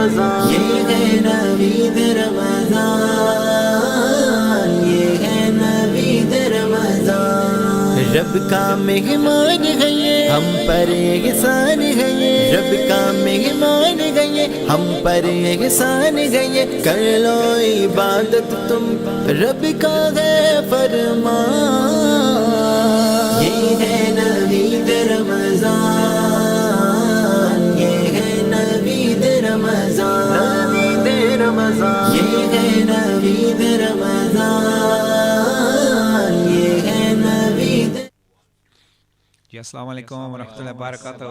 रमजान, ये है नवीद रमजान, ये है नवीद रमजान। रब का मेहमान है ये, हम पर एहसान है ये, रब का मेहमान है ये, हम पर एहसान है ये। कर लो इबादत तुम, रब का है फरमान। ये है नवीद रमजान, ये है नवीद रमजान, नवीद रमजान, ये है नवीद रमजान, ये है Naveed. Assalamu alaikum wa rahmatullahi wa barakatuh.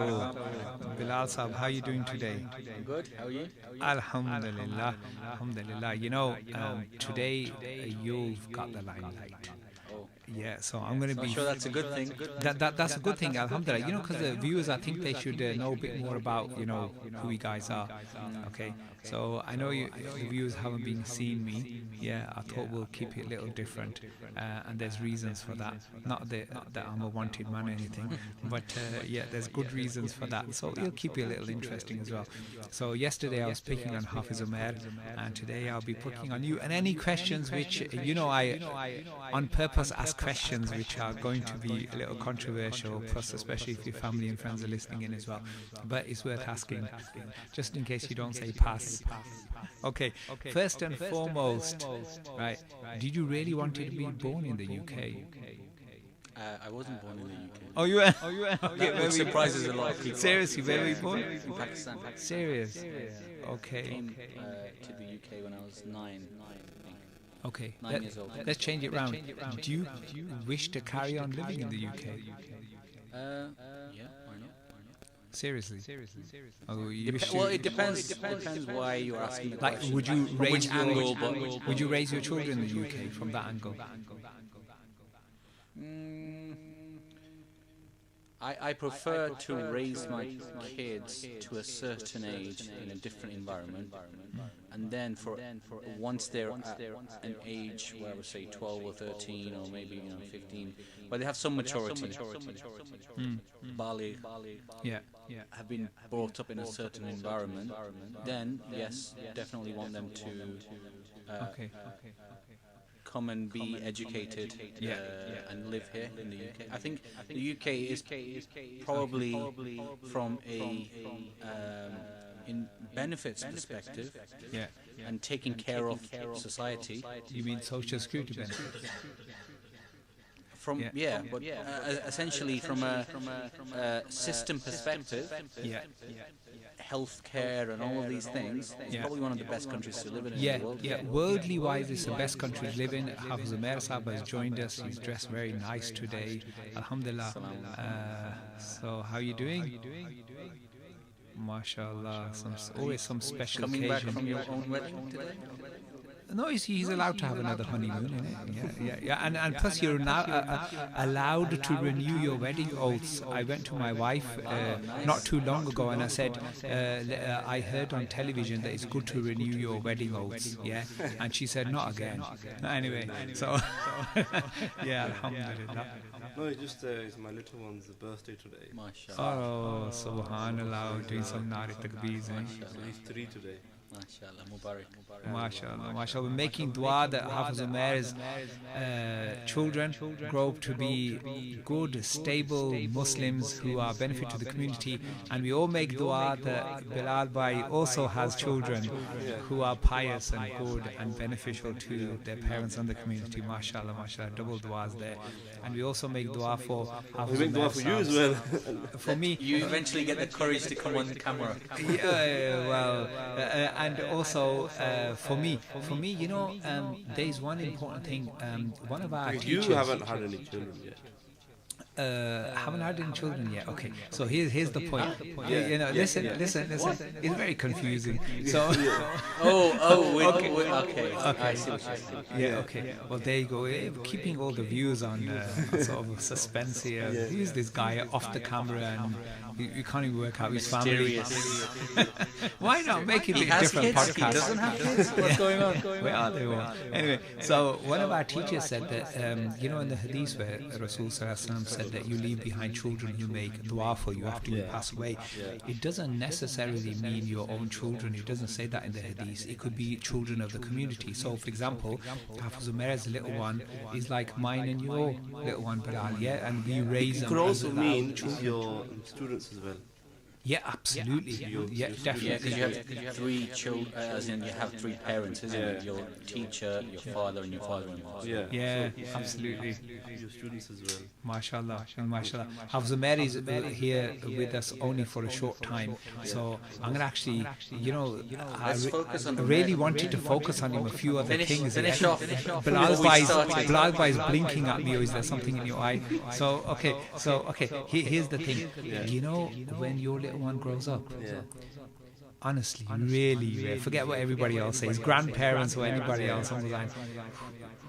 Bilal Sahab, how are you doing today? Good, how are you? Alhamdulillah, alhamdulillah. You know, today you've got the limelight. Yeah, so I'm going to be... I'm sure that's a good thing. That's a good thing, alhamdulillah. You know, because the viewers, I think they should know a bit more about, you know, who you guys are. Okay, so I know the viewers haven't been seeing me. Yeah, I thought we'll keep it a little different. And there's reasons for that. Not that I'm a wanted man or anything. But yeah, there's good reasons for that. So it'll keep it a little interesting as well. So yesterday I was picking on Hafiz Umar. And today I'll be picking on you. And any questions which, you know, I on purpose ask questions which are going to be a little controversial, plus especially if your family and friends are listening in as well. But it's worth asking, just in case you don't say pass. Okay, first and foremost, right, did you really want to be born in the UK? I wasn't born in the UK. Oh, you were? Okay, that surprises a lot of people. Seriously, where were you born? In Pakistan. Serious? Okay. I came to the UK when I was 9. Okay, 9 years old. let's change it round. Do you wish to carry on living in the UK? Yeah, why not? Seriously? Oh, you wish to, Well, it depends why you're asking the like, question. would you From raise which your angle? would you raise your children in the UK from that angle? I prefer to raise my kids to a certain age in a different environment, and then for once they're at an age where I would say 12 or 13 or maybe 15, where they have some maturity, Bali, have been brought up in a certain environment, then yes, definitely want them to come and be educated and live here in the UK. I think the UK is probably from a in benefits perspective and taking care of society. You mean social security benefits? But essentially from a system perspective, healthcare and all of these things, it's probably one of the best countries to live in the world. Worldly wise, it's the best country to live in. Hafiz Umar Sahab has joined us. He's dressed very nice today. Alhamdulillah. So how are you doing? MashaAllah. Always some special Coming occasion. back from your own wedding today? No, he's allowed to have another honeymoon, innit? Yeah. And plus, you're now allowed to renew your wedding oaths. I went to my wife not too long ago, and I said, I heard on television that it's good to renew your wedding oaths. Yeah, and she said, not again. Anyway, so yeah, alhamdulillah. No, it's just it's my little one's birthday today. MashaAllah. Oh, subhanallah, doing some nari takbeers, eh? He's 3 today. MashaAllah, Mubarak. MashaAllah, MashaAllah. We're making dua that Hafiz Umar's children grow up to be good, stable Muslims who are benefit to the community. And we all make dua that Bilal Bhai also has children who are pious and good and beneficial to their parents and the community. MashaAllah, MashaAllah. Double duas there. And we also make dua for Hafiz We make dua for you as well. For me. You eventually get the courage to come on the camera. And also for me, you know, there's one important thing. One of our teachers. You haven't had any children yet. Haven't had any children yet. Okay, so here's the point. You know, listen. It's very confusing. So, okay. I see what you're saying. Yeah, okay. Well, there you go. Keeping all the views on sort of suspense here. Who's this guy off the camera, and you can't even work out his family. Why not make it He a has different kids. podcast? He doesn't have kids. What's going on? Where are they all? Anyway, so one of our teachers said that, you know, in the hadith where Rasul Sallallahu Alaihi Wasallam said that you leave behind children who make dua for you after you pass away, it doesn't necessarily mean your own children. It doesn't say that in the hadith. It could be children of the community. So, for example, Hafiz Umair's little one is like mine and your little one, Bilal, yeah, and we raise It them. could also as mean your students as well. Yeah, absolutely. Yeah, Yeah, definitely. because you have three children, as in you have three parents, isn't it? Your teacher, your father, and your father-in-law. Yeah. Yeah, absolutely. Your students as well. MashaAllah, MashaAllah. Hafiz Umair is here with us only for a short time, so I'm gonna actually, you know, Let's focus on I really wanted to focus on him a few other things. Finish off. Bilal Before we start. Bhai is blinking at me, or is there something in your eye? So okay, here's the thing. You know, when your little one grows up, honestly, really, forget what everybody else says, grandparents or anybody else on the line.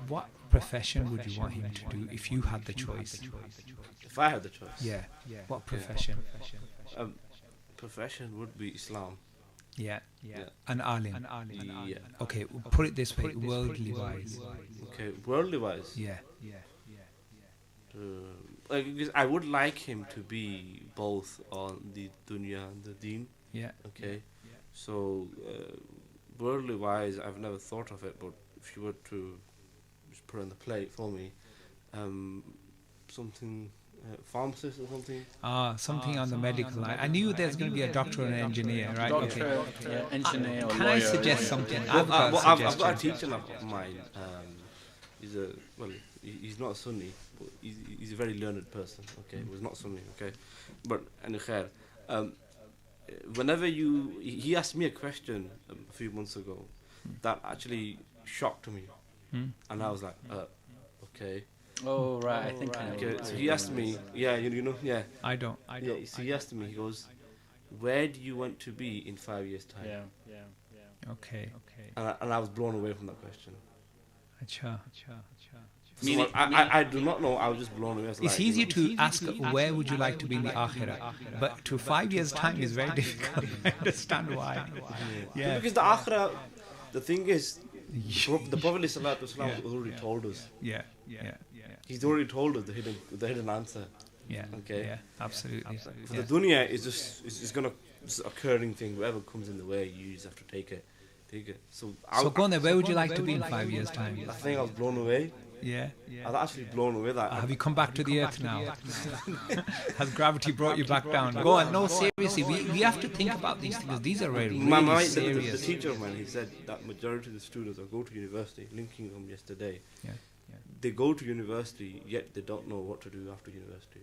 What profession would you want him to do if you had the choice? If I had the choice. Yeah. What profession? Profession would be Islam. Yeah. An alim. Yeah. Okay, put it this way, worldly wise. Okay, worldly wise. Yeah. Because I would like him to be both on the dunya and the deen. Yeah. Okay. So, worldly wise, I've never thought of it, but if you were to just put on the plate for me, something, pharmacist or something. Something on the medical line. I knew there's going to be a doctor and an engineer, right? Doctor, engineer, or Can lawyer. I suggest something? I've got a suggestion. teacher of mine. He's not a Sunni, but he's a very learned person. Okay, he was not Sunni. Okay, but whenever he asked me a question a few months ago that actually shocked me, and I was like, okay. Oh right, I think I know. Okay, so he asked me, you know. I don't. So he asked me, he goes, where do you want to be in 5 years' time? Okay. And I was blown away from that question. Acha. So I do not know. I was just blown away. It's easier to ask where would you like to be in the akhirah, but to 5 years' time is very difficult. I understand why. Yeah. Because the akhirah, the thing is, the Prophet ﷺ has already told us. Yeah. He's already told us the hidden answer. Yeah. Okay. Yeah. Absolutely. For the dunya, it's gonna it's an occurring thing. Whatever comes in the way, you just have to take it. So go on there. Where would you like to be in 5 years' time? I think I was blown away. Yeah. I was actually blown away that. Have you come back to the earth now? Has gravity brought you back down? Go on. No, seriously. We have to think about these things. These are really serious. The teacher of mine, he said that majority of the students that go to university, linking them yesterday, they go to university, yet they don't know what to do after university.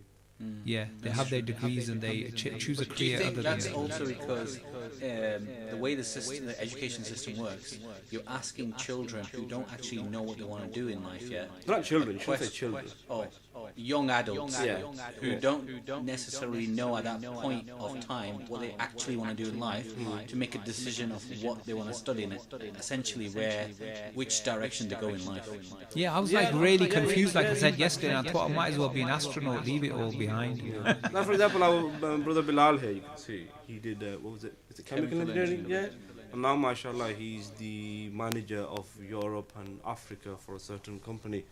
Yeah, they have their degrees and they choose a Do you career think other that's than also because the way the education system works, you're asking children who don't actually know what they want to do in life yet? They're not children, you shouldn't say children. Young adults who don't necessarily know at that point of time what they actually want to do in life to make a decision of what they want to study and essentially which direction to go in life. Yeah, I was like really confused, like I said yesterday, and I thought I might as well be an astronaut, leave it all behind. Now, for example, our brother Bilal here, you can see, he did, what was it? Is it chemical engineering? Yeah. And now, mashallah, he's the manager of Europe and Africa for a certain company.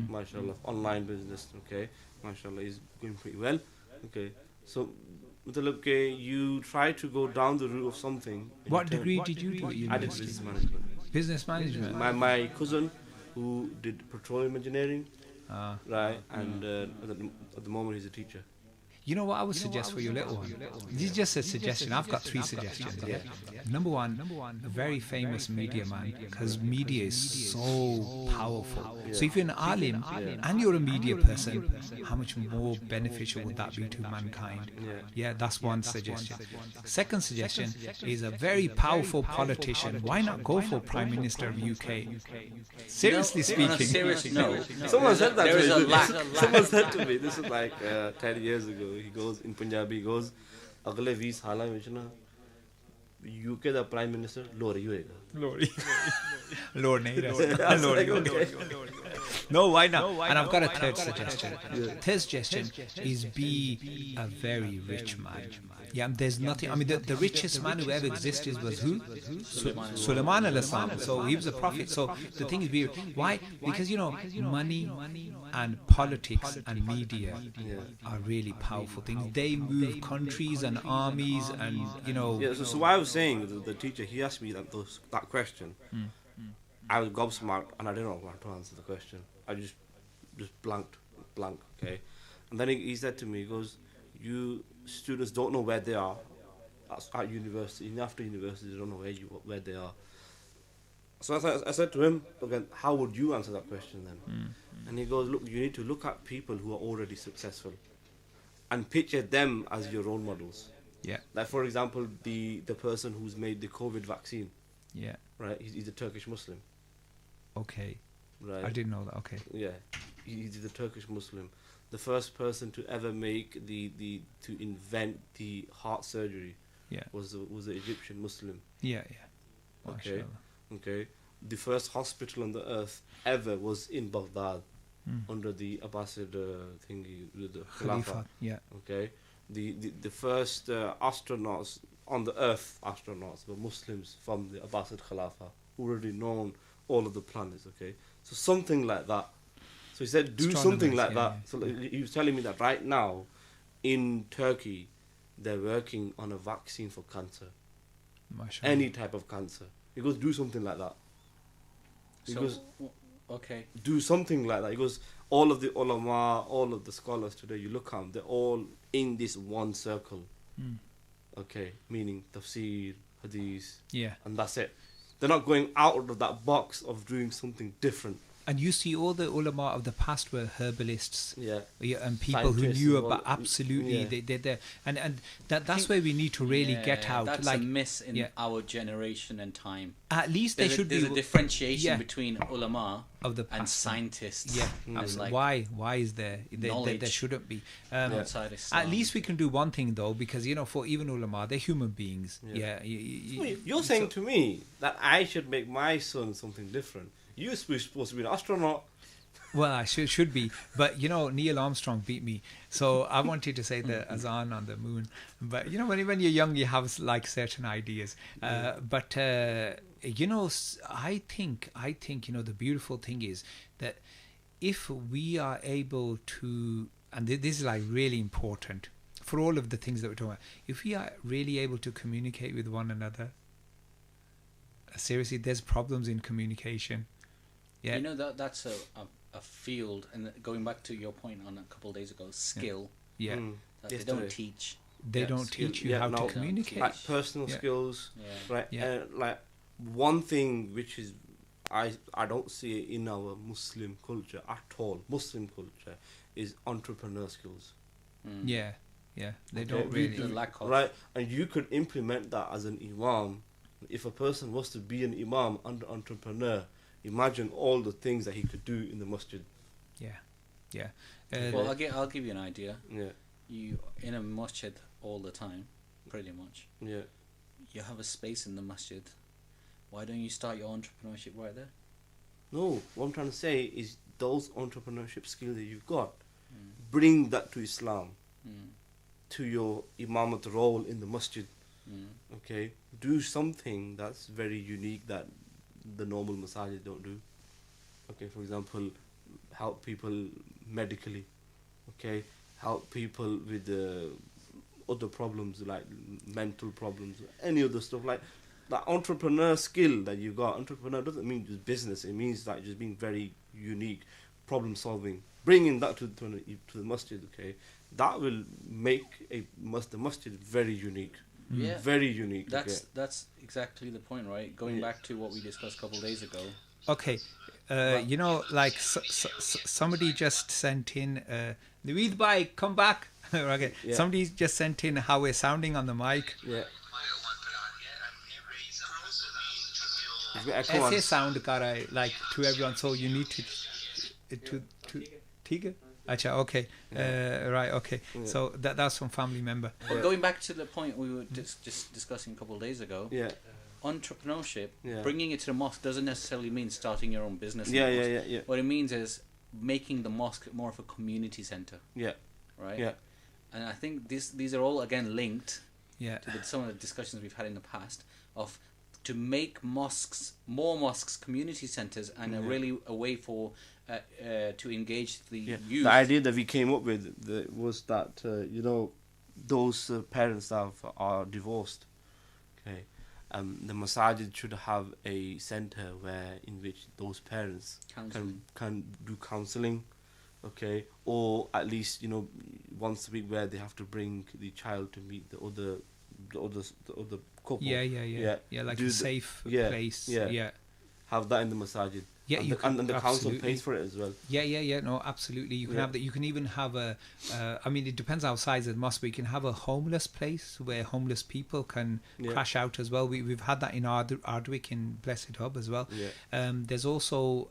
Mashallah, online business. Okay, mashallah, he's going pretty well. Okay, so you try to go down the route of something. What degree did you do at university? I did business management. Business management. My cousin, who did petroleum engineering, right, and at the moment he's a teacher. You know what I would suggest for your little one? This is just a suggestion. I've got 3 suggestions. Yeah. Number one, a very famous media man, because media is so powerful. So if you're an alim and you're a media person, how much more beneficial would that be to mankind? Yeah, that's one suggestion. Second suggestion is a very powerful politician. Why not go for Prime Minister of UK? Seriously speaking. Someone said that there is a lack. Someone said to me, this is like 10 years ago. He goes in Punjabi, he goes, "Agle 20 साल में ना UK ਦਾ prime minister ਲੋਰ ਹੀ ਹੋਏਗਾ Lord nahi No, why not? And I've got a third suggestion. Third suggestion is be a very rich man. Yeah, there's nothing. I mean, the richest man who ever existed was who? Sulaiman alayhi salam. So he was a prophet. So the thing is, why? Because money and politics and media are really powerful things. They move countries and armies, and Yeah. So what I was saying, the teacher, he asked me that question. I was gobsmacked and I didn't know how to answer the question. I just blank, okay? And then he said to me, he goes, you students don't know where they are at university, and after university they don't know where they are. So I said to him, again, how would you answer that question then? And he goes, look, you need to look at people who are already successful and picture them as your role models. Yeah. Like, for example, the person who's made the COVID vaccine. Yeah. Right, he's a Turkish Muslim. Okay. Right. I didn't know that. Okay. Yeah, he's a Turkish Muslim. The first person to ever make to invent the heart surgery. Yeah. Was an Egyptian Muslim. Yeah. Okay. Okay. The first hospital on the earth ever was in Baghdad, under the Abbasid thingy, the Khalifa. Yeah. Okay. The first astronauts on the earth, were Muslims from the Abbasid Khalifa, who already known all of the planets. Okay. So something like that. So he said, do something like that. Yeah. So he was telling me that right now, in Turkey, they're working on a vaccine for cancer. Mashallah. Any type of cancer. He goes, do something like that. He goes, okay. Do something like that. He goes, all of the ulama, all of the scholars today, you look at them, they're all in this one circle. Okay, meaning tafseer, hadith, and that's it. They're not going out of that box of doing something different. And you see, all the ulama of the past were herbalists. Yeah. And people who knew about absolutely. They and that's where we need to really get out. That's a miss in our generation and time. At least there's a differentiation between ulama of the past and scientists. Yeah. Like, why is there? There shouldn't be. Outside Islam. At least we can do one thing though, because for even ulama, they're human beings. Yeah. You're saying to me that I should make my son something different. You're supposed to be an astronaut. Well, I should be, but Neil Armstrong beat me, so I wanted to say the Azan on the moon. But when you're young, you have like certain ideas. But I think the beautiful thing is that if we are able to, and this is like really important for all of the things that we're talking about, if we are really able to communicate with one another, seriously, there's problems in communication. Yeah. That's a field, and going back to your point on a couple of days ago, skill. Yeah. That they don't teach. They don't teach you how to communicate. Like personal skills. Right. Yeah. Like one thing which is I don't see it in our Muslim culture at all. Muslim culture is entrepreneur skills. Yeah. They don't really. The lack of. Right, and you could implement that as an imam. If a person was to be an imam and entrepreneur, imagine all the things that he could do in the masjid. Yeah. Well, I'll give you an idea. Yeah. You in a masjid all the time, pretty much. Yeah. You have a space in the masjid. Why don't you start your entrepreneurship right there? No, what I'm trying to say is those entrepreneurship skills that you've got, bring that to Islam, to your imamat role in the masjid. Okay, do something that's very unique that the normal masajid don't do. Okay, for example, help people medically. Okay, help people with other problems like mental problems, any other stuff like that. Entrepreneur skill that you got. Entrepreneur doesn't mean just business. It means like just being very unique, problem solving. Bringing that to the masjid. Okay, that will make the masjid very unique. Yeah, very unique. That's exactly the point, right? Going back to what we discussed a couple of days ago. Okay, like somebody just sent in Naveed bhai, come back. Okay, somebody just sent in how we're sounding on the mic. Yeah. ऐसे sound कर रहा है like to everyone, so you need to ठीक है Acha, okay. Right, okay. Yeah. So that's from family member. But going back to the point we were just discussing a couple of days ago, Yeah. entrepreneurship, Yeah. bringing it to the mosque doesn't necessarily mean starting your own business. in Yeah, the yeah, mosque. yeah, yeah. What it means is making the mosque more of a community center, Yeah. right? Yeah. And I think these are all again linked Yeah. to some of the discussions we've had in the past of to make more mosques community centers and a way for to engage the youth. The idea that we came up with was that those parents that are divorced, okay, the masajid should have a center in which those parents can do counseling, okay, or at least once a week where they have to bring the child to meet the other couple. Yeah, like a safe place. Yeah. Have that in the masajid. Yeah, and you can, the council absolutely. pays for it as well. Yeah. No, absolutely. You can have that. You can even have I mean, it depends how size of the mosque. But you can have a homeless place where homeless people can crash out as well. We've had that in Ardwick in Blessed Hub as well. Yeah. There's also.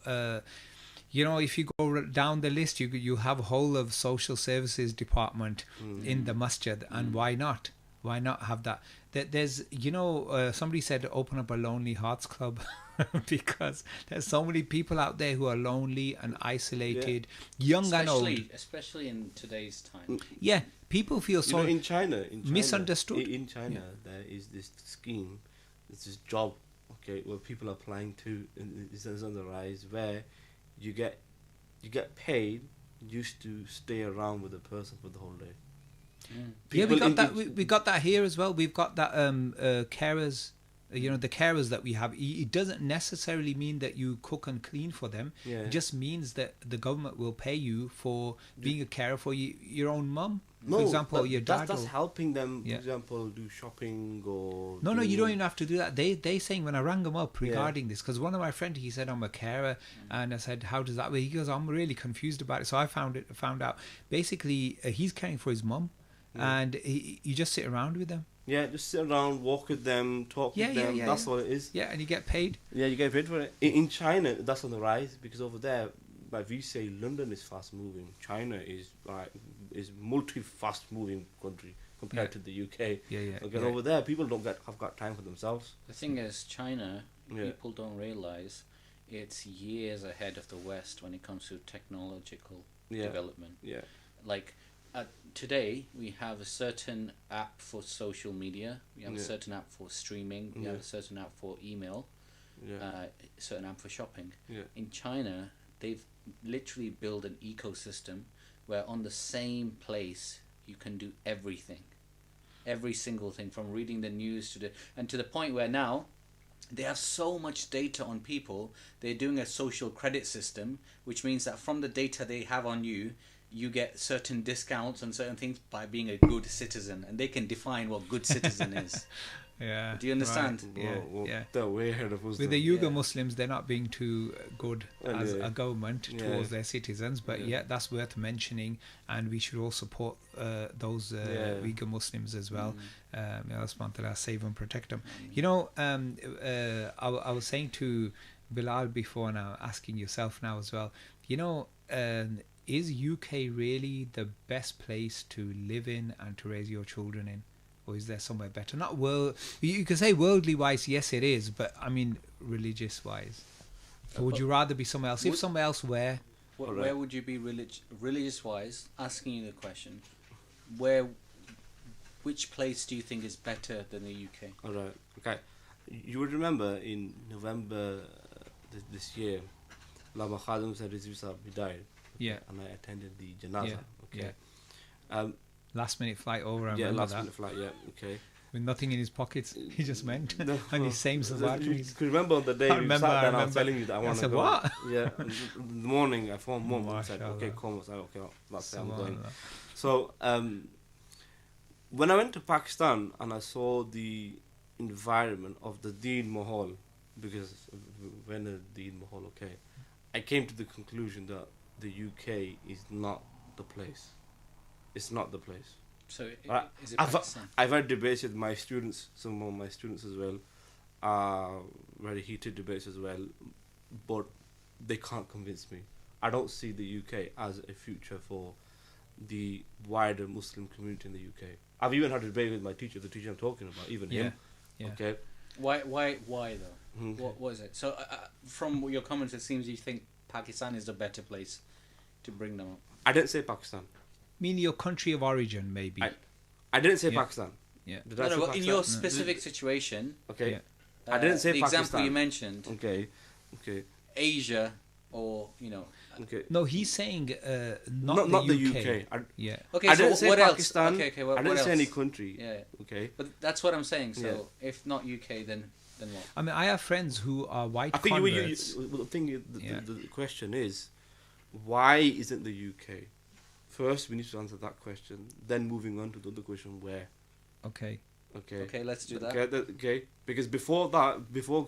If you go down the list, you have a whole of social services department in the masjid, and why not? Why not have that? There's, somebody said open up a Lonely Hearts Club because there's so many people out there who are lonely and isolated, young and old. Especially in today's time. Yeah, people feel so in China, misunderstood. In China, there is this scheme, it's this job, okay, where people are applying to, and it's on the rise, where you get paid just to stay around with a person for the whole day. Yeah, we got that. We got that here as well. We've got that carers. The carers that we have. It doesn't necessarily mean that you cook and clean for them. Yeah. It just means that the government will pay you for being a carer for your own mum. No, for example, your dad. That's helping them. Yeah. For example, do shopping or. No, you don't even have to do that. They saying when I rang them up regarding this, because one of my friends, he said I'm a carer, and I said how does that work? He goes, I'm really confused about it. So I found out basically he's caring for his mum. And you just sit around with them. Yeah, just sit around, walk with them, talk with them. That's all it is. Yeah, and you get paid. Yeah, you get paid for it. In China, that's on the rise because over there, like we say, London is fast moving. China is multi fast moving country compared to the UK. Again, over there, people have got time for themselves. The thing is, China, people don't realize it's years ahead of the West when it comes to technological development. Yeah, like. Today we have a certain app for social media, we have a certain app for streaming, we have a certain app for email, a certain app for shopping. In China, they've literally built an ecosystem where on the same place you can do everything, every single thing, from reading the news to the point where now they have so much data on people, they're doing a social credit system, which means that from the data they have on you, you get certain discounts on certain things by being a good citizen, and they can define what good citizen is. Yeah. Do you understand? Right. Yeah. They're way ahead of us. With the Uyghur Muslims, they're not being too good as a government towards their citizens, but that's worth mentioning, and we should all support those Uyghur Muslims as well. May Allah subhanahu wa ta'ala save and protect them. I was saying to Bilal before, now asking yourself now as well, is UK really the best place to live in and to raise your children in? Or is there somewhere better? Not you can say worldly wise, yes it is, but I mean religious wise. Or would you rather be somewhere else? If somewhere else, where? Where would you be religious wise? Asking you the question, which place do you think is better than the UK? Alright, okay. You would remember in November this year, Allama Qari Mohammad Tayyib died. Yeah. And I attended the janaza. Okay. Last minute flight over. I last that. minute flight. Yeah. Okay. With nothing in his pockets, he just went and he's same You could remember on the day we sat there, I was telling you that I want to go. What? Yeah. In the morning, I phoned mum and said, "Okay, come." I said, "Okay, that's it. I'm going." So when I went to Pakistan and I saw the environment of the Deen Mahal, because when the Deen Mahal, I came to the conclusion that the UK is not the place. It's not the place. So is it Pakistan? I've had debates with my students, some of my students as well, very heated debates as well, but they can't convince me. I don't see the UK as a future for the wider Muslim community in the UK. I've even had a debate with my teacher, the teacher I'm talking about, even him. Yeah. Okay. Why though? What was it? So from your comments, it seems you think Pakistan is the better place to bring them up. I didn't say Pakistan. Mean your country of origin, maybe. I didn't say Pakistan. Yeah. Did I say In Pakistan? your specific situation, Okay. Yeah. I didn't say the Pakistan. example you mentioned, Okay. Asia, or Okay. No, he's saying Not the the UK. UK. Yeah. Okay, I so didn't say what Pakistan. else? Okay, I what didn't else? say any country. Yeah, Okay. but that's what I'm saying. So Yeah. if not UK, then what? I mean, I have friends who are white I think converts. the thing is, the question is, why isn't the UK? First, we need to answer that question. Then moving on to the other question, where? Okay. Okay, let's do that. Okay. Because before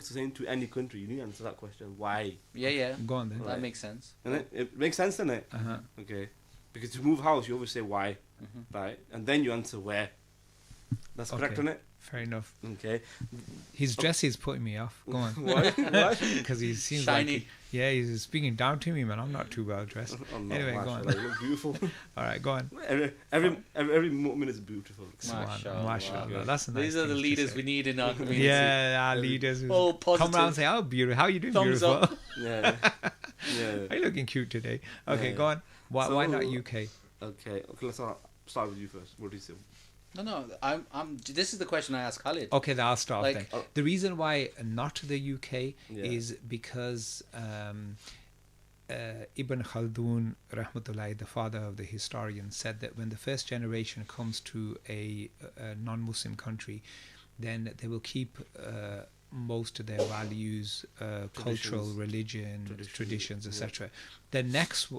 saying to any country, you need to answer that question. Why? Yeah. Go on then. That makes sense. And it makes sense, doesn't it? Uh-huh. Okay. Because to move house, you always say why, Mm-hmm. right? And then you answer where. That's correct, Okay. isn't it? Fair enough. Okay. His dress is putting me off. Go on. Why? Because he seems Shiny. like he's speaking down to me, man. I'm not too well dressed. Oh, no, Anyway, go on. mashallah, you look beautiful. All right, go on. every moment is beautiful. Mashallah. Mashallah. That's a nice These are the thing to leaders say. we need in our community. Yeah, our leaders who All come positive. around and say, "Oh, beautiful. How you doing, Thumbs beautiful? up. Yeah. Yeah. Are you looking cute today?" Okay, Yeah. go on. Why not So- UK? Okay. Let's start with you first. What do you say? No. I'm. This is the question I asked Khalid. Okay, then I'll start Like- then. The reason why not the UK Yeah. is because Ibn Khaldun, rahmatullahi, the father of the historian, said that when the first generation comes to a non-Muslim country, then they will keep most of their values, cultural, religion, traditions, etc. The next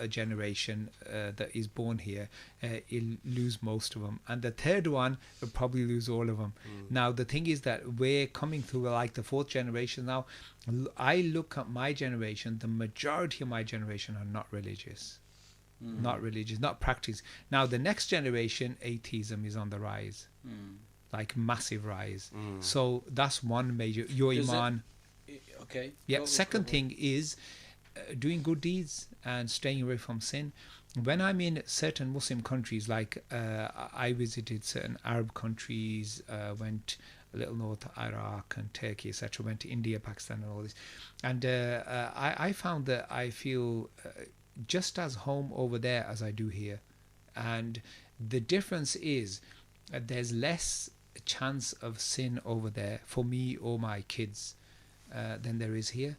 generation that is born here, will lose most of them, and the third one will probably lose all of them. Now the thing is that we're coming through like the fourth generation now. I look at my generation, the majority of my generation are not religious. Not religious, not practice. Now the next generation, atheism is on the rise. Like massive rise. So that's one major. Your Does it- iman. Okay. Yeah. Go- Second go- thing is doing good deeds and staying away from sin. When I'm in certain Muslim countries, like I visited certain Arab countries, went a little north, Iraq and Turkey, etc. Went to India, Pakistan, and all this, and I found that I feel just as home over there as I do here, and the difference is there's less chance of sin over there for me or my kids than there is here.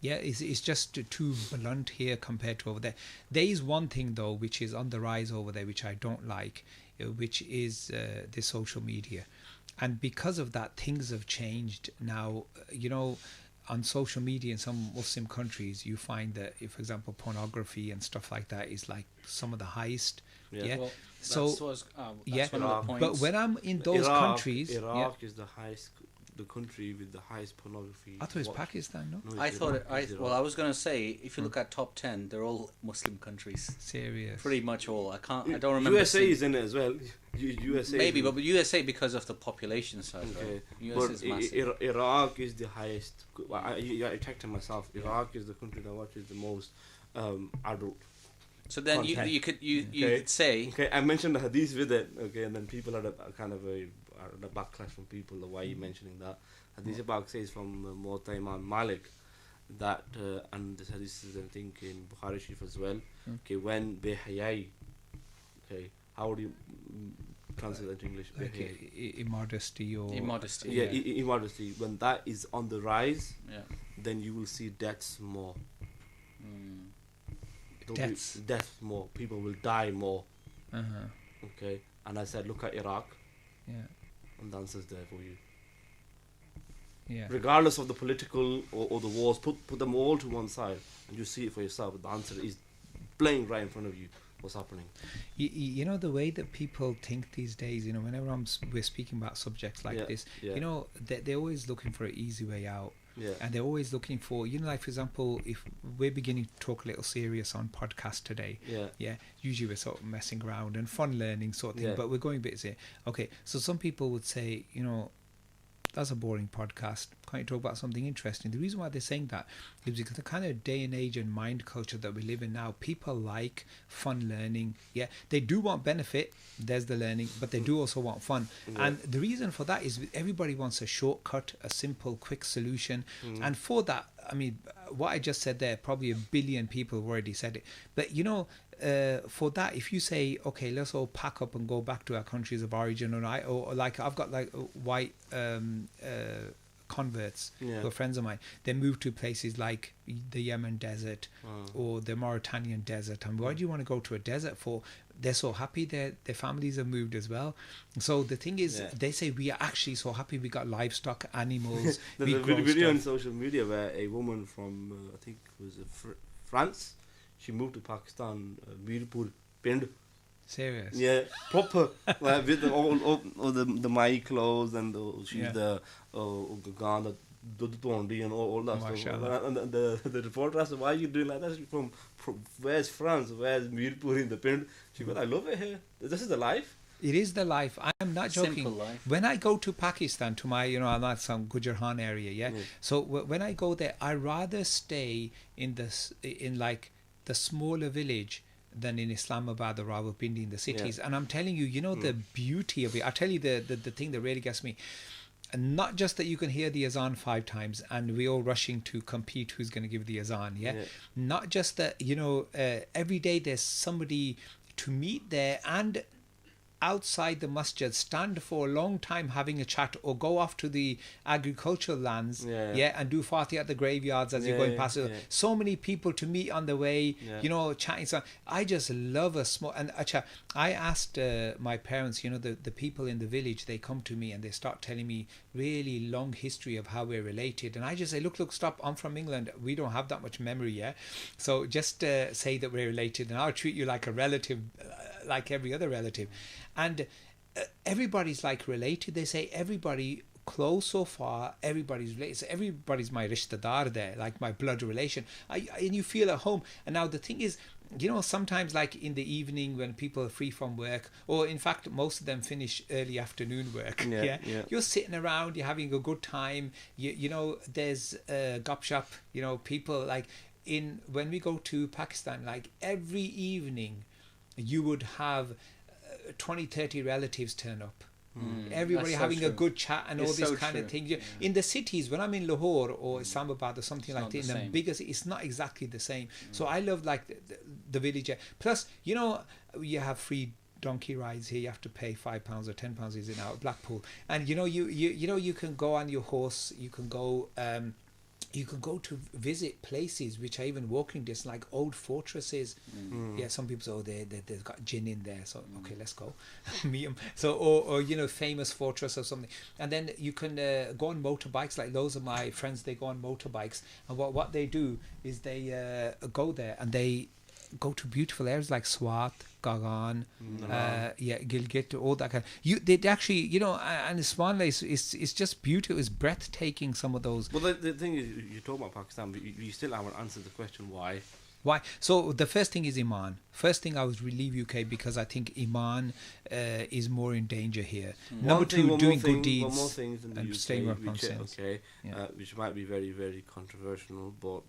Yeah, it's just too blunt here compared to over there. There is one thing though which is on the rise over there which I don't like, which is the social media, and because of that things have changed now. On social media in some Muslim countries, you find that, if, for example, pornography and stuff like that is like some of the highest. Yeah. Well, So that's one yeah, of the points. but when I'm in those countries, Iraq is the country with the highest pornography. I thought it was Pakistan, no? No, I it's thought Iraq, it's well, Iraq. I was gonna say, if you look at top 10, they're all Muslim countries. Serious. Pretty much all. I don't remember. USA seeing- is in it as well. USA. maybe, is but USA because of the population size. okay. Right? US But is massive. Iraq is the highest. I checked it myself. Iraq is the country that watches the most adult. So then content. you could Okay. could say Okay, I mentioned the hadith with it. Okay, and then people had a kind of a backlash from people. Why are you mentioning that? Hadith Bak says from Muwatta Imam Malik that, and this hadith is I think in Bukhari Sharif as well. Okay, when behayai. Okay, how would you translate that into English? Like Behayai. immodesty or immodesty. Yeah, immodesty. When that is on the rise, Yeah. then you will see deaths more. Mm. Deaths more. People will die more. Uh-huh. Okay, and I said, look at Iraq, Yeah. and the answer's there for you. Yeah. Regardless of the political or the wars, put them all to one side, and you see it for yourself. The answer is playing right in front of you. What's happening? You know the way that people think these days. Whenever we're speaking about subjects like this, they're always looking for an easy way out. Yeah. And they're always looking for, like, for example, if we're beginning to talk a little serious on podcast today, usually we're sort of messing around and fun learning sort of thing, but we're going a bit serious. Okay, so some people would say, that's a boring podcast. Can't you talk about something interesting? The reason why they're saying that is because the kind of day and age and mind culture that we live in now, people like fun learning. Yeah, they do want benefit. There's the learning, but they do also want fun. And the reason for that is everybody wants a shortcut, a simple, quick solution. And for that, I mean, what I just said there, probably a billion people have already said it. But you know, for that, if you say, okay, let's all pack up and go back to our countries of origin, or like I've got like white converts who are friends of mine, they move to places like the Yemen desert or the Mauritanian desert. And why do you want to go to a desert for? They're so happy their families have moved as well. So the thing is, they say we are actually so happy we got livestock, animals. There's a video on social media where a woman from I think it was France, she moved to Pakistan, Mirpur, Pind. Serious? Yeah, proper. With all the my clothes and she's the Gana, Tondi and all that stuff. And the reporter asked, why are you doing like that? She's from where's France? Where's Mirpur in the Pind? She goes, I love it here. This is the life. It is the life. I am not joking. Simple life. When I go to Pakistan, to my, I'm at some Gujarhan area, So when I go there, I rather stay in like the smaller village than in Islamabad or Rawalpindi in the cities. And I'm telling you, the beauty of it. I'll tell you the thing that really gets me. And not just that you can hear the Azan 5 times and we're all rushing to compete who's going to give the Azan, Not just that, every day there's somebody to meet there and outside the masjid, stand for a long time having a chat, or go off to the agricultural lands and do Fatih at the graveyards as you're going past. So many people to meet on the way, chatting. So I just love a small, and I asked my parents, the people in the village, they come to me and they start telling me really long history of how we're related, and I just say, look, stop, I'm from England, we don't have that much memory, so just say that we're related and I'll treat you like a relative, like every other relative. And everybody's like related. They say everybody close so far, everybody's related. So everybody's my rishtadar there, like my blood relation. And you feel at home. And now the thing is, sometimes like in the evening when people are free from work, or in fact most of them finish early afternoon work, you're sitting around, you're having a good time. There's gupshup, people like when we go to Pakistan, like every evening you would have 20-30 relatives turn up. Everybody having a good chat and all this kind of thing. In the cities, when I'm in Lahore or Islamabad or something like that, in the bigger, it's not exactly the same. So I love like the village. Plus, you have free donkey rides here. You have to pay £5 or £10, is it now, at Blackpool? And you can go on your horse. You can go to visit places which are even walking distance, like old fortresses. Some people say, oh, they've got jinn in there, so okay, let's go meet them. So or famous fortress or something. And then you can go on motorbikes. Like those are my friends, they go on motorbikes, and what they do is they go there and they go to beautiful areas like Swat, Gagan, Gilgit, all that kind of. They actually, and Swanley is just beautiful. It's breathtaking. Some of those. Well, the thing is, you talk about Pakistan, but you still haven't answered the question why. Why? So the first thing is Iman. First thing, I would leave UK because I think Iman is more in danger here. Number two, doing good deeds. One more thing in the and UK, staying up on sense. Which might be very, very controversial, but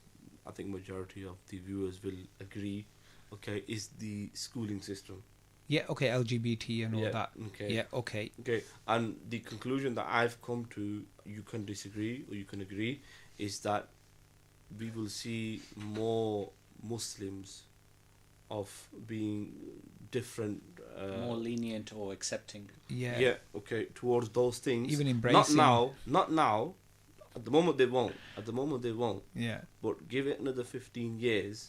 I think majority of the viewers will agree. Okay, is the schooling system. LGBT and all that. Okay. And the conclusion that I've come to, you can disagree or you can agree, is that we will see more Muslims of being different, more lenient or accepting. Towards those things. Even embracing. Not now. At the moment they won't. But give it another 15 years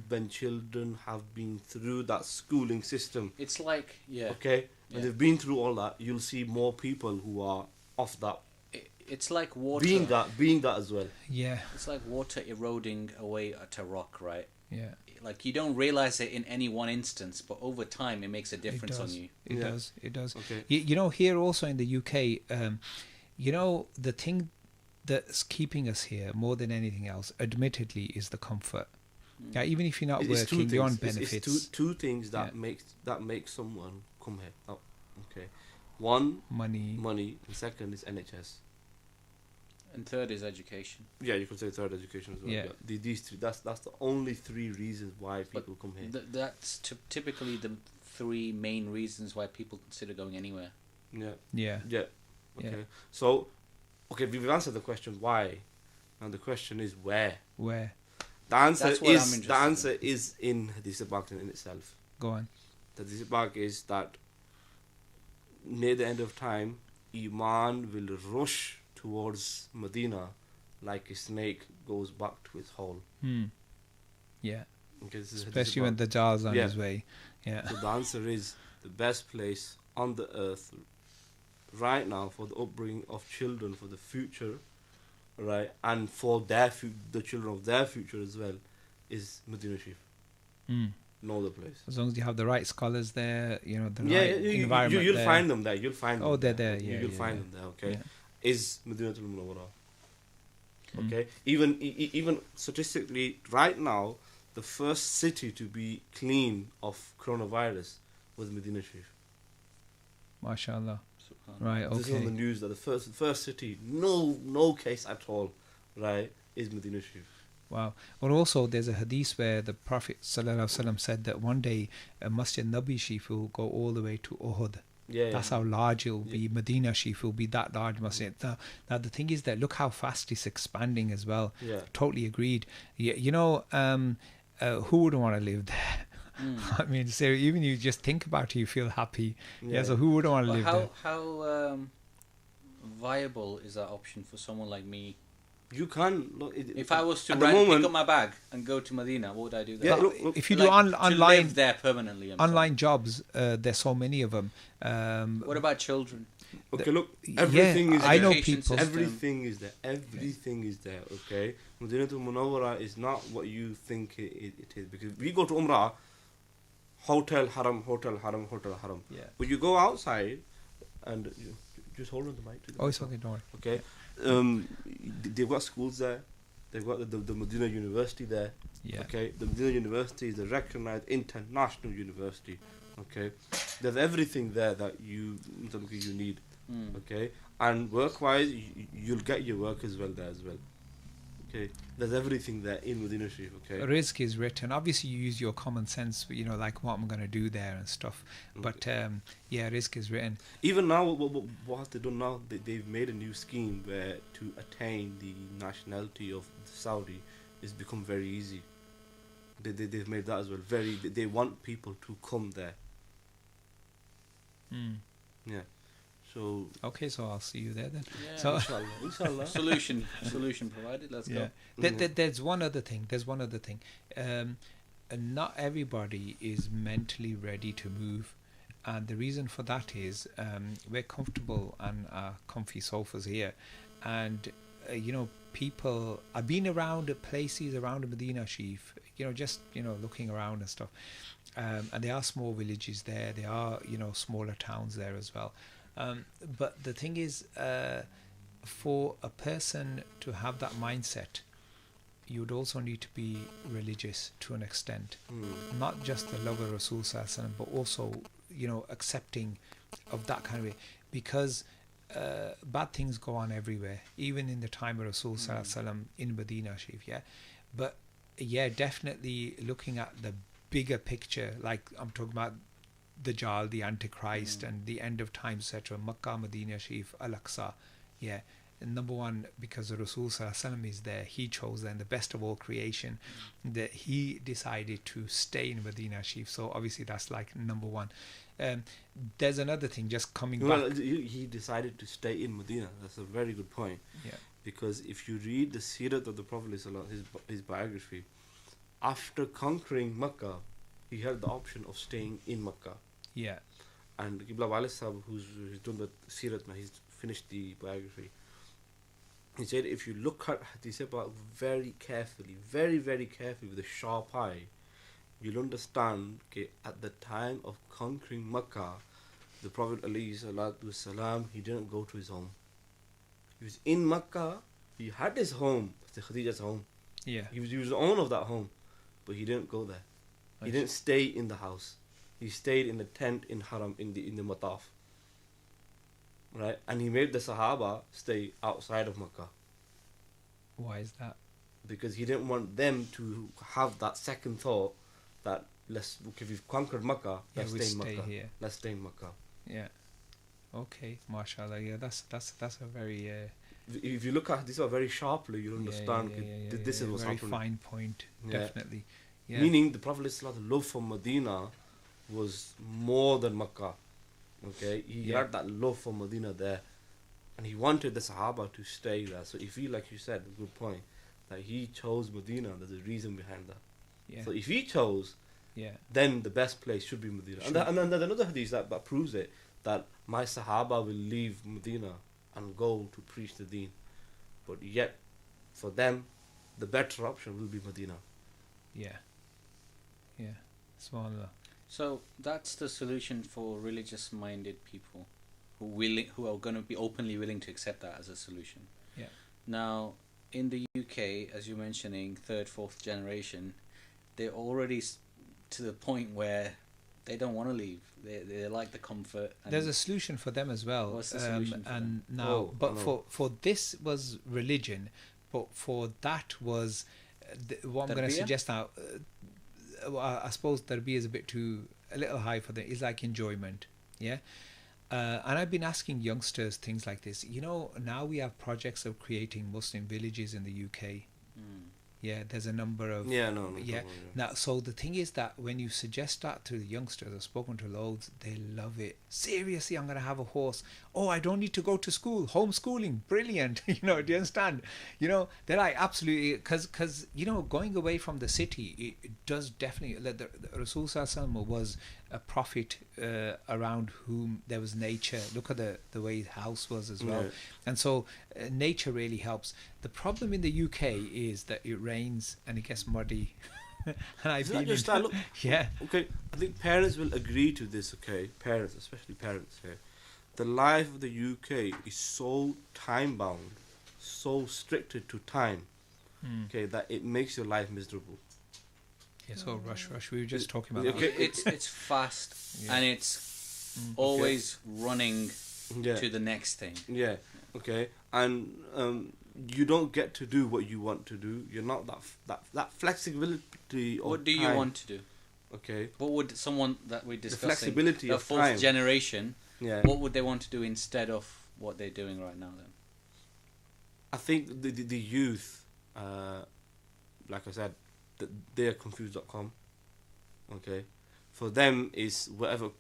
when children have been through that schooling system. It's like, when they've been through all that, you'll see more people who are off that. It's like water. Being that as well. It's like water eroding away at a rock, right? Like you don't realize it in any one instance, but over time it makes a difference on you. It does. Okay. Here also in the UK, the thing that's keeping us here more than anything else, admittedly, is the comfort. Even if you're not working, you're on benefits. It's two things that make someone come here. One, money, and second is NHS. And third is education. Yeah, you could say third education as well. Yeah. These three. That's the only three reasons why people come here. That's typically the three main reasons why people consider going anywhere. Yeah. Yeah. Yeah. Okay. Yeah. So, okay, we've answered the question why. Now the question is where. Where? The answer That's what I'm is interested in Hadith Pak in itself. Go on. The Hadith Pak is that near the end of time, Iman will rush towards Medina like a snake goes back to its hole. Yeah. Okay, this is Especially Hadith when Pak. the Dajjal's on Yeah. his way. Yeah. So the answer is the best place on the earth right now for the upbringing of children for the future, right, and for the children of their future as well, is Medina Sharif. No other place. As long as you have the right scholars there, the right You'll environment there. find them there. You'll find them. Oh, they're there. Yeah, You'll yeah, find yeah. them there. Okay, Yeah. is Madinatul Munawwara. Okay, even statistically, right now, the first city to be clean of coronavirus was Medina Sharif. MashaAllah. Right, This is on the okay. news that the first city, no case at all, right, is Medina Sharif. Wow. Well, also, there's a hadith where the Prophet ﷺ said that one day a Masjid Nabi Sharif will go all the way to Uhud. Yeah, That's yeah. how large it will be. Medina Sharif will be that large masjid. Now, the thing is that look how fast it's expanding as well. Yeah. Totally agreed. Who wouldn't want to live there? I mean, so even you just think about it, you feel happy. Yeah. So who wouldn't want to live there? How viable is that option for someone like me? You can look. If I was to at the pick moment- up my bag and go to Medina, what would I do there? Yeah, look, If you Like, do to online live there permanently. I'm online jobs, there's so many of them. sorry. What about children? Okay, look, everything yeah, is I there. know Education people. system. Everything is there. Everything is there. Okay, Madinatul Munawwara is not what you think it is, because we go to Umrah, hotel haram, hotel haram, hotel haram. Yeah. But you go outside, and just hold on the mic. Oh, it's okay, don't worry. Okay, they've got schools there. They've got the Medina University there. Yeah. Okay, the Medina University is a recognized international university. Okay, there's everything there that you need. Okay, and work-wise, you'll get your work as well there as well. Okay, there's everything there in Medina Sharif. Okay, Risk is written. Obviously, you use your common sense, like what I'm going to do there and stuff. But risk is written. even now, what have they done now? They've made a new scheme where to attain the nationality of Saudi is become very easy. They've made that as well. They want people to come there. Yeah. So Okay, so I'll see you there then. Yeah, So inshallah. solution provided. Let's go. There's one other thing. Not everybody is mentally ready to move, and the reason for that is we're comfortable on comfy sofas here, and people. I've been around places around Medina Sharif, looking around and stuff, and there are small villages there. There are smaller towns there as well. But the thing is, for a person to have that mindset, you would also need to be religious to an extent. Not just the love of Rasul Sallallahu Alaihi Wasallam, but also, accepting of that kind of way. Because bad things go on everywhere, even in the time of Rasul Sallallahu Alaihi Wasallam in Medina Sharif, yeah. But yeah, definitely looking at the bigger picture, like I'm talking about Dajjal, the Antichrist, and the end of time, etc. Makkah, Medina Sharif, Al-Aqsa. Yeah. And number one, because the Rasul Sallallahu Alaihi Wasallam is there, he chose then the best of all creation, that he decided to stay in Medina Sharif. So obviously that's like number one. There's another thing just coming back. He decided to stay in Medina. That's a very good point. Yeah. Because if you read the Seerah of the Prophet, his biography, after conquering Makkah, he had the option of staying in Makkah. Yeah. And Qibla Walid Sahib, who's done the Seerah now, he's finished the biography. He said, if you look at Hadith very carefully, very, very carefully with a sharp eye, you'll understand that at the time of conquering Makkah, the Prophet ﷺ, he didn't go to his home. He was in Makkah, he had his home, the Khadija's home. Yeah. He was the owner of that home, but he didn't go there. He didn't stay in the house. He stayed in the tent in Haram, in the Mataf. Right? And he made the Sahaba stay outside of Makkah. Why is that? Because he didn't want them to have that second thought that if we've conquered Makkah, let's we stay in stay Makkah. here. Let's stay in Makkah. Yeah. Okay, mashallah. Yeah, that's a very If you look at this very sharply, you'll understand this is what's very happening. fine point. Yeah. Definitely. Yeah. Meaning the Prophet ﷺ love for Medina was more than Makkah. Okay, he had that love for Medina there, and he wanted the Sahaba to stay there. So if he, like you said, a good point, that he chose Medina, there's a reason behind that. Yeah. So if he chose, then the best place should be Medina. Sure. And then there's another hadith that proves it, that my Sahaba will leave Medina and go to preach the deen. But yet, for them, the better option will be Medina. Yeah. Yeah. Subhanallah. So that's the solution for religious-minded people who are going to be openly willing to accept that as a solution. Yeah. Now, in the UK, as you're mentioning, third, fourth generation, they're already to the point where they don't want to leave. They like the comfort. And there's a solution for them as well. What's the solution for and them? now, for this was religion, but for that was what I'm going to Tarbiyah? suggest now. I suppose Tarbiyah is a little high for them. It's like enjoyment, yeah. And I've been asking youngsters things like this. You know, now we have projects of creating Muslim villages in the UK. Yeah, there's a number of Now, so the thing is that when you suggest that to the youngsters, I've spoken to loads, they love it. Seriously, I'm going to have a horse. Oh, I don't need to go to school. Homeschooling, brilliant. You know, do you understand? You know, they're like absolutely, because you know, going away from the city, it does definitely. The Rasul Sallallahu Alaihi Wasallam was a prophet around whom there was nature. Look at the way his house was as well, and so nature really helps. The problem in the UK is that it rains and it gets muddy. And I've been just that. Look, yeah. Okay, I think parents will agree to this. Okay, parents, especially parents here. The life of the UK is so time bound, so stricted to time. Okay, that it makes your life miserable. Yeah, so rush. We were just talking about Okay. that. It's fast and it's always running to the next thing. Yeah. Okay. And you don't get to do what you want to do. You're not that flexibility. Of What do you time. want to do? Okay. What would someone that we're discussing, flexibility the of fourth time. generation, Yeah. what would they want to do instead of what they're doing right now then? I think the youth, like I said, they're confused.com. Okay, for them is whatever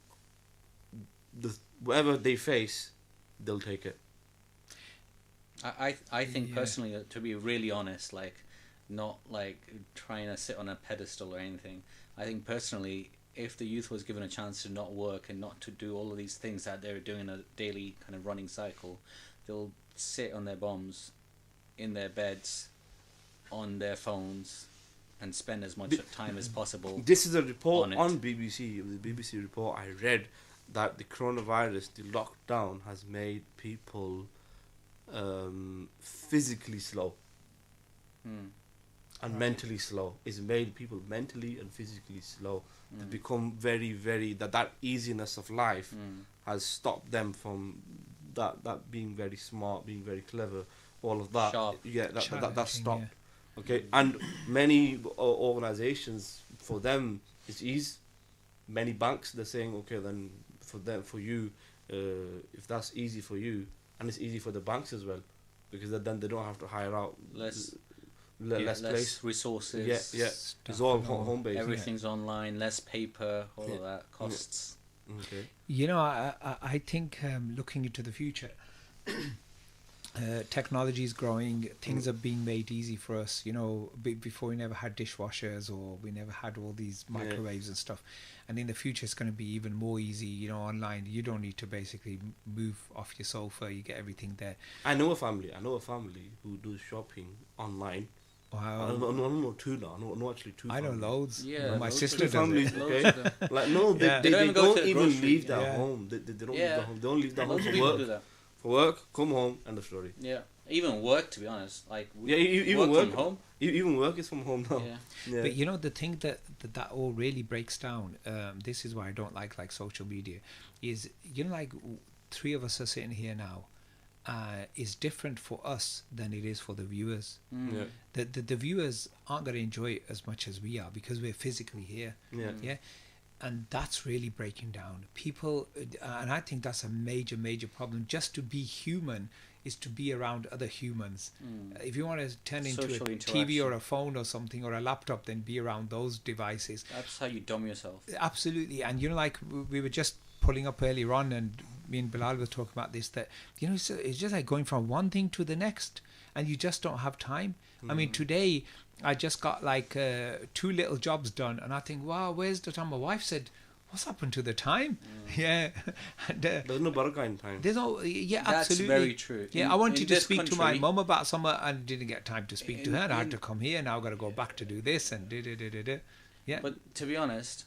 they face, they'll take it. I think personally, to be really honest, like not like trying to sit on a pedestal or anything. I think personally, if the youth was given a chance to not work and not to do all of these things that they're doing in a daily kind of running cycle, they'll sit on their bums, in their beds, on their phones, and spend as much time as possible. This is a report on BBC. It was a BBC report I read that the coronavirus, the lockdown, has made people physically slow and mentally slow. It's made people mentally and physically slow. They become very, very that easiness of life has stopped them from that being very smart, being very clever, all of that. Sharp. Yeah, that's stopped. Yeah. Okay, and many organizations, for them it's ease. Many banks, they're saying, okay, then for you, if that's easy for you, and it's easy for the banks as well, because then they don't have to hire out less place, resources. Yeah, it's all home based. Everything's online, less paper, all of that costs. Okay. You know, I think looking into the future, technology is growing. Things are being made easy for us. You know, before we never had dishwashers or we never had all these microwaves and stuff. And in the future, it's going to be even more easy. You know, online, you don't need to basically move off your sofa. You get everything there. I know a family who does shopping online. Wow. No, two now. No, actually two. I know families. loads. Yeah, my loads sister of does families, it. okay? Like no, they They don't don't even go to the even grocery. leave their Yeah. home. They don't leave their home. They don't leave their home Lots of for people work. do that. For work, come home, end of story. Yeah, even work, to be honest. Like Even work from home. Even work is from home now. Yeah. But you know, the thing that all really breaks down, this is why I don't like social media, is, you know, like three of us are sitting here now, is different for us than it is for the viewers. Yeah. The viewers aren't going to enjoy it as much as we are because we're physically here. Yeah. And that's really breaking down people, and I think that's a major problem. Just to be human is to be around other humans. If you want to turn into Social a TV interaction. or a phone or something or a laptop, then be around those devices. That's how you dumb yourself. Absolutely. And you know, like we were just pulling up earlier on, and me and Bilal were talking about this, that you know, it's just like going from one thing to the next, and you just don't have time. I mean, today I just got like 2 little jobs done, and I think, wow, where's the time? My wife said, what's happened to the time? Yeah. And, There's no barakah in time. there's no, yeah, That's absolutely. very true. Yeah, In- I wanted in to this speak to my country- mum about something and didn't get time to speak to her. And I had in- to come here. Now I've got to go back to do this and da. Yeah. But to be honest,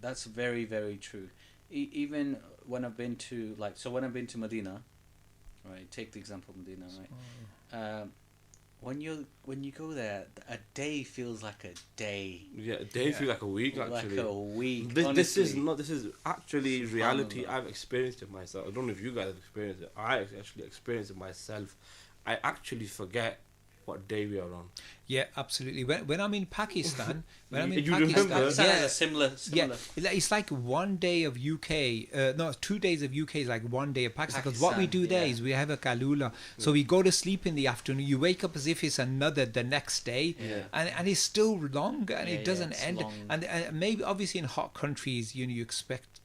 that's very true. Even when I've been to when I've been to Medina, right? Take the example of Medina, right? When you go there, a day feels like a day. Yeah, a day feels like a week actually. Like a week. This is honestly. not. This is actually reality. Subhanallah. I've experienced it myself. I don't know if you guys have experienced it. I actually experienced it myself. I actually forget what day we are on. Yeah, absolutely. When I'm in Pakistan, You remember? Pakistan has a similar. Yeah, it's like 1 day of UK. No, 2 days of UK is like 1 day of Pakistan. Because what we do there is we have a kalula. So we go to sleep in the afternoon. You wake up as if it's the next day, Yeah. and it's still long and Yeah, it doesn't it's end. long. And maybe obviously in hot countries, you expect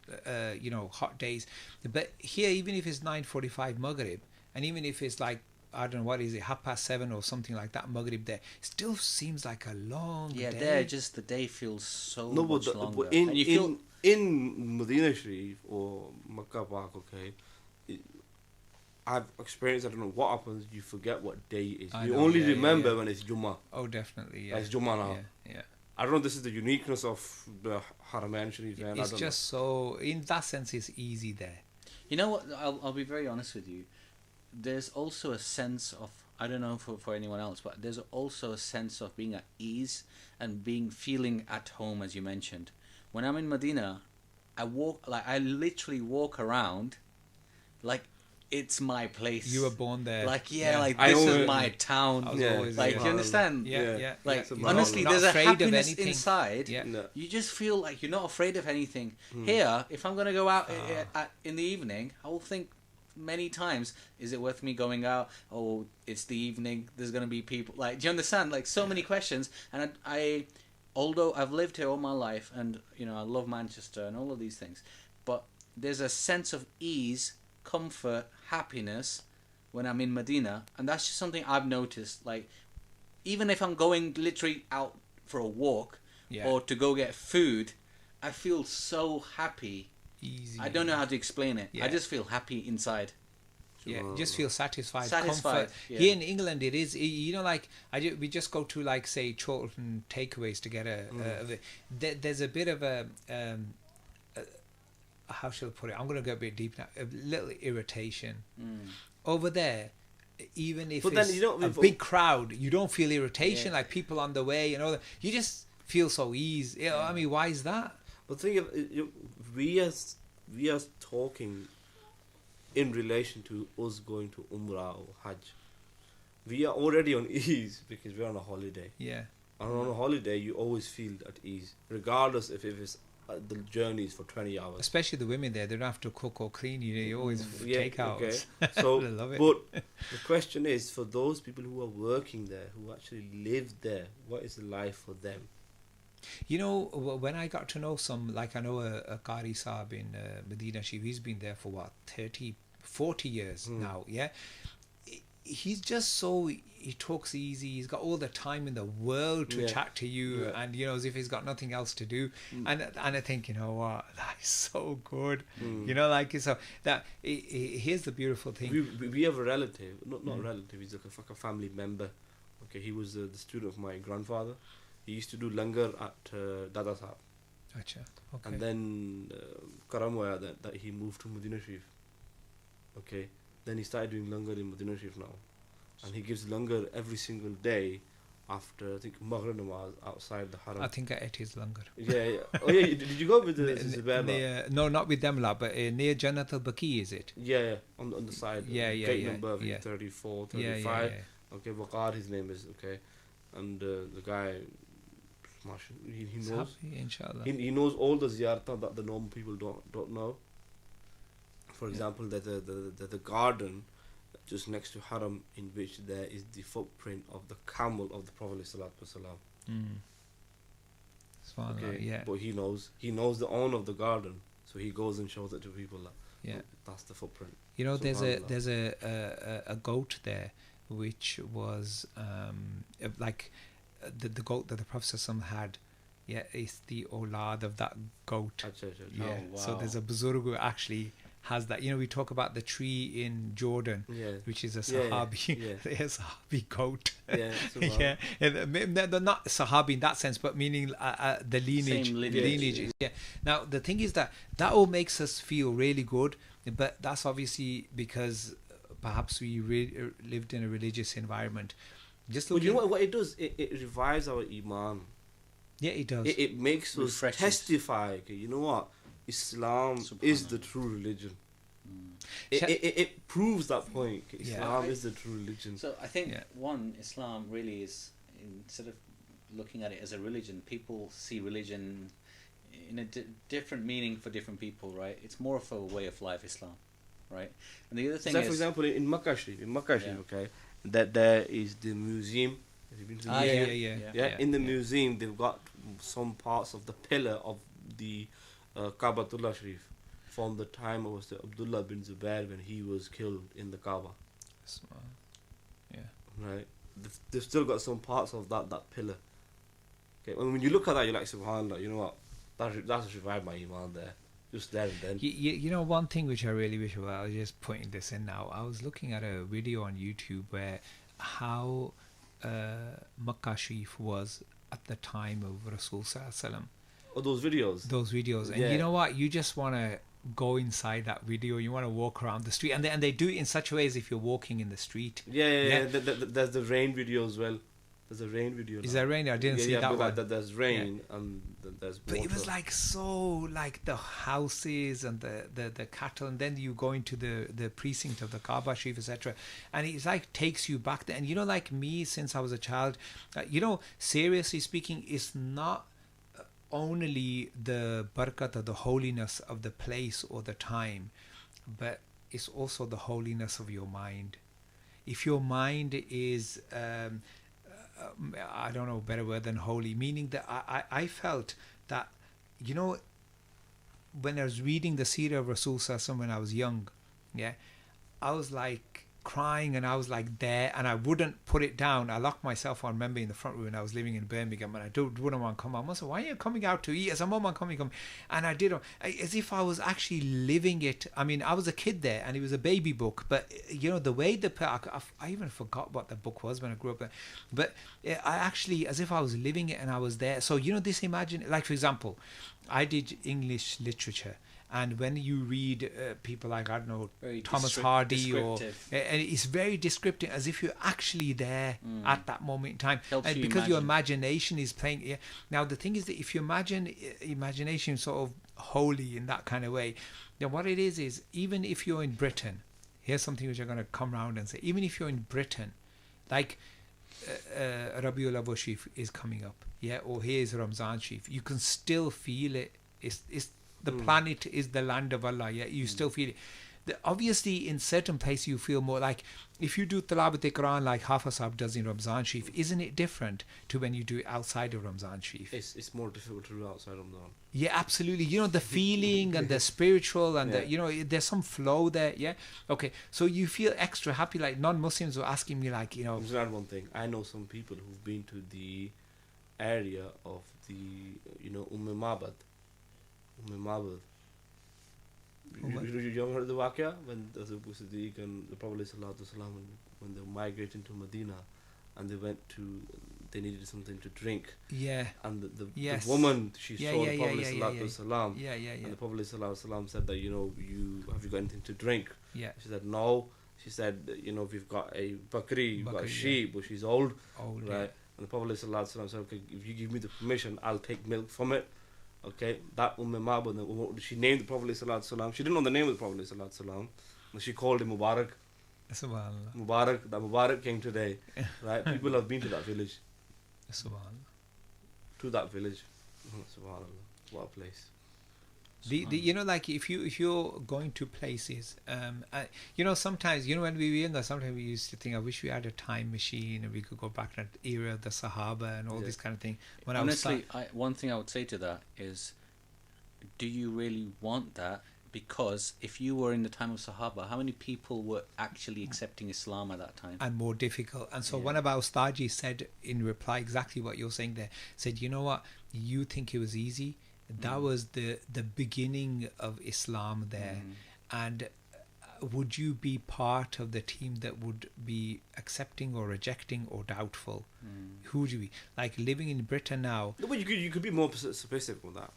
hot days, but here even if it's 9:45 Maghrib, and even if it's like, I don't know, what is it, 7:30 or something like that, Maghrib there, still seems like a long Yeah, day. there just the day feels so No, much but longer. in and you feel in Medina Sharif or Makkah Park, okay, I've experienced. I don't know what happens. You forget what day it is. I You know, only yeah, remember yeah. when it's Jummah. Oh, definitely. Yeah. It's Jummah now. Yeah. I don't know. This is the uniqueness of the Haramain Sharif. Man. It's I don't just so, in that sense, it's easy there. You know what? I'll be very honest with you. There's also a sense of, I don't know for anyone else, but there's also a sense of being at ease and feeling at home, as you mentioned. When I'm in Medina, I literally walk around like it's my place. You were born there. Like, Yeah. like I this always- is my town. I was Yeah. always Like, there. you understand? Yeah. Like, subhanallah. honestly, Not there's a afraid of happiness anything. inside. Yeah. No. You just feel like you're not afraid of anything. Here, if I'm going to go out in the evening, I will think many times, is it worth me going out? Oh, it's the evening, there's going to be people. Like, do you understand? Like, so many questions. And I although I've lived here all my life, and, I love Manchester and all of these things, but there's a sense of ease, comfort, happiness when I'm in Medina. And that's just something I've noticed. Like, even if I'm going literally out for a walk or to go get food, I feel so happy. Easy. I don't know how to explain it. Yeah. I just feel happy inside. Yeah, just feel satisfied. Satisfied, Comfort. yeah. Here in England, it is. Like we just go to, like, say, Chorlton takeaways to get there's a bit of a how shall I put it? I'm going to go a bit deep now. A little irritation over there. Even if But then it's you don't- a big crowd, you don't feel irritation, Yeah. like people on the way and all that. You just feel so easy. I mean, why is that? But think of we are talking in relation to us going to Umrah or Hajj. We are already on ease because we're on a holiday. Yeah. And on a holiday, you always feel at ease, regardless if it's the journey is for 20 hours. Especially the women there, they don't have to cook or clean. You always take out. Okay. So, I love it. but the question is, for those people who are working there, who actually live there, what is life for them? When I got to know I know a Qari Sahib in Medina Sharif, he's been there for 40 years now, yeah? He's just he talks easy, he's got all the time in the world to chat to you, and, as if he's got nothing else to do. And I think, what, that is so good. So that, here's the beautiful thing. We have a relative, not a relative, he's like a family member. Okay, he was the student of my grandfather. He used to do langar at Dada Sahab. Gotcha. Okay. And then Karam hoya that he moved to Medina Sharif. Okay. Then he started doing langar in Medina Sharif now. And he gives langar every single day after I think Maghrib namaz outside the Haram. I think I ate his langar. Yeah. Oh yeah, did you go with the Zubair? No, not with them lot, but near Jannat al-Baqi, is it? Yeah, on the side. Gate number 34, 35. Okay, Waqar, his name is, okay. And the guy, he knows. Happy, inshallah. He knows all the ziyartah that the normal people don't know. For example, the garden just next to Haram, in which there is the footprint of the camel of the Prophet ﷺ. Okay, yeah. But he knows the owner of the garden, so he goes and shows it to people. That's the footprint. You know, there's a goat there, which was like the goat that the Prophet ﷺ had. Yeah, it's the olad of that goat. Yeah. Oh, wow. So there's a Buzurg who actually has that. You know, we talk about the tree in Jordan, which is a Sahabi, a Sahabi goat. Yeah, they're not Sahabi in that sense, but meaning the lineage. Same lineage. Yeah. Now the thing is that all makes us feel really good, but that's obviously because perhaps we lived in a religious environment. But you know what it does? It revives our iman. Yeah, it does. It makes us testify. Okay, you know what? Islam is the true religion. It proves that point. Islam is the true religion. So I think Islam really is, instead of looking at it as a religion, people see religion in a different meaning for different people, right? It's more of a way of life, Islam, right? And the other thing is, for example, in Makkah Sharif, okay, that there is the museum. Have you been to the museum? Yeah. In the museum, they've got some parts of the pillar of the Kaabatullah Sharif from the time of Abdullah bin Zubair when he was killed in the Kaaba. Right. They've still got some parts of that pillar. Okay. And when you look at that, you're like, subhanallah, you know what? That's revived my iman there. Just there and then. You know, one thing which I really wish about, I was just pointing this in now. I was looking at a video on YouTube where how Makkah Sharif was at the time of Rasul Sallallahu. Oh, those videos. And you know what? You just want to go inside that video. You want to walk around the street, and they do it in such a way as if you're walking in the street. Yeah. There's the rain video as well. There's a rain video. Is there rain? I didn't see that one. There's rain and there's water. But it was like so, like the houses and the cattle, and then you go into the precinct of the Kaaba Sharif, etc. And it's like takes you back there. And you know, like me, since I was a child, you know, seriously speaking, it's not only the barakat or the holiness of the place or the time, but it's also the holiness of your mind. If your mind is I don't know a better word than holy, meaning that I felt that, you know, when I was reading the Seerah of Rasul Sallallahu when I was young, I was like crying and I was like there and I wouldn't put it down. I locked myself on, remember, in the front room when I was living in Birmingham, and I wouldn't want to come out. I said, why are you coming out to eat? I said, Mom, I'm coming. And I did, as if I was actually living it. I mean, I was a kid there and it was a baby book, but you know, the way I even forgot what the book was when I grew up there, but I actually, as if I was living it and I was there. So, you know, this like, for example, I did English literature. And when you read people like, I don't know, Thomas Hardy, and it's very descriptive, as if you're actually there at that moment in time. And because your imagination is playing. Yeah. Now, the thing is that if you imagination sort of holy in that kind of way, then what it is even if you're in Britain, here's something which I'm going to come around and say, even if you're in Britain, like Rabiul Awwal Sharif is coming up, or here's Ramzan Sharif, you can still feel it. It's the planet is the land of Allah. You still feel it. Obviously, in certain places, you feel more like if you do Tilawat-e-Quran like Hafiz Sahib does in Ramzan Sharif, isn't it different to when you do it outside of Ramzan Sharif? It's more difficult to do outside Ramadan. Yeah, absolutely. You know, the feeling and the spiritual and the, you know, there's some flow there. Yeah. Okay. So you feel extra happy. Like non-Muslims were asking me, like, you know. There's not one thing. I know some people who've been to the area of the, you know, Mabad. You ever heard the waqia when the Siddiq and the Prophet when they migrated to Medina and they needed something to drink. Yeah. And the woman, she saw the Prophet and the Prophet said that, you know, have you got anything to drink? Yeah. She said no. She said, you know, we've got a bakri, we've got a sheep, but she's old, right? And the Prophet ﷺ said, okay, if you give me the permission, I'll take milk from it. Okay, that Ma'bad, she named the Prophet ﷺ. She didn't know the name of the Prophet ﷺ. She called him Mubarak. Subhanallah. Mubarak, that Mubarak came today. Right? People have been to that village. Subhanallah. To that village. Subhanallah. What a place. You know, like if you're going to places, you know, sometimes, you know, when we were younger, sometimes we used to think, I wish we had a time machine and we could go back to that era of the Sahaba and all this kind of thing. When honestly, one thing I would say to that is, do you really want that? Because if you were in the time of Sahaba, how many people were actually accepting Islam at that time? And more difficult. And so one of our Ustadji said in reply exactly what you're saying there. Said, you know what, you think it was easy? That was the beginning of Islam there. And would you be part of the team that would be accepting or rejecting or doubtful? Who would you be? Like living in Britain now. No, but you could be more specific with that.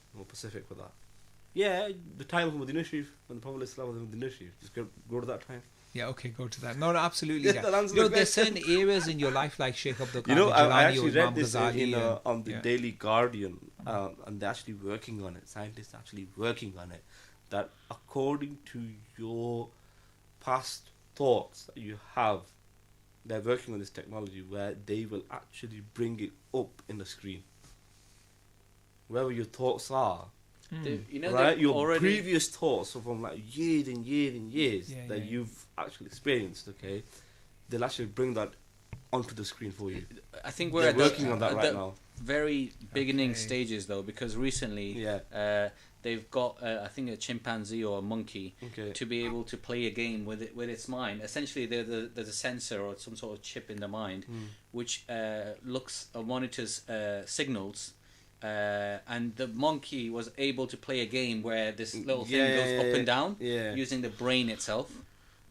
Yeah, the time of Madinah Sharif, when the Prophet was in Madinah Sharif. Just go to that time. Yeah, okay, go to that. No, absolutely. Yes, that answers the question. There's certain areas in your life like Sheikh Abdul Qadir You know, I actually or read Imam this Ghazali on the Daily Guardian, and they're actually working on it. Scientists are actually working on it. That according to your past thoughts that you have, they're working on this technology where they will actually bring it up in the screen. Wherever your thoughts are. You know, right, your previous thoughts from like years and years and years that you've actually experienced, okay, they'll actually bring that onto the screen for you. I think we're working on that right now. Very beginning stages though, because recently they've got I think a chimpanzee or a monkey to be able to play a game with its mind. Essentially, there's a sensor or some sort of chip in the mind which looks or monitors signals. And the monkey was able to play a game where this little thing goes up and down using the brain itself.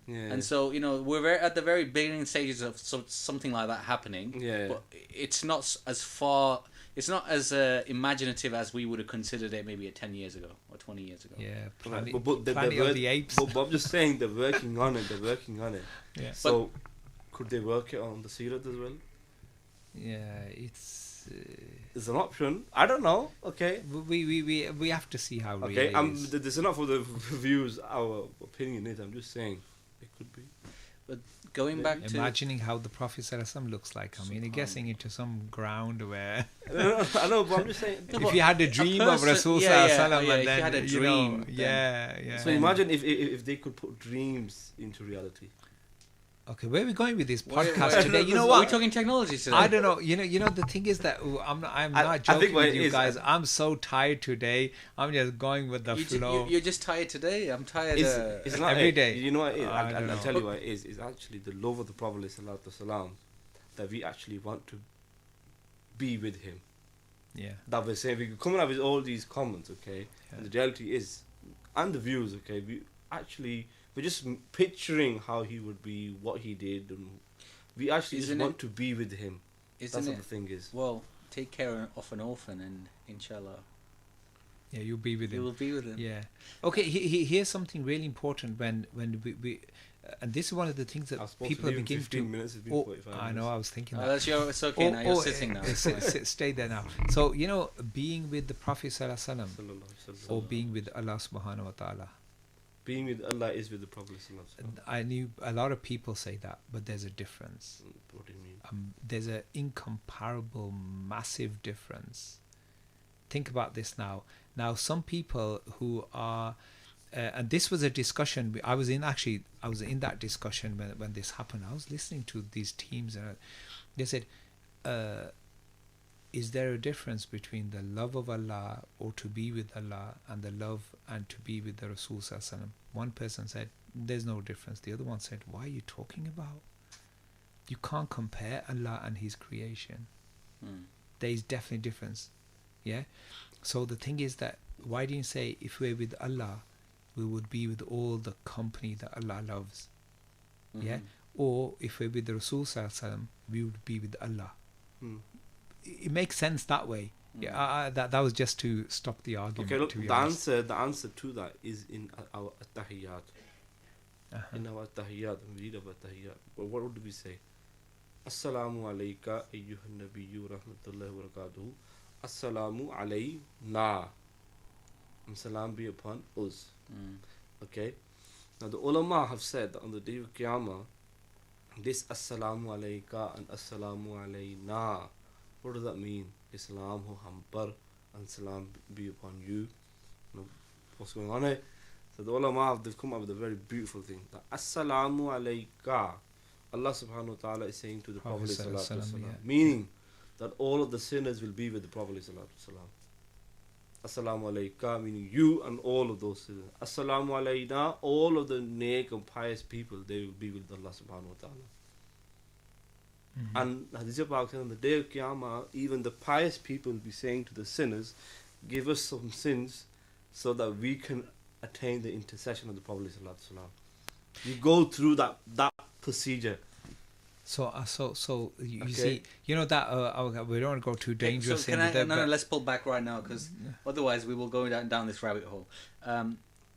And so, you know, we're at the very beginning stages of something like that happening. But it's not it's not as imaginative as we would have considered it maybe 10 years ago or 20 years ago. Planet of the Apes. But I'm just saying they're working on it. Yeah. So, could they work it on the Seerah as well? Yeah, it's an option. I don't know. Okay. We have to see how. Okay. Really is. This is not for the views. Our opinion is. I'm just saying it could be. But going back to imagining how the Prophet ﷺ looks like. I mean, you're guessing into some ground where. I know, but I'm just saying. If you had a dream of Rasul ﷺ, and then you had a dream, So imagine if they could put dreams into reality. Okay, where are we going with this podcast today? You know what? Are we talking technology today? I don't know. You know the thing is that I'm not joking with you guys. I'm so tired today. I'm just going with the flow. You're just tired today. I'm tired. It's not every day. You know what it is? I'll tell you what it is. It's actually the love of the Prophet ﷺ that we actually want to be with him. Yeah. That we're saying we're coming up with all these comments, okay? And the reality is, and the views, okay? We're just picturing how he would be, what he did, and we actually just want to be with him. That's what the thing is. Well, take care of an orphan, and inshallah. Yeah, you'll be with him. You will be with him. Yeah. Okay. Here's something really important when we and this is one of the things that people begin to. 15 minutes, it's been 45 minutes. I know. I was thinking that. It's okay now. You're sitting now. Stay there now. So you know, being with the Prophet ﷺ or being with Allah Subhanahu wa Taala. Being with Allah is with the Prophet. I knew a lot of people say that, but there's a difference. What do you mean? There's an incomparable, massive difference. Think about this now. Now, some people who are, and this was a discussion. I was in that discussion when this happened. I was listening to these teams, and they said, is there a difference between the love of Allah or to be with Allah and the love and to be with the Rasul Sallallahu Alaihi Wasallam? One person said, there's no difference. The other one said, what are you talking about? You can't compare Allah and His creation. There is definitely difference. Yeah? So the thing is that, why do you say if we're with Allah, we would be with all the company that Allah loves? Yeah? Or if we're with the Rasul Sallallahu Alaihi Wasallam, we would be with Allah. It makes sense that way. Yeah, that was just to stop the argument. Okay, look, the answer to that is in our at-tahiyyat. In our at-tahiyyat, we read about at-tahiyyat. What do we say? Assalamu alayka ayyuhan nabiyyu rahmatullahi wa barakatuhu. Assalamu alayna. And salam be upon us. Okay. Now the ulama have said that on the day of Qiyamah, this Assalamu alayka and Assalamu alayna, what does that mean? Islam ho hum par and salam be upon you. What's going on here? So the ulama they've come up with a very beautiful thing. That Assalamu alayka, Allah subhanahu wa ta'ala is saying to the Prophet sallallahu alaihi wasallam, meaning that all of the sinners will be with the Prophet sallallahu alaihi wasallam. Assalamu alayka, meaning you and all of those sinners. Assalamu alayna, all of the neck and pious people, they will be with Allah subhanahu wa ta'ala. And Hadith Pak said on the day of Qiyamah, even the pious people will be saying to the sinners, give us some sins so that we can attain the intercession of the Prophet sallallahu alaihi wasallam. You go through that procedure. So you see, you know that we don't want to go too dangerous. So let's pull back right now, because otherwise we will go down this rabbit hole.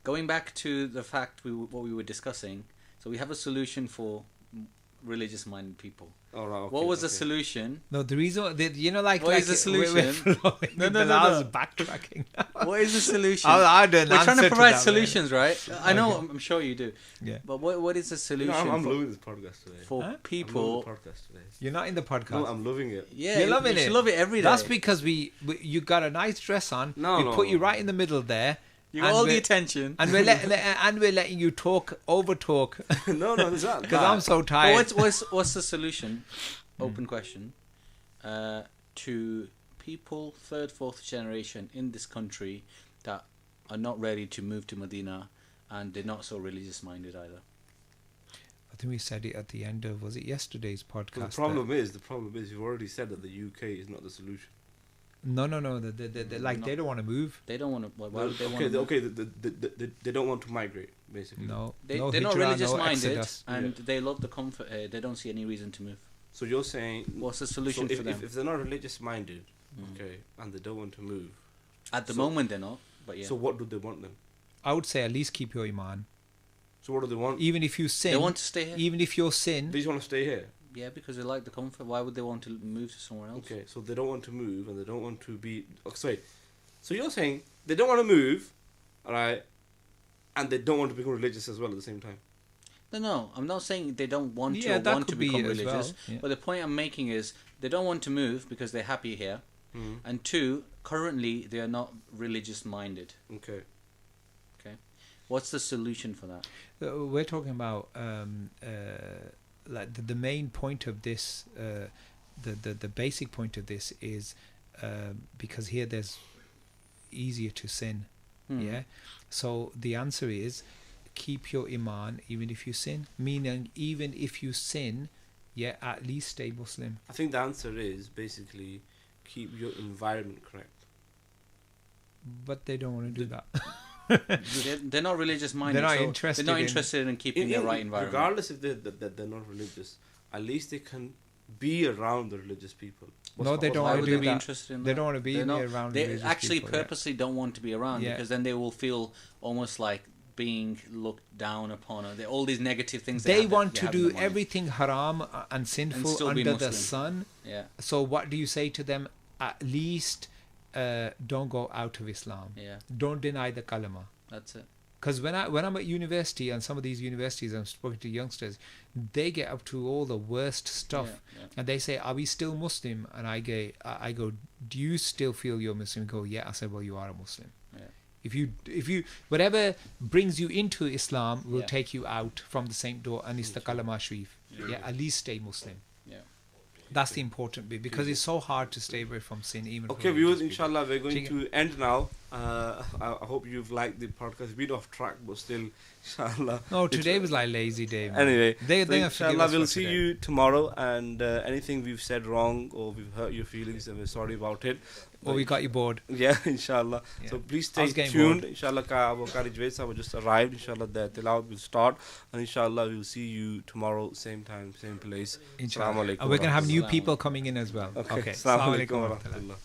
Going back to the fact what we were discussing, so we have a solution for religious-minded people. Oh, right, okay, what was the solution? No, the reason, what is the solution? No. Backtracking. What is the solution? We're trying to provide solutions, right? I know, I'm sure you do. Yeah. But what is the solution? I'm loving this podcast today. For people. I'm loving the podcast today. You're not in the podcast. No, I'm loving it. Yeah, you're loving it. You love it every day. That's because you got a nice dress on. We put you right in the middle there. You got all the attention. And we're letting you over talk. No, it's not. Because I'm so tired. What's the solution? Open question. To people, third, fourth generation in this country that are not ready to move to Medina, and they're not so religious minded either. I think we said it at the end of, was it yesterday's podcast? Well, the problem is you've already said that the UK is not the solution. No. They don't want to move. They don't want to. Why would they want to? Okay. They don't want to migrate, basically. No, they're not religious minded, and they love the comfort. They don't see any reason to move. So you're saying, what's the solution for them? If they're not religious minded, okay, and they don't want to move, at the moment they're not. But yeah. So what do they want then? I would say at least keep your iman. So what do they want? Even if you sin, they want to stay here. Even if your sin, they just want to stay here. Yeah, because they like the comfort. Why would they want to move to somewhere else? Okay, so they don't want to move, and they don't want to be. Oh, sorry, so you're saying they don't want to move, all right, and they don't want to become religious as well at the same time. No, I'm not saying they don't want to become religious. Well, yeah. But the point I'm making is they don't want to move because they're happy here, and two, currently they are not religious minded. Okay. What's the solution for that? We're talking about like the main point of this, the basic point of this is because here there's easier to sin. Yeah. So the answer is keep your iman even if you sin. Meaning even if you sin, yeah, at least stay Muslim. I think the answer is basically keep your environment correct. But they don't want to do that. They're not religious minded. They're not interested in keeping the right environment. Regardless if they're not religious, at least they can be around the religious people. They don't want to do that. They don't want to be around. They actually purposely don't want to be around because then they will feel almost like being looked down upon. All these negative things. They want to do everything haram and sinful under the sun. Yeah. So what do you say to them? At least don't go out of Islam. Yeah. Don't deny the kalama. That's it. Because when I'm at university, and some of these universities I'm speaking to youngsters, they get up to all the worst stuff, and they say, "Are we still Muslim?" And I go, "Do you still feel you're Muslim?" Go, "Yeah." I said, "Well, you are a Muslim. Yeah. If you whatever brings you into Islam will take you out from the same door, and it's the kalama sharif. Yeah, at least stay Muslim." That's the important bit, because it's so hard to stay away from sin. Okay, viewers, inshallah, we're going to end now. I hope you've liked the podcast. It's been off track, but still, inshallah. No, today was like lazy day, man. Anyway, they inshallah, we'll see you tomorrow. And anything we've said wrong or we've hurt your feelings, then we're sorry about it. Or we got you bored. Yeah, inshallah. Yeah. So please stay tuned. Inshallah, Qari Javed just arrived. Inshallah, the Tilawat will start. And inshallah, we'll see you tomorrow, same time, same place. Inshallah. And we're going to have new people coming in as well. Okay. Assalamu alaikum wa rahmatullah.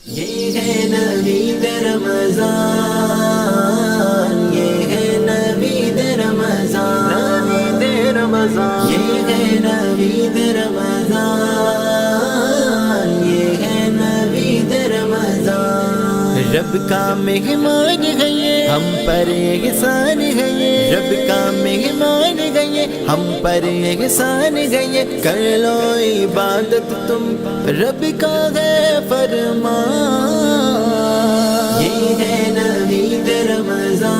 ये है नवीद रमज़ान, ये है नवीद रमज़ान, नवीद रमज़ान, ये है نوید رمضان، یہ ہے نوید رمضان، رب کا مہمان ہے یہ، ہم پر احسان ہے یہ، رب کا مہمان ہے یہ، ہم پر احسان ہے یہ، کر لو عبادت تم، رب کا ہے فرمان، یہ ہے نوید رمضان،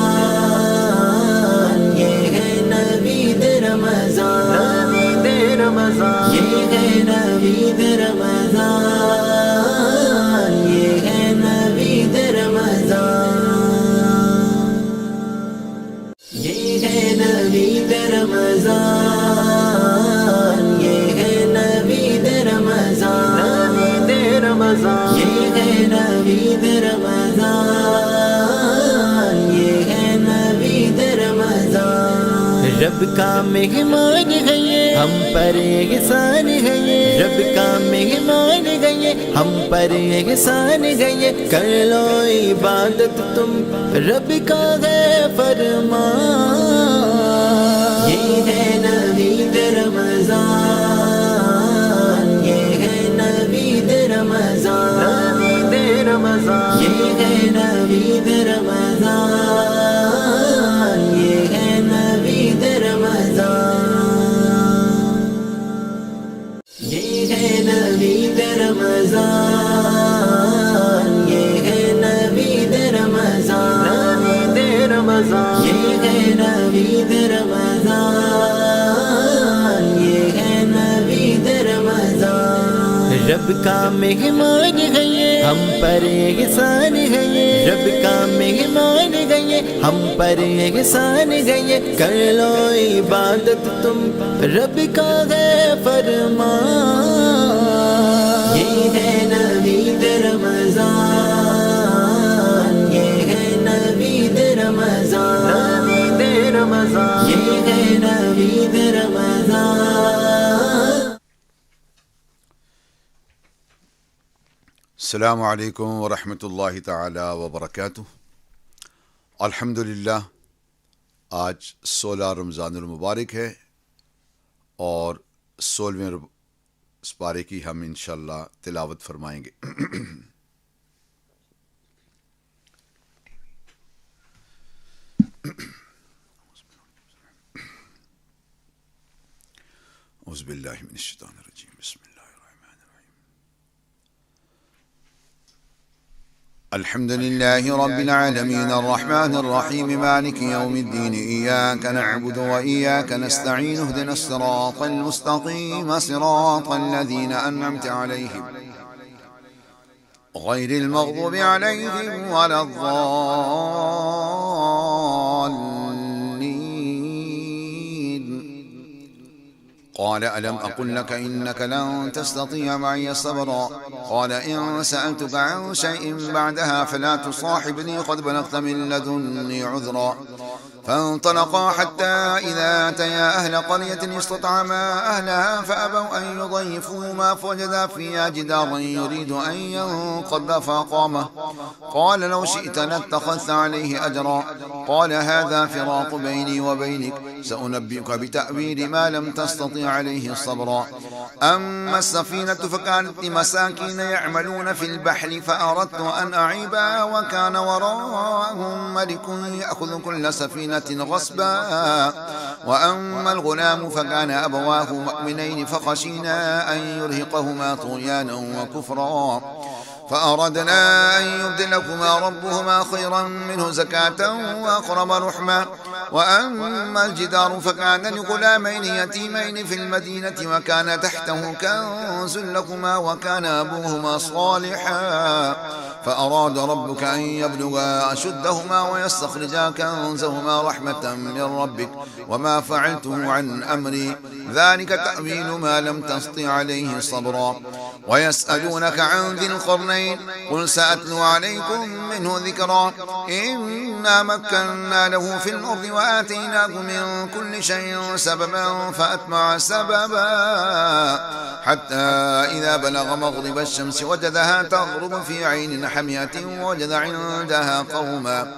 یہ ہے نوید رمضان، نوید رمضان، یہ ہے نوید رمضان، یہ ہے نوید رمضان، یہ ہے نوید رمضان، یہ ہے نوید رمضان، نوید رمضان، یہ ہے نوید رمضان، یہ ہے نوید رمضان، رب کا مہمان ہے یہ، ہم پر احسان ہے یہ، رب کا مہمان ہے یہ، ہم پر احسان ہے یہ، کر لو عبادت تم، رب کا ہے فرمان، یہ ہے نوید رمضان، یہ ہے نوید رمضان، نوید رمضان، یہ ہے نوید رمضان، یہ ہے نوید رمضان، یہ ہے نوید رمضان، یہ ہے نوید رمضان، نوید رمضان، یہ ہے نوید رمضان، یہ ہے نوید رمضان، رب کا مہمان ہے یہ، ہم پر احسان ہے یہ، رب کا مہمان ہے یہ، ہم پر احسان ہے یہ، کر لو عبادت تم، رب کا ہے فرمان، یہ ہے نوید رمضان، یہ ہے نوید رمضان، نوید رمضان، یہ ہے نوید رمضان۔ السلام علیکم ورحمۃ اللہ تعالی وبرکاتہ۔ الحمدللہ، آج 16 رمضان المبارک ہے اور 16ویں سپارے کی ہم انشاءاللہ تلاوت فرمائیں گے۔ اعوذ باللہ من الشیطان الرجیم، بسم اللہ الرحمن الرحیم۔ الحمد لله رب العالمين الرحمن الرحيم مالك يوم الدين إياك نعبد وإياك نستعين اهدنا الصراط المستقيم صراط الذين أنعمت عليهم غير المغضوب عليهم ولا الضالين. قال ألم أقل لك إنك لن تستطيع معي صبرا قال إن سألتك عن شيء بعدها فلا تصاحبني قد بلغت من لدني عذرا. فانطلقا حتى إذا أتيا أهل قرية استطعما أهلها فأبوا أن يضيفوهما فوجدا فيها جدارا يريد أن ينقض فأقامه قال لو شئت لاتخذت عليه أجرا قال هذا فراق بيني وبينك سأنبئك بتأويل ما لم تستطع عليه صبرا. أما السفينة فكانت لمساكين يعملون في البحر فأردت أن أعيبها وكان وراءهم ملك يأخذ كل سفينة غصبا. وأما الغلام فكان أبواه مؤمنين فخشينا أن يرهقهما طغيانا وكفرا فأردنا أن يبدلكما ربهما خيرا منه زكاة وأقرب رحما. وأما الجدار فكان لغلامين يتيمين في المدينة وكان تحته كنز لهما وكان أبوهما صالحا فأراد ربك أن يبلغا أشدهما ويستخرجا كنزهما رحمة من ربك وما فعلته عن أمري ذلك تأويل ما لم تستطع عليه صبرا. ويسألونك عن ذي القرنين قل سأتلو عليكم منه ذكرا. إنا مكنا له في الأرض وآتيناه من كل شيء سببا فأتبع سببا حتى إذا بلغ مغرب الشمس وجدها تغرب في عين حمية وجد عندها قوما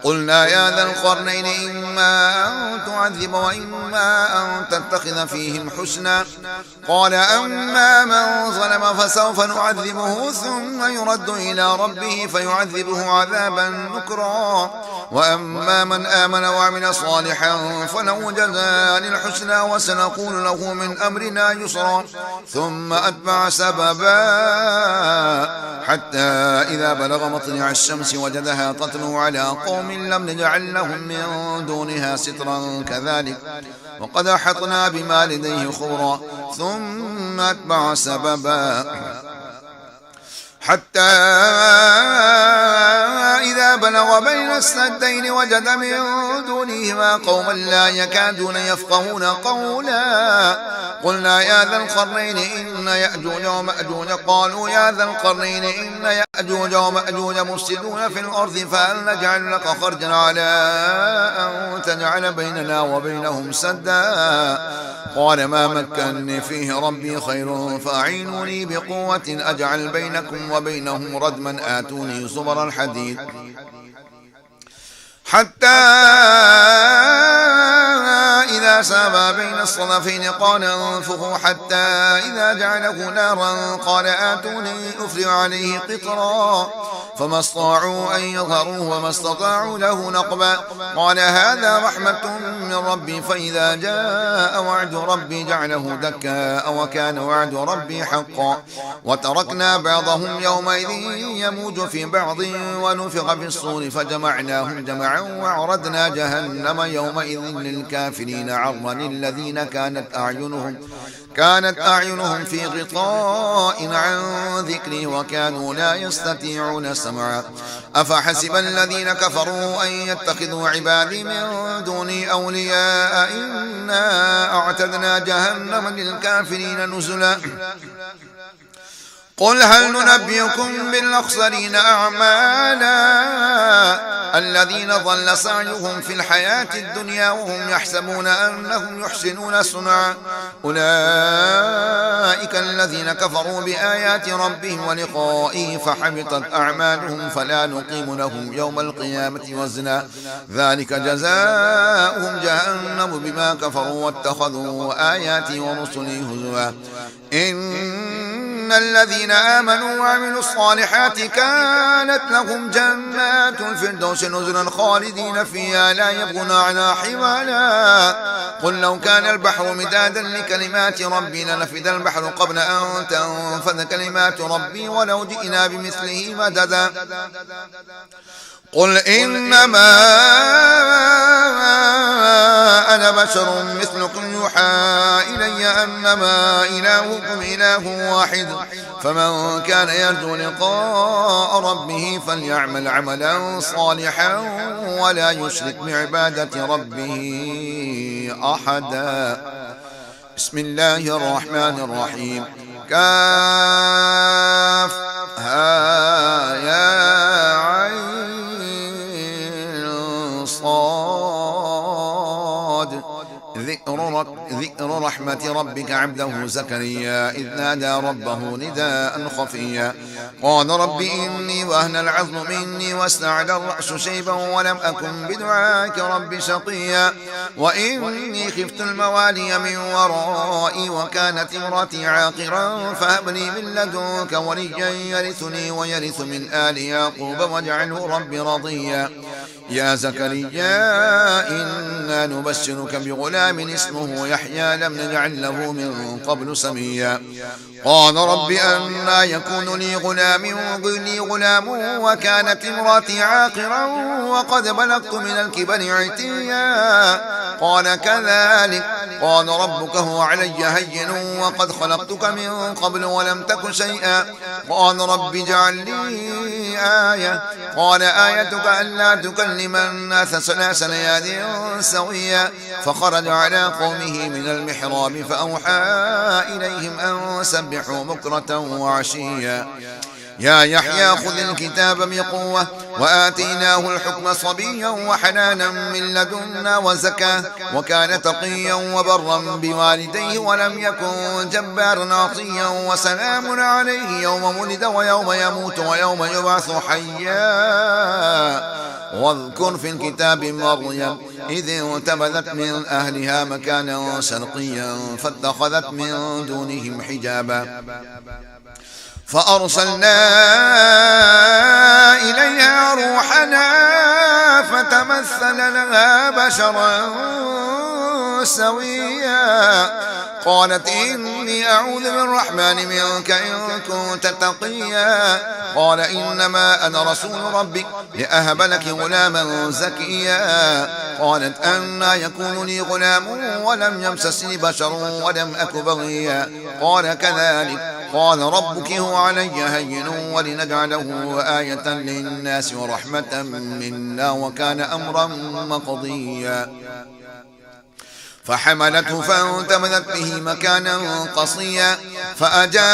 قلنا يا ذا القرنين إما أن تعذب وإما أن تتخذ فيهم حسنا قال أما من ظلم فسوف نعذبه ثم يرد إلى ربه فيعذبه عذابا نكرا وأما من آمن وعمل صالحا فله جزاء الحسنى وسنقول له من أمرنا يسرا ثم أتبع سببا حتى إذا بلغ مطلع الشمس وجدها تطلع على قوم لم نجعل لهم من دونها سترا كذلك وقد أحطنا بما لديه خبرا ثم أتبع سببا حتى إذا بلغ بين السدين وجد من دونهما قوما لا يكادون يفقهون قولا قلنا يا ذا القرنين إن يأجوج ومأجوج قالوا يا ذا القرنين إن يأجوج ومأجوج مفسدون في الأرض فهل نجعل لك خرجا على أن تجعل بيننا وبينهم سدا قال ما مكنني فيه ربي خير فأعينوني بقوة أجعل بينكم وبينهم ردما آتوني زبر الحديد حتى إذا سابا بين الصدفين قال انفخوا حتى إذا جعله نارا قال آتوني أفرغ عليه قطرا فما استطاعوا أن يظهروه وما استطاعوا له نقبا قال هذا رحمة من ربي فإذا جاء وعد ربي جعله دكا وكان وعد ربي حقا وتركنا بعضهم يومئذ يموج في بعض ونفخ في الصور فجمعناهم جمعا وعرضنا جهنم يومئذ للكافرين عرضا الذين كانت أعينهم في غطاء عن ذكري وكانوا لا يستطيعون سمعا أفحسب الذين كفروا أن يتخذوا عبادي من دوني أولياء إنا أعتدنا جهنم للكافرين نزلا قل هل ننبئكم بالأخسرين أعمالا الذين ضل سعيهم في الحياة الدنيا وهم يحسبون أنهم يحسنون صنعا أولئك الذين كفروا بآيات ربهم ولقائه فحبطت أعمالهم فلا نقيم لهم يوم القيامة وزنا ذلك جزاؤهم جهنم بما كفروا واتخذوا آياتي ورسلي هزوا إن الذين آمنوا وعملوا الصالحات كانت لهم جنات الفردوس نزلا خالدين فيها لا يبغون عنها حوالا قل لو كان البحر مدادا لكلمات ربي لنفد البحر قبل أن تنفذ كلمات ربي ولو جئنا بمثله مددا قل إنما أنا بشر مثلكم يوحى إلي أنما إلهكم إله واحد فمن كان يرجو لقاء ربه فليعمل عملا صالحا ولا يشرك بعبادة ربه أحدا بسم الله الرحمن الرحيم كاف ها يا عين صاد ذكر رحمة ربك عبده زكريا إذ نادى ربه نداء خفيا قال رب إني وهن العظم مني واستعد الرأس شيبا ولم أكن بدعائك رب شقيا وإني خفت الموالي من ورائي وكانت امرتي عاقرا فهب لي من لدنك وليا يرثني ويرث من آل يعقوب واجعله رب رضيا يا زكريا إنا نبشرك بغلام اسمه يحيى لم نجعل له من قبل سميا قال رب أنا يكون لي غلام وكانت امراتي عاقرا وقد بلغت من الكبر عتيا قال كذلك قال ربك هو علي هين وقد خلقتك من قبل ولم تك شيئا قال رب اجعل لي آية قال آيتك ألا تكلم الناس 3 ليال سويا فخرج على قومه من المحراب فأوحى إليهم أن سبحوا وسبحوا بكرة وعشيا يا يحيى خذ الكتاب بقوة وآتيناه الحكم صبيا وحنانا من لدنا وزكاة وكان تقيا وبرا بوالديه ولم يكن جبارا عصيا وسلام عليه يوم ولد ويوم يموت ويوم يبعث حيا واذكر في الكتاب مريم إذ انتبذت من أهلها مكانا شرقيا فاتخذت من دونهم حجابا فأرسلنا إليها روحنا فتمثل لها بشرا سويا قالت إني أعوذ بالرحمن منك إن كنت تقيا قال إنما أنا رسول ربك لأهب لك غلاما زكيا قالت أنى يكون لي غلام ولم يمسسني بشر ولم أك بغيا قال كذلك قال ربك هو علي هين ولنجعله آية للناس ورحمة منا وكان أمرا مقضيا فحملته فانتبذت به مكانا قصيا فأجاءها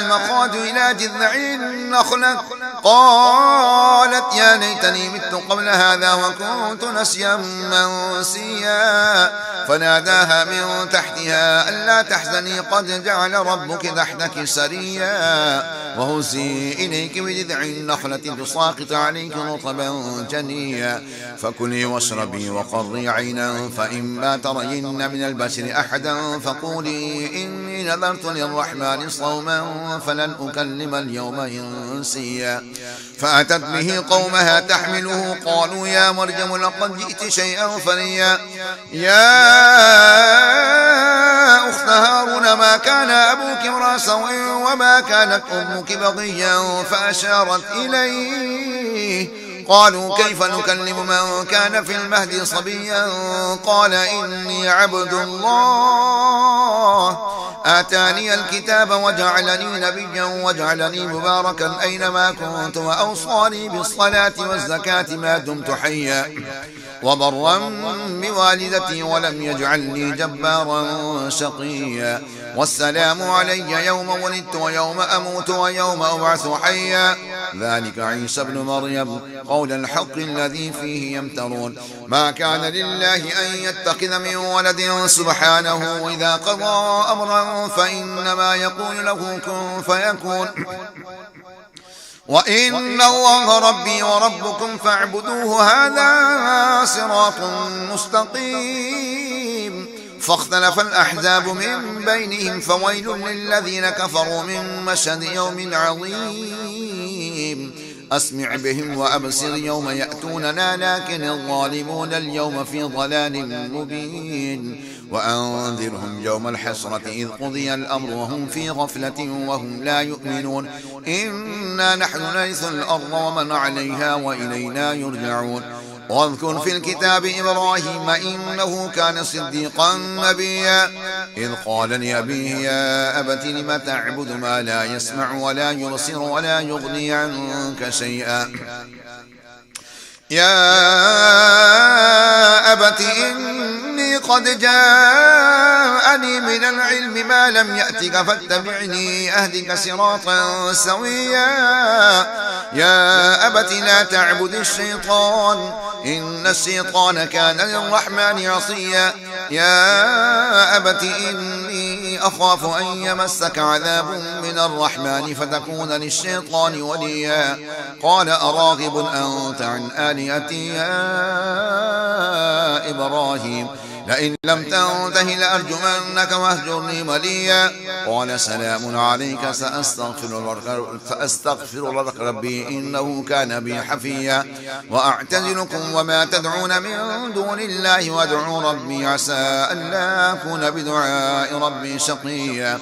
المخاض إلى جذع النخلة قالت يا ليتني مت قبل هذا وكنت نسيا منسيا فناداها من تحتها ألا تحزني قد جعل ربك تحتك سريا وهزي إليك بجذع النخلة تساقط عليك رطبا جنيا فكلي واشربي وقري عينا فإما ترين من البشر أحدا فقولي إني نذرت للرحمن صوما فلن أكلم اليوم إنسيا فأتت به قومها تحمله قالوا يا مريم لقد جئت شيئا فريا يا أخت هارون ما كان أبوك امرأ سوء وما كانت أمك بغيا فأشارت إليه قالوا كيف نكلم من كان في المهد صبيا قال إني عبد الله آتاني الكتاب وجعلني نبيا وجعلني مباركا أينما كنت وأوصاني بالصلاة والزكاة ما دمت حيا وبرا بوالدتي ولم يجعلني جبارا شقيا والسلام علي يوم ولدت ويوم أموت ويوم أبعث حيا ذلك عيسى بن مريم قول الحق الذي فيه يمترون ما كان لله أن يتخذ من ولد سبحانه إذا قضى أمرا فإنما يقول له كن فيكون وإن الله ربي وربكم فاعبدوه هذا صراط مستقيم فاختلف الأحزاب من بينهم فويل للذين كفروا من مشهد يوم عظيم أسمع بهم وأبصر يوم يأتوننا لكن الظالمون اليوم في ضلال مبين وأنذرهم يوم الحسرة إذ قضي الأمر وهم في غفلة وهم لا يؤمنون إنا نحن نرث الأرض ومن عليها وإلينا يرجعون واذكر في الكتاب إبراهيم إنه كان صديقا نبيا إذ قال لأبيه يا أبت لم تعبد ما لا يسمع ولا يبصر ولا يغني عنك شيئا يا أبت إني قد جاءني من العلم ما لم يأتك فاتبعني أهدك صراطا سويا يا أبت لا تعبد الشيطان إن الشيطان كان للرحمن عصيا يا أبت إني أخاف أن يمسك عذاب من الرحمن فتكون للشيطان وليا قال أراغب أنت عن آلهتي يا إبراهيم لئن لم تنته لأرجمنك واهجرني مليا قال سلام عليك سأستغفر لك ربي إنه كان بي حفيا وأعتزلكم وما تدعون من دون الله وادعوا ربي عسى ألا أكون بدعاء ربي شقيا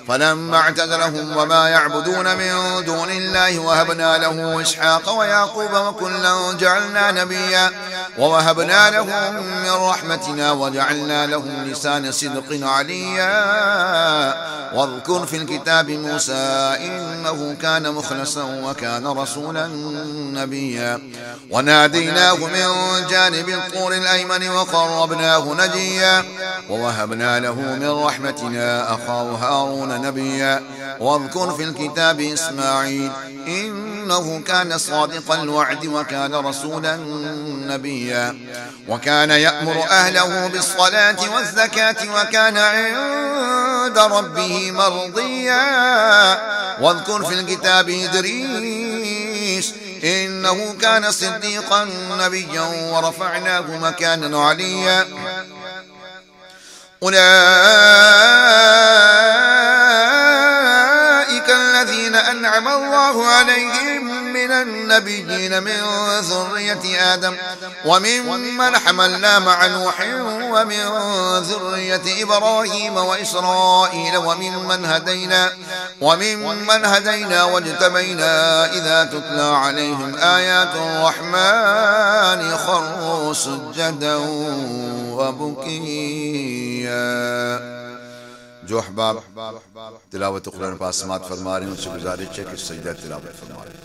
فلما اعتزلهم وما يعبدون من دون الله وهبنا له إسحاق ويعقوب وكلا جعلنا نبيا ووهبنا لهم من رحمتنا وجعلنا لهم لسان صدق عليا واذكر في الكتاب موسى إنه كان مخلصا وكان رسولا نبيا وناديناه من جانب الطور الأيمن وقربناه نجيا ووهبنا له من رحمتنا أخاه هارون نبيا واذكر في الكتاب إسماعيل إنه كان صادق الوعد وكان رسولا نبيا وكان يأمر أهله بالصلاة والزكاة وكان عند ربه مرضيا واذكر في الكتاب إدريس إنه كان صديقا نبيا ورفعناه مكانا عليا أولئك الذين أنعم الله عليهم من النبيين من ذرية آدم وممن حملنا مع نوح ومن ذرية إبراهيم وإسرائيل وممن هدينا واجتبينا إذا تتلى عليهم آيات الرحمن خروا سجدا وبكيا. جو احباب تلاوت قرآن پاک سماعت فرما رہے ہیں ان سے گزارش ہے کہ سجدہ تلاوت فرما رہے ہیں.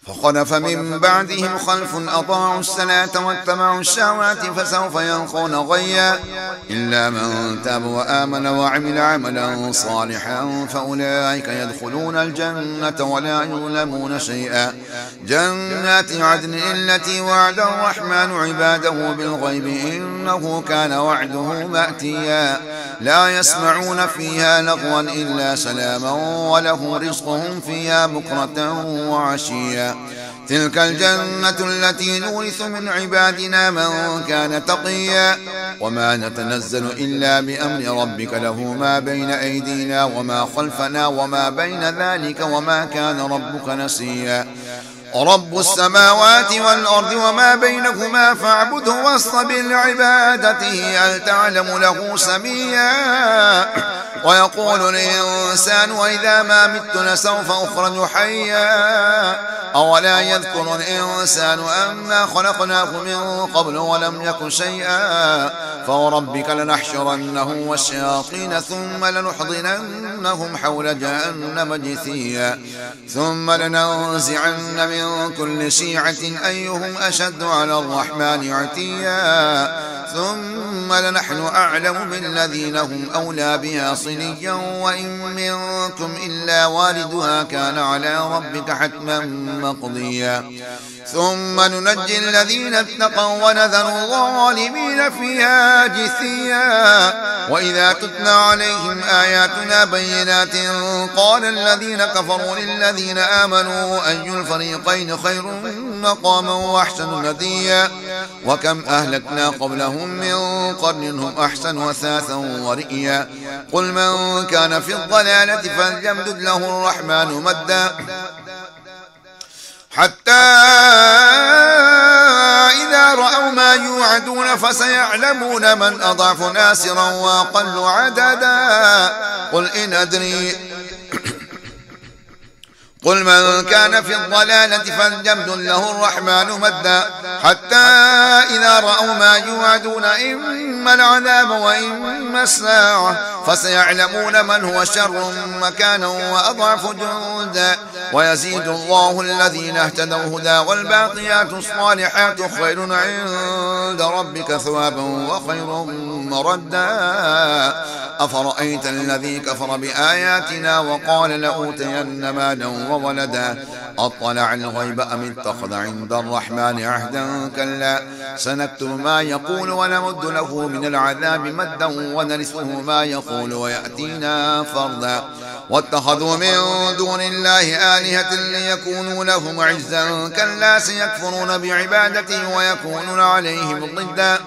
فخلف من بعدهم خلف أضاعوا الصلاة واتبعوا الشهوات فسوف يلقون غيا إلا من تاب وآمن وعمل عملا صالحا فأولئك يدخلون الجنة ولا يظلمون شيئا. جنات عدن التي وعد الرحمن عباده بالغيب إنه كان وعده مأتيا لا يسمعون فيها لغوا إلا سلاما وله رزقهم فيها بكرة وعشيا. تلك الجنة التي نورث من عبادنا من كان تقيا وما نتنزل إلا بأمر ربك له ما بين أيدينا وما خلفنا وما بين ذلك وما كان ربك نسيا. رب السماوات والأرض وما بينهما فاعبده واصطبر لعبادته هل تعلم له سميا. ويقول الإنسان وإذا ما مت لسوف أخرج حيا أولا يذكر الإنسان أنا خلقناه من قبل ولم يك شيئا. فوربك لنحشرنه والشياطين ثم لنحضرنهم حول جهنم جثيا ثم لننزعن من كل شيعة أيهم أشد على الرحمن عتيا ثم لنحن أعلم بالذين هم أولى بها صليا وإن منكم إلا واردها كان على ربك حتما مقضيا. ثم ننجي الذين اتقوا ونذر الظالمين فيها جثيا. وإذا تتلى عليهم آياتنا بينات قال الذين كفروا للذين آمنوا أي الفريقين خير مقاما وأحسن نديا. وكم أهلكنا قبلهم من قرن هم أحسن أثاثا ورئيا. قل من كان في الضلالة فليمدد له الرحمن مدا حتى إذا رأوا ما يوعدون فسيعلمون من أضعف ناصرا وأقل عددا. قل من كان في الضلالة فليمدد له الرحمن مدا حتى إذا رأوا ما يوعدون إما العذاب وإما الساعة فسيعلمون من هو شر مكانا وأضعف جندا ويزيد الله الذين اهتدوا هدى والباقيات الصالحات خير عند ربك ثوابا وخير مردا أفرأيت الذي كفر بآياتنا وقال لأوتين مالا وولدا أطلع الغيب أم اتخذ عند الرحمن عهدا كلا سنكتب ما يقول ونمد له من العذاب مدا ونرثه ما يقول ويأتينا فردا واتخذوا من دون الله آلهة ليكونوا لهم عزا كلا سيكفرون بعبادته ويكونون عليهم ضدا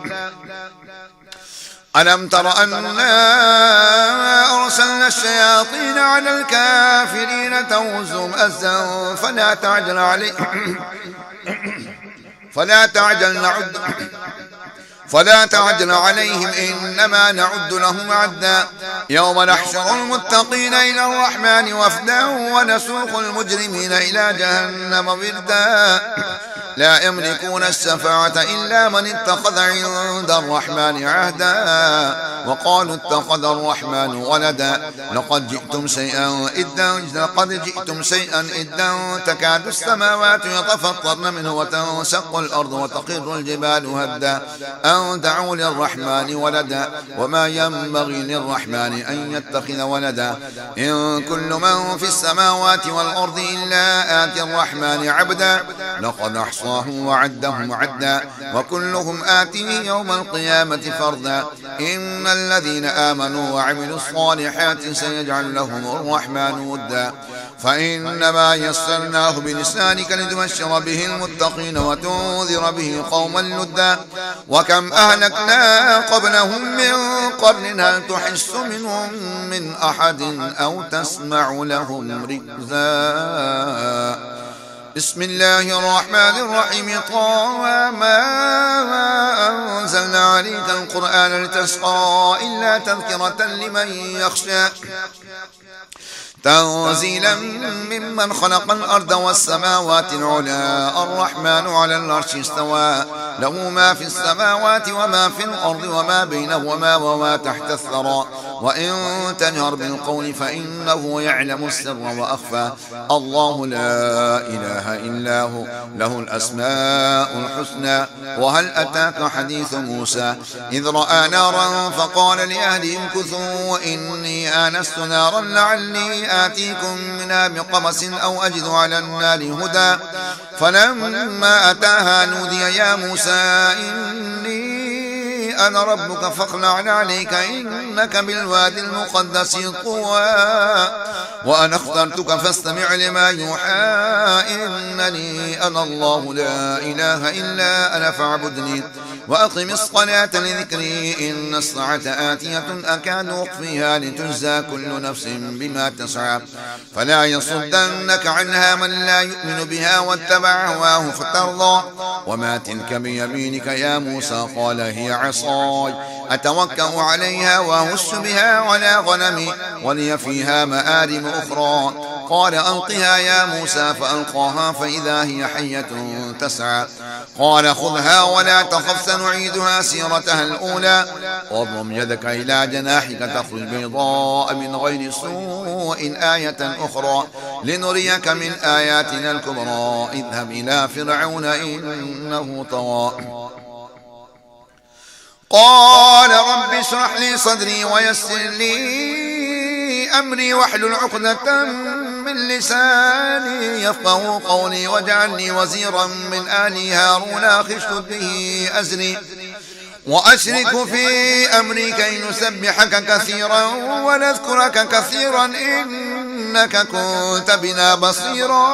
ألم تر أنا أرسلنا الشياطين على الكافرين تؤزهم أزا فلا تعجل عليهم إنما نعد لهم عدا يوم نحشر المتقين إلى الرحمن وفدا ونسوق المجرمين إلى جهنم وردا لا يملكون الشفاعة إلا من اتخذ عند الرحمن عهدا وقالوا اتخذ الرحمن ولدا لقد جئتم شيئا إدا تكاد السماوات يتفطرن منه وتنشق الأرض وتخر الجبال هدا أن دعوا للرحمن ولدا وما ينبغي للرحمن أن يتخذ ولدا إن كل من في السماوات والأرض إلا آتي الرحمن عبدا لقد أحصاهم وعدهم عدا وكلهم آتيه يوم القيامة فردا إن الذين آمنوا وعملوا الصالحات سيجعل لهم الرحمن ودا فإنما يسرناه بلسانك لتبشر به المتقين وتنذر به قوما لدا وكم أهلكنا قبلهم من قرن هل تحس منهم من أحد أو تسمع لهم ركزا بسم الله الرحمن الرحيم طه ما أنزلنا عليك القرآن لتشقى إلا تذكرة لمن يخشى تنزيلا ممن خلق الأرض والسماوات العلى الرحمن على العرش استوى له ما في السماوات وما في الأرض وما بينهما وما تحت الثرى وإن تجهر بالقول فإنه يعلم السر وأخفى الله لا إله إلا هو له الأسماء الحسنى وهل أتاك حديث موسى إذ رأى نارا فقال لأهلهم كثوا إني آنست نارا لعلي آتيكم منها بقبس أو أجد على النار هدى فلما أتاها نودي يا موسى إني أنا ربك فاخلع عليك إنك بالوادي المقدس طوى وأنا اخترتك فاستمع لما يوحى إنني أنا الله لا إله إلا أنا فاعبدني وأقم الصلاة لذكري إن الساعة آتية أكاد أخفيها لتجزى كل نفس بما تسعى فلا يصدنك عنها من لا يؤمن بها واتبع هواه فترضى وما تلك بيمينك يا موسى قال هي عصاي أتوكأ عليها وأهش بها على غنمي ولي فيها مآرب أخرى قال ألقها يا موسى فألقاها فإذا هي حية تسعى قال خذها ولا تخف سنعيدها سيرتها الأولى واضم يدك إلى جناحك تخرج بيضاء من غير سوء آية أخرى لنريك من آياتنا الكبرى اذهب إلى فرعون إنه طغى قال رب اشرح لي صدري ويسر لي أمري واحلل عقدة من لساني يفقهوا قولي واجعل لي وزيرا من آلي هارون أخي اشدد به أزري وأشرك في أمري كي نسبحك كثيرا ونذكرك كثيرا إنك كنت بنا بصيرا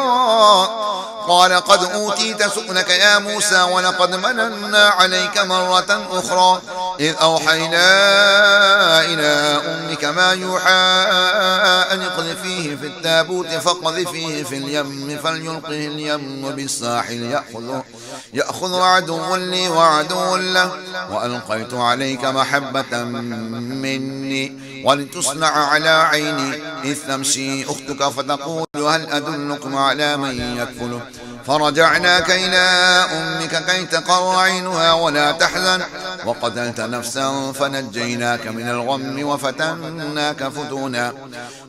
قال قد أوتيت سؤلك يا موسى ولقد مننا عليك مرة أخرى إذ أوحينا إلى أمك ما يوحى أن اقذفيه في التابوت فاقذفيه في اليم فليلقه اليم بالساحل يأخذ عدو لي وعدو له وألقيت عليك محبة مني ولتصنع على عيني إذ تمشي أختك فتقول هل أدلكم على من يكفله فرجعناك إلى أمك كي تقر عينها ولا تحزن وقتلت نفسا فنجيناك من الغم وفتناك فتونا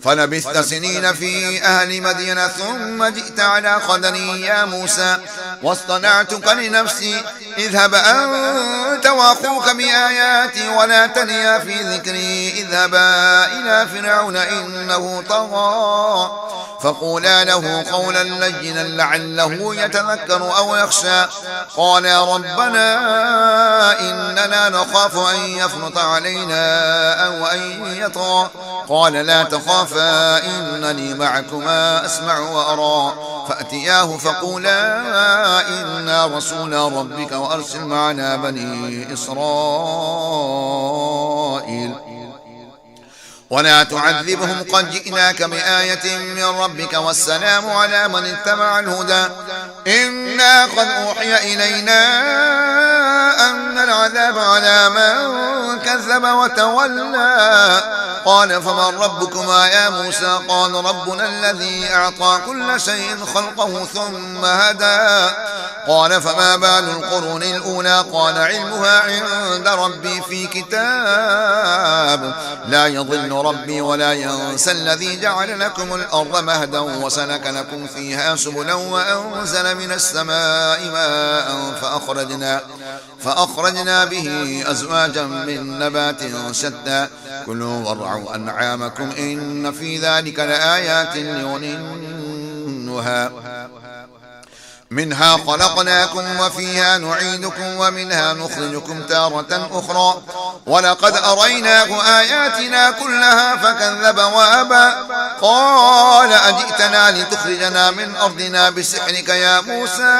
فلبثت سنين في أهل مدين ثم جئت على قدري يا موسى واصطنعتك لنفسي اذهب أنت وأخوك بآياتي ولا تنيا في ذكري اذهبا إلى فرعون إنه طغى فقولا له قولا لينا لعله يتذكر أو يخشى قالا ربنا إننا نخاف أن يفرط علينا أو أن يطغى قال لا تخافا إنني معكما أسمع وأرى فأتياه فقولا إنا رسول ربك وأرسل معنا بني إسرائيل ولا تعذبهم قد جئناك بآية من ربك والسلام على من اتبع الهدى إنا قد أوحي إلينا أن العذاب على من كذب وتولى قال فمن ربكما يا موسى قال ربنا الذي أعطى كل شيء خلقه ثم هدى قال فما بال القرون الأولى قال علمها عند ربي في كتاب لا يضل ربي ولا ينسى الذي جعل لكم الأرض مهدا وسلك لكم فيها سبلا وأنزل من السماء ماء فأخرجنا به أزواجا من نبات شتى كلوا وارعوا أنعامكم إن في ذلك لآيات لأولي النهى منها خلقناكم وفيها نعيدكم ومنها نخرجكم تارة أخرى ولقد أريناه آياتنا كلها فكذب وأبى قال أجئتنا لتخرجنا من أرضنا بسحرك يا موسى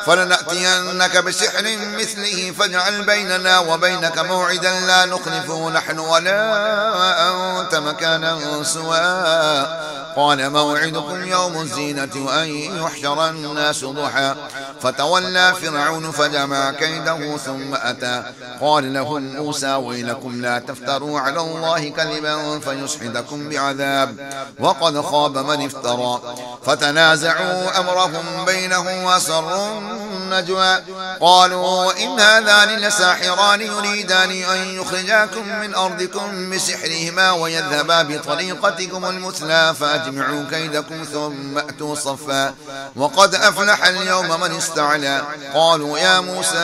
فلنأتينك بسحر مثله فاجعل بيننا وبينك موعدا لا نخلفه نحن ولا أنت مكانا سوى قال موعدكم يوم الزينة وأن يحشر الناس ضحى فتولى فرعون فجمع كيده ثم أتى قال لهم موسى ويلكم لا تفتروا على الله كذبا فيسحتكم بعذاب وقد خاب من افترى فتنازعوا أمرهم بينهم وأسروا النجوى قالوا إن هذان لساحران يريدان أن يخرجاكم من أرضكم بسحرهما ويذهبا بطريقتكم المثلى فأجمعوا كيدكم ثم أتوا صفا وقد أفلح اليوم من استعلى قالوا يا موسى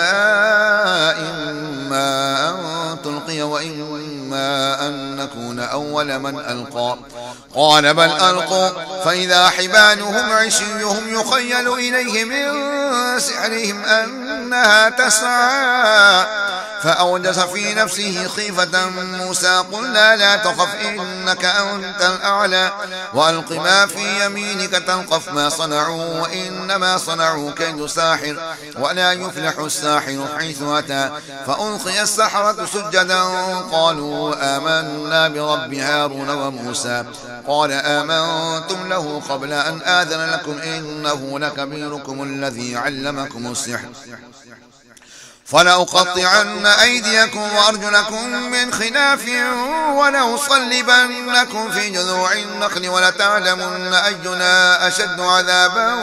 إما أن تلقي وإما أن نكون أول من ألقى قال بل ألقوا فإذا حبالهم عشيهم يخيل إليه من سحرهم أنها تسعى فأوجس في نفسه خيفة موسى قلنا لا تخف إنك أنت الأعلى وألق ما في يمينك تلقف ما صنعوا وإنما صنعوا كيد ساحر ولا يفلح الساحر حيث أتى فألقي السحرة سجدا قالوا آمنا برب هارون وموسى قال آمنتم له قبل أن آذن لكم إنه لكبيركم الذي علمكم السحر فلأقطعن أيديكم وأرجلكم من خلاف ولأصلبنكم في جذوع النخل ولتعلمن أينا أشد عذابا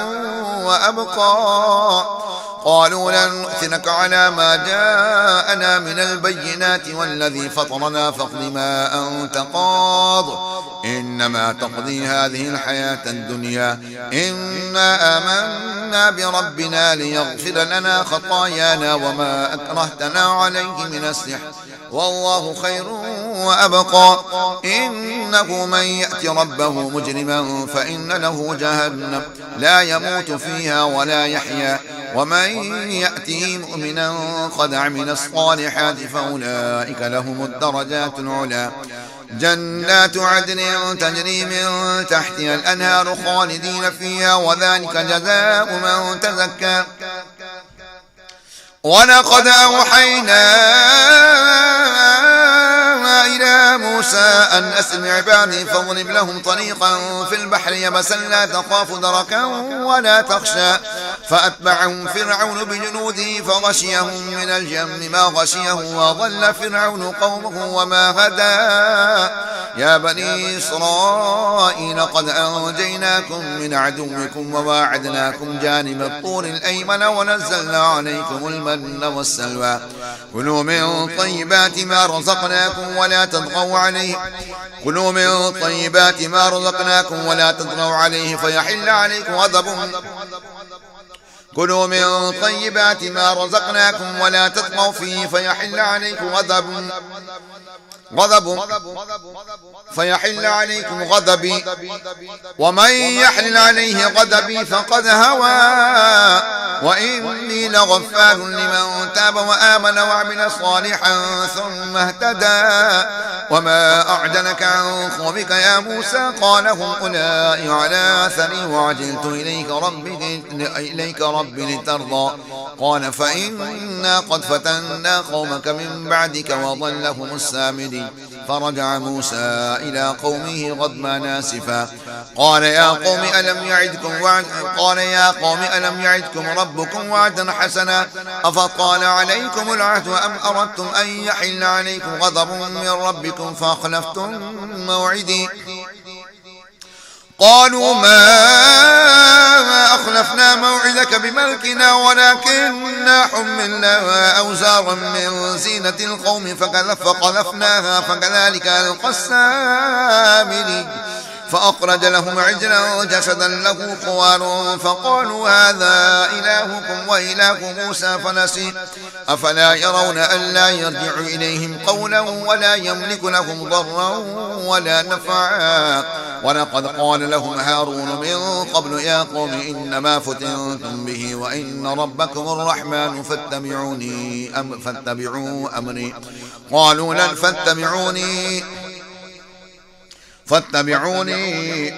وأبقى قالوا لن نؤثرك على ما جاءنا من البينات والذي فطرنا فاقض ما أنت قاض إنما تقضي هذه الحياة الدنيا إنا آمنا بربنا ليغفر لنا خطايانا وما أكرهتنا عليه من السحر والله خير وأبقى إنه من يأت ربه مجرما فإن له جهنم لا يموت فيها ولا يحيا ومن يأته مؤمنا قد عمل الصالحات فأولئك لهم الدرجات العلى جنات عدن تجري من تحتها الأنهار خالدين فيها وذلك جزاء من تزكى ولقد أوحينا إلى موسى أن أسر بعبادي فاضرب لهم طريقا في البحر يبسا لا تخاف دركا ولا تخشى فأتبعهم فرعون بجنوده فغشيهم من الجم ما غشيهم وضل فرعون قومه وما هدى. يا بني إسرائيل قد أنجيناكم من عدوكم وواعدناكم جانب الطور الأيمن ونزلنا عليكم المن والسلوى. كلوا من طيبات ما رزقناكم ولا تطغوا عليه فيحل عليكم غضب كلوا من طيبات ما رزقناكم ولا تطغوا فيه فيحل عليكم غضبي ومن يحلل عليه غضبي فقد هوى. وإني لغفار لمن تاب وآمن وعمل صالحا ثم اهتدى. وما أعجلك عن قومك يا موسى قال هم أولئك على أثري وعجلت إليك ربي لترضى. قال فإنا قد فتنا قومك من بعدك وضلهم السامري. فرجع موسى إلى قومه غضبان آسفا. قال يا قوم ألم يعدكم ربكم وعدا حسنا أفطال عليكم العهد أم أردتم أن يحل عليكم غضب من ربكم فأخلفتم موعدي. قالوا ما أخلفنا موعدك بملكنا ولكننا حملنا أوزارا من زينة القوم فقذفناها فكذلك ألقى السامري. فأخرج لهم عجلا جسدا له خوار فقالوا هذا إلهكم وإله موسى فنسي. أفلا يرون ألا يرجع إليهم قولا ولا يملك لهم ضرا ولا نفعا. ولقد قال لهم هارون من قبل يا قوم إنما فتنتم به وإن ربكم الرحمن فاتبعوا أمري. قالوا لن فاتبعوني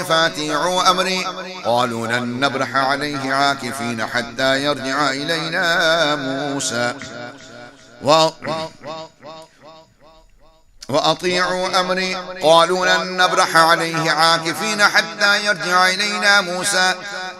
فأطيعوا أمري. قالوا لن نبرح عليه عاكفين حتى يرجع إلينا موسى وأطيعوا أمري. قالوا لن نبرح عليه عاكفين حتى يرجع إلينا موسى.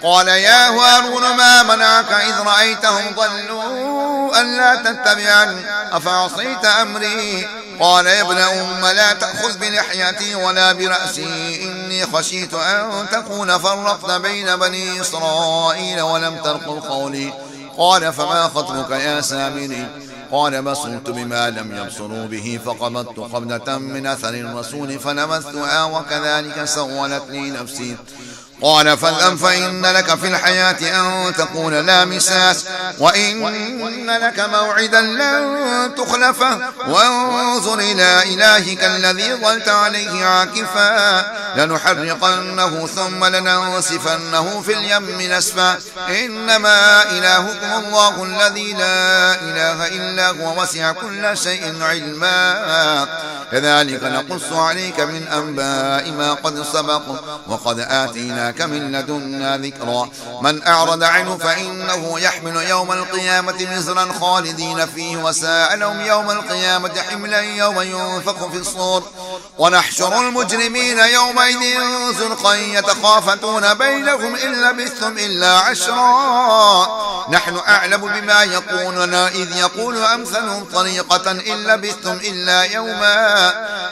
قال يا هارون ما منعك إذ رأيتهم ضلوا ألا تتبعني أفعصيت أمري. قال يا ابن أم لا تأخذ بلحيتي ولا برأسي إني خشيت أن تكون فرقت بين بني إسرائيل ولم ترقب قولي. قال فما خطبك يا سامري. قال بصرت بما لم يبصروا به فقبضت قبضة من أثر الرسول فنبذتها وكذلك سولت لي نفسي. قال فاذهب فإن لك في الحياة أن تقول لا مساس وإن لك موعدا لن تخلفه وانظر إلى إلهك الذي ظلت عليه عاكفا لنحرقنه ثم لننسفنه في اليم نسفا. إنما إلهكم الله الذي لا إله إلا هو وسع كل شيء علما. كذلك نقص عليك من أنباء ما قد سبق وقد آتيناك من لدنا ذكرا. من أعرض عنه فإنه يحمل يوم القيامة مزرا خالدين فيه وساء لهم يوم القيامة حملا يوم ينفخ في الصور ونحشر المجرمين يومئذ زرقا يتخافتون بينهم إن لبثتم إلا عشرا. نحن أعلم بما يقولون إذ يقول أمثلهم طريقة إن لبثتم إلا يوما.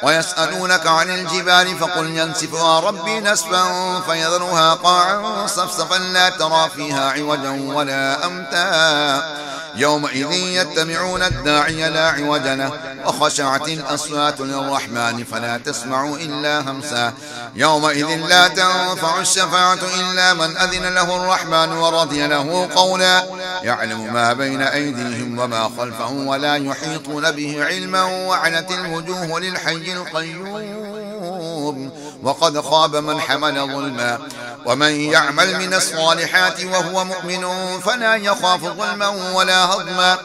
ويسألونك عن الجبال فقل ينسفها ربي نسفا فيذرها قاعا صفصفا لا ترى فيها عوجا ولا أمتا. يومئذ يتبعون الداعي لا عوج له وخشعت الأصوات للرحمن فلا تسمع إلا همسا. يومئذ لا تنفع الشفاعة إلا من أذن له الرحمن ورضي له قولا. يعلم ما بين أيديهم وما خلفهم ولا يحيطون به علما وعنت الوجوه للحي القيوم وقد خاب من حمل ظلما. ومن يعمل من الصالحات وهو مؤمن فلا يخاف ظلما ولا هضما.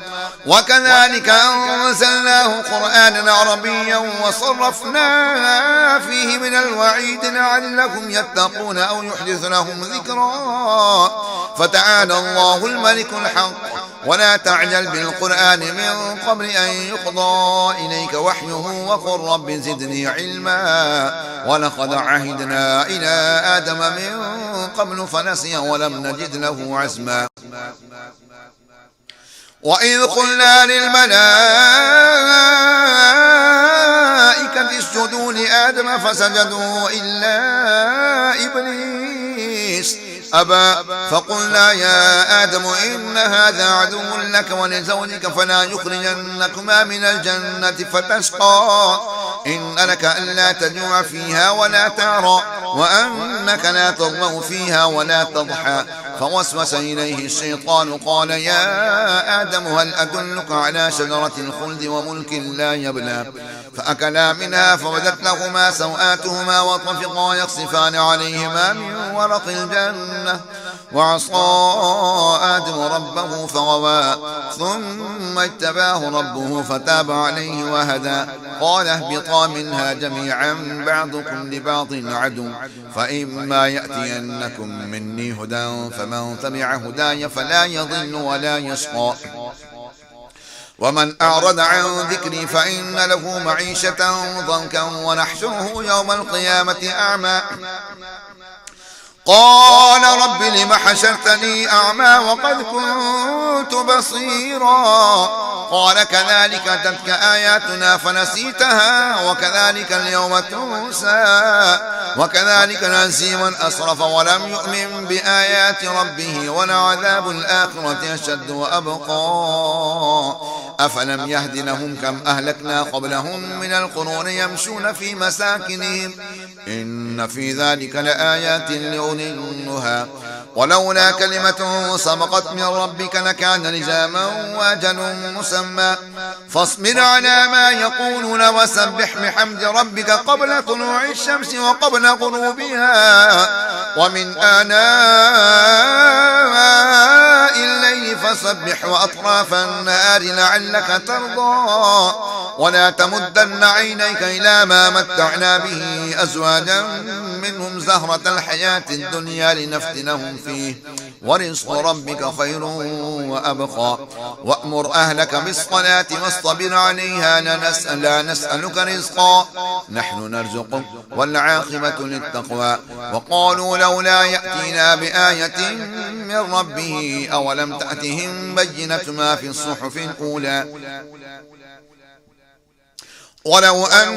وكذلك أنزلناه قرآنا عربيا وصرفنا فيه من الوعيد لعلهم يتقون أو يحدث لهم ذكرا. فتعالى الله الملك الحق ولا تعجل بالقرآن من قبل أن يقضى إليك وحيه وقل رب زدني علما ولقد عهدنا إلى آدم من قبل فنسي ولم نجد له عزما وإذ قلنا للملائكة اسجدوا لآدم فسجدوا إلا إبليس أبى فقلنا يا آدم إن هذا عدو لك ولزوجك فلا يخرجنكما من الجنة فتشقى إن لك ألا تجوع فيها ولا تعرى وأنك لا تظمأ فيها ولا تضحى فوسوس إليه الشيطان قال يا آدم هل أدلك على شجرة الخلد وملك لا يبلى فأكلا منها فبدت لهما سوآتهما وطفقا يخصفان عليهما من ورق الجنة وعصى آدم ربه فغوى ثم اجتباه ربه فتاب عليه وهدى قال اهبطا منها جميعا بعضكم لبعض عدو فإما يأتينكم مني هدى فمن تبع هداي فلا يضل ولا يشقى ومن أعرض عن ذكري فإن له معيشة ضنكا ونحشره يوم القيامة أعمى قال رب لم حشرتني أعمى وقد كنت بصيرا قال كذلك أتتك آياتنا فنسيتها وكذلك اليوم تنسى وكذلك نجزي من أسرف ولم يؤمن بآيات ربه ولعذاب الآخرة أشد وأبقى أفلم يهد لهم كم أهلكنا قبلهم من القرون يمشون في مساكنهم إن في ذلك لآيات لأولي النهى ولولا كلمة سبقت من ربك لكان لزاما وأجل مسمى فاصبر على ما يقولون وسبح بحمد ربك قبل طلوع الشمس وقبل غروبها ومن آناء الليل فسبح وأطراف النهار لعلك ترضى ولا تمدن عينيك إلى ما متعنا به أزواجا منهم زهرة الحياة الدنيا لنفتنهم فيه ورزق ربك خير وأبقى وأمر أهلك بالصلاة واصطبر عليها لا نسألك رزقا نحن نرزقك والعاقبة للتقوى وقالوا لولا يأتينا بآية من ربه أولم تأتهم بينة ما في الصحف الأولى ولو أنا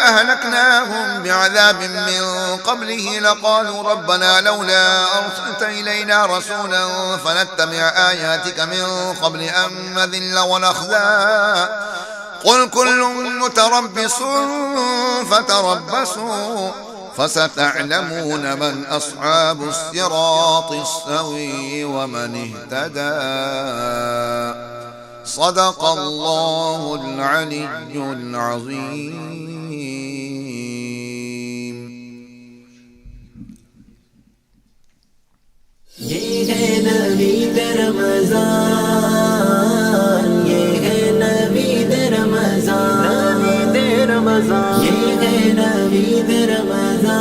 أهلكناهم بعذاب من قبله لقالوا ربنا لولا أرسلت إلينا رسولا فنتبع آياتك من قبل أن نذل ونخزى قل كل متربص فتربصوا فستعلمون من أصحاب الصراط السوي ومن اهتدى صدق الله العلي العظيم. ये है नवीद रमज़ान ये है नवीद रमज़ान नवीद रमज़ान ये है नवीद रमज़ान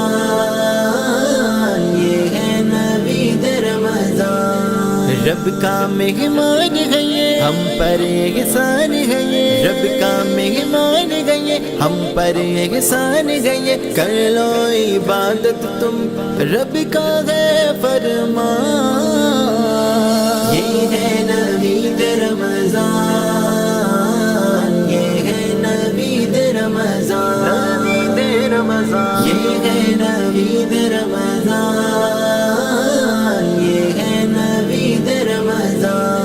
ये है नवीद रमज़ान रब का मेहमान है ये हम पर एहसान है ये रब का मेहमान है ये हम पर एहसान है ये कर लो इबादत तुम रब का है फरमान ये है नवीद रमज़ान ये है नवीद रमज़ान नवीद रमज़ान ये है नवीद रमज़ान ये है नवीद रमज़ान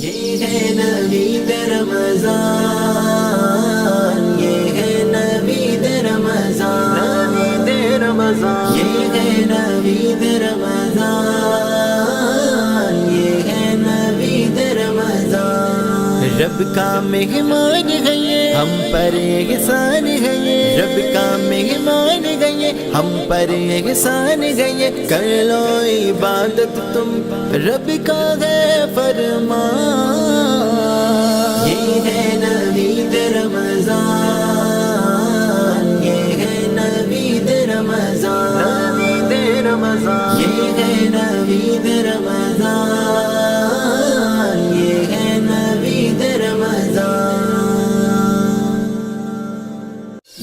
ये है नवीद रमज़ान ये है नवीद रमज़ान नवीद रमज़ान ये है नवीद रमज़ान ये है नवीद रमज़ान रब का मेहमान है ये हम पर एहसान है ये रब का मेहमान है ये हम पर एहसान है ये कर लो इबादत तुम रब का है फरमान ये है नवीद रमज़ान ये है नवीद रमज़ान नवीद रमज़ान रमजान, ये है नवीद रमजान, ये है नवीद रमजान,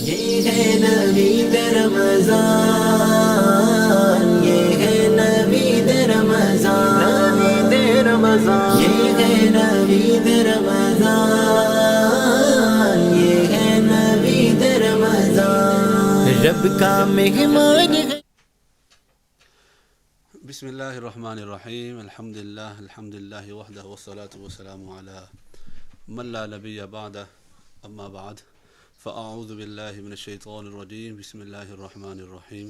ये है नवीद रमजान, ये है नवीद रमजान, नवीद रमजान, ये है नवीद रमजान, ये है नवीद रमजान, रब का मेहमान है। बिस्मिल्लाहिर्रहमानिर्रहीम, अल्हम्दुलिल्लाह वहदह वस्सलातु वस्सलामु अला मन ला नबिय्य बअदह, अम्मा बाद, फ़अऊज़ु बिल्लाहि मिनश शैतानिर रजीम, बिस्मिल्लाहिर्रहमानिर्रहीम,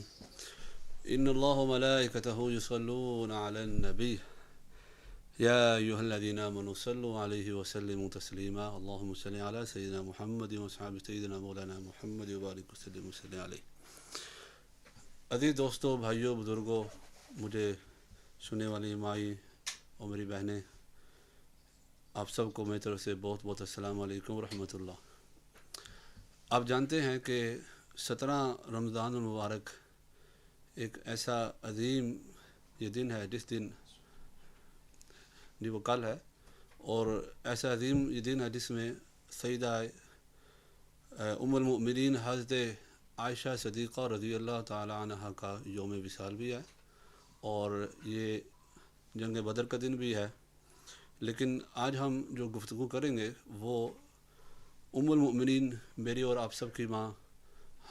इन्नल्लाह व मलाइकतहु युसल्लूना अलन नबी, या अय्युहल्लज़ीना आमनू सल्लु अलैहि व सल्लिमू तस्लीमा, अल्लाहुम्मा सल्लि अला सय्यिदिना मुहम्मद व असहाबि सय्यिदिना मौलाना मुहम्मद व बारिक वसल्लिम वसल्लिम अलैहि। अज़ीज़ दोस्तों, भाइयों, बुज़ुर्गों, मुझे सुनने वाली माई और मेरी बहनें, आप सबको मेरी तरफ से बहुत बहुत अस्सलाम वालेकुम व रहमतुल्लाह। आप जानते हैं कि 17 रमज़ान मुबारक एक ऐसा अजीम ये दिन है, जिस दिन जी वो कल है, और ऐसा अजीम ये दिन है जिसमें सईदा उम्मुल मोमिनीन हज़रत आयशा सदीक़ा रज़ी अल्लाह ताला अन्हा का यौम विसाल भी है, और ये जंग बदर का दिन भी है। लेकिन आज हम जो गुफ्तगू करेंगे वो उम्मुल मोमिनीन, मेरी और आप सब की माँ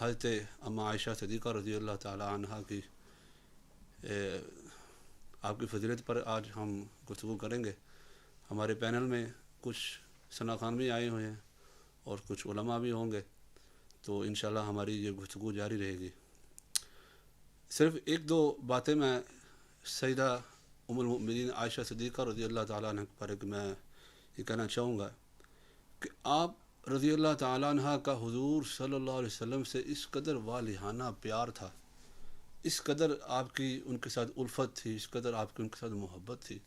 हज़रत अम्मा आयशा सदीक़ा रज़ी अल्लाह ताला अन्हा की आपकी फजीलत पर आज हम गुफ्तगू करेंगे। हमारे पैनल में कुछ सनाखान भी आए हुए हैं और कुछ उलमा भी होंगे, तो इंशाल्लाह हमारी ये गुफ्तगू जारी रहेगी। सिर्फ़ एक दो बातें मैं सईदा उम्मुल मोमिनीन आयशा सदीक़ा रज़ी अल्लाह ताला अन्हा पर मैं ये कहना चाहूँगा कि आप रज़ी अल्लाह ताला अन्हा का हुज़ूर सल्लल्लाहु अलैहि वसल्लम से इस कदर वालिहाना प्यार था, इस कदर आपकी उनके साथ उल्फत थी, इस कदर आपकी उनके साथ मोहब्बत थी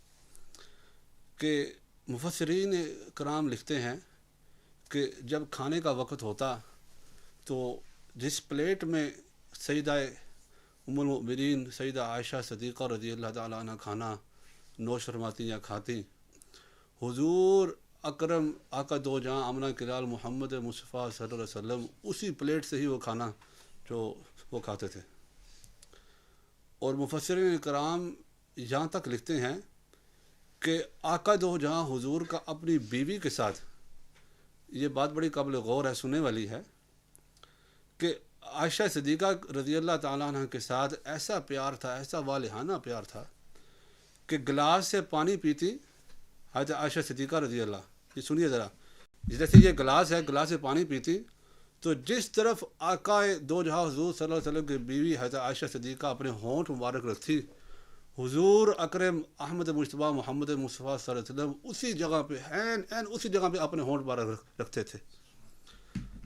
कि मुफस्सिरीन कराम लिखते हैं कि जब खाने का वक़्त होता तो जिस प्लेट में सईदा उम्मुल मोमिनीन सईदा आयशा सदीक़ा रज़ी अल्लाह ताला अन्हा खाना नोश फरमाती या खाती, हुज़ूर अकरम आका दो जहाँ आमना किलाल मोहम्मद मुस्तफ़ा सल्लल्लाहु अलैहि वसल्लम उसी प्लेट से ही वो खाना जो वो खाते थे। और मुफस्सिरीन कराम यहाँ तक लिखते हैं कि आका दो जहाँ हुज़ूर का अपनी बीवी के साथ, ये बात बड़ी काबिल गौर है, सुनने वाली है कि आयशा सदीक़ा रज़ी अल्लाह ताला अन्हा के साथ ऐसा प्यार था, ऐसा वालिहाना प्यार था कि गिलास से पानी पीती हज़रत आयशा सदीक़ा रज़ी अल्लाह, ये सुनिए ज़रा, जैसे ये गिलास है, गिलास से पानी पीती तो जिस तरफ आकाए दो जहाँ हुज़ूर सल्लल्लाहु अलैहि वसल्लम की बीवी हज़रत आयशा सदीक़ा अपने होंठ मुबारक रखती, हुज़ूर अकरम अहमद मुस्तफ़ा मोहम्मद मुस्तफ़ा सल्लल्लाहु अलैहि वसल्लम उसी जगह पे एन उसी जगह पे अपने होंठ मुबारक रखते थे।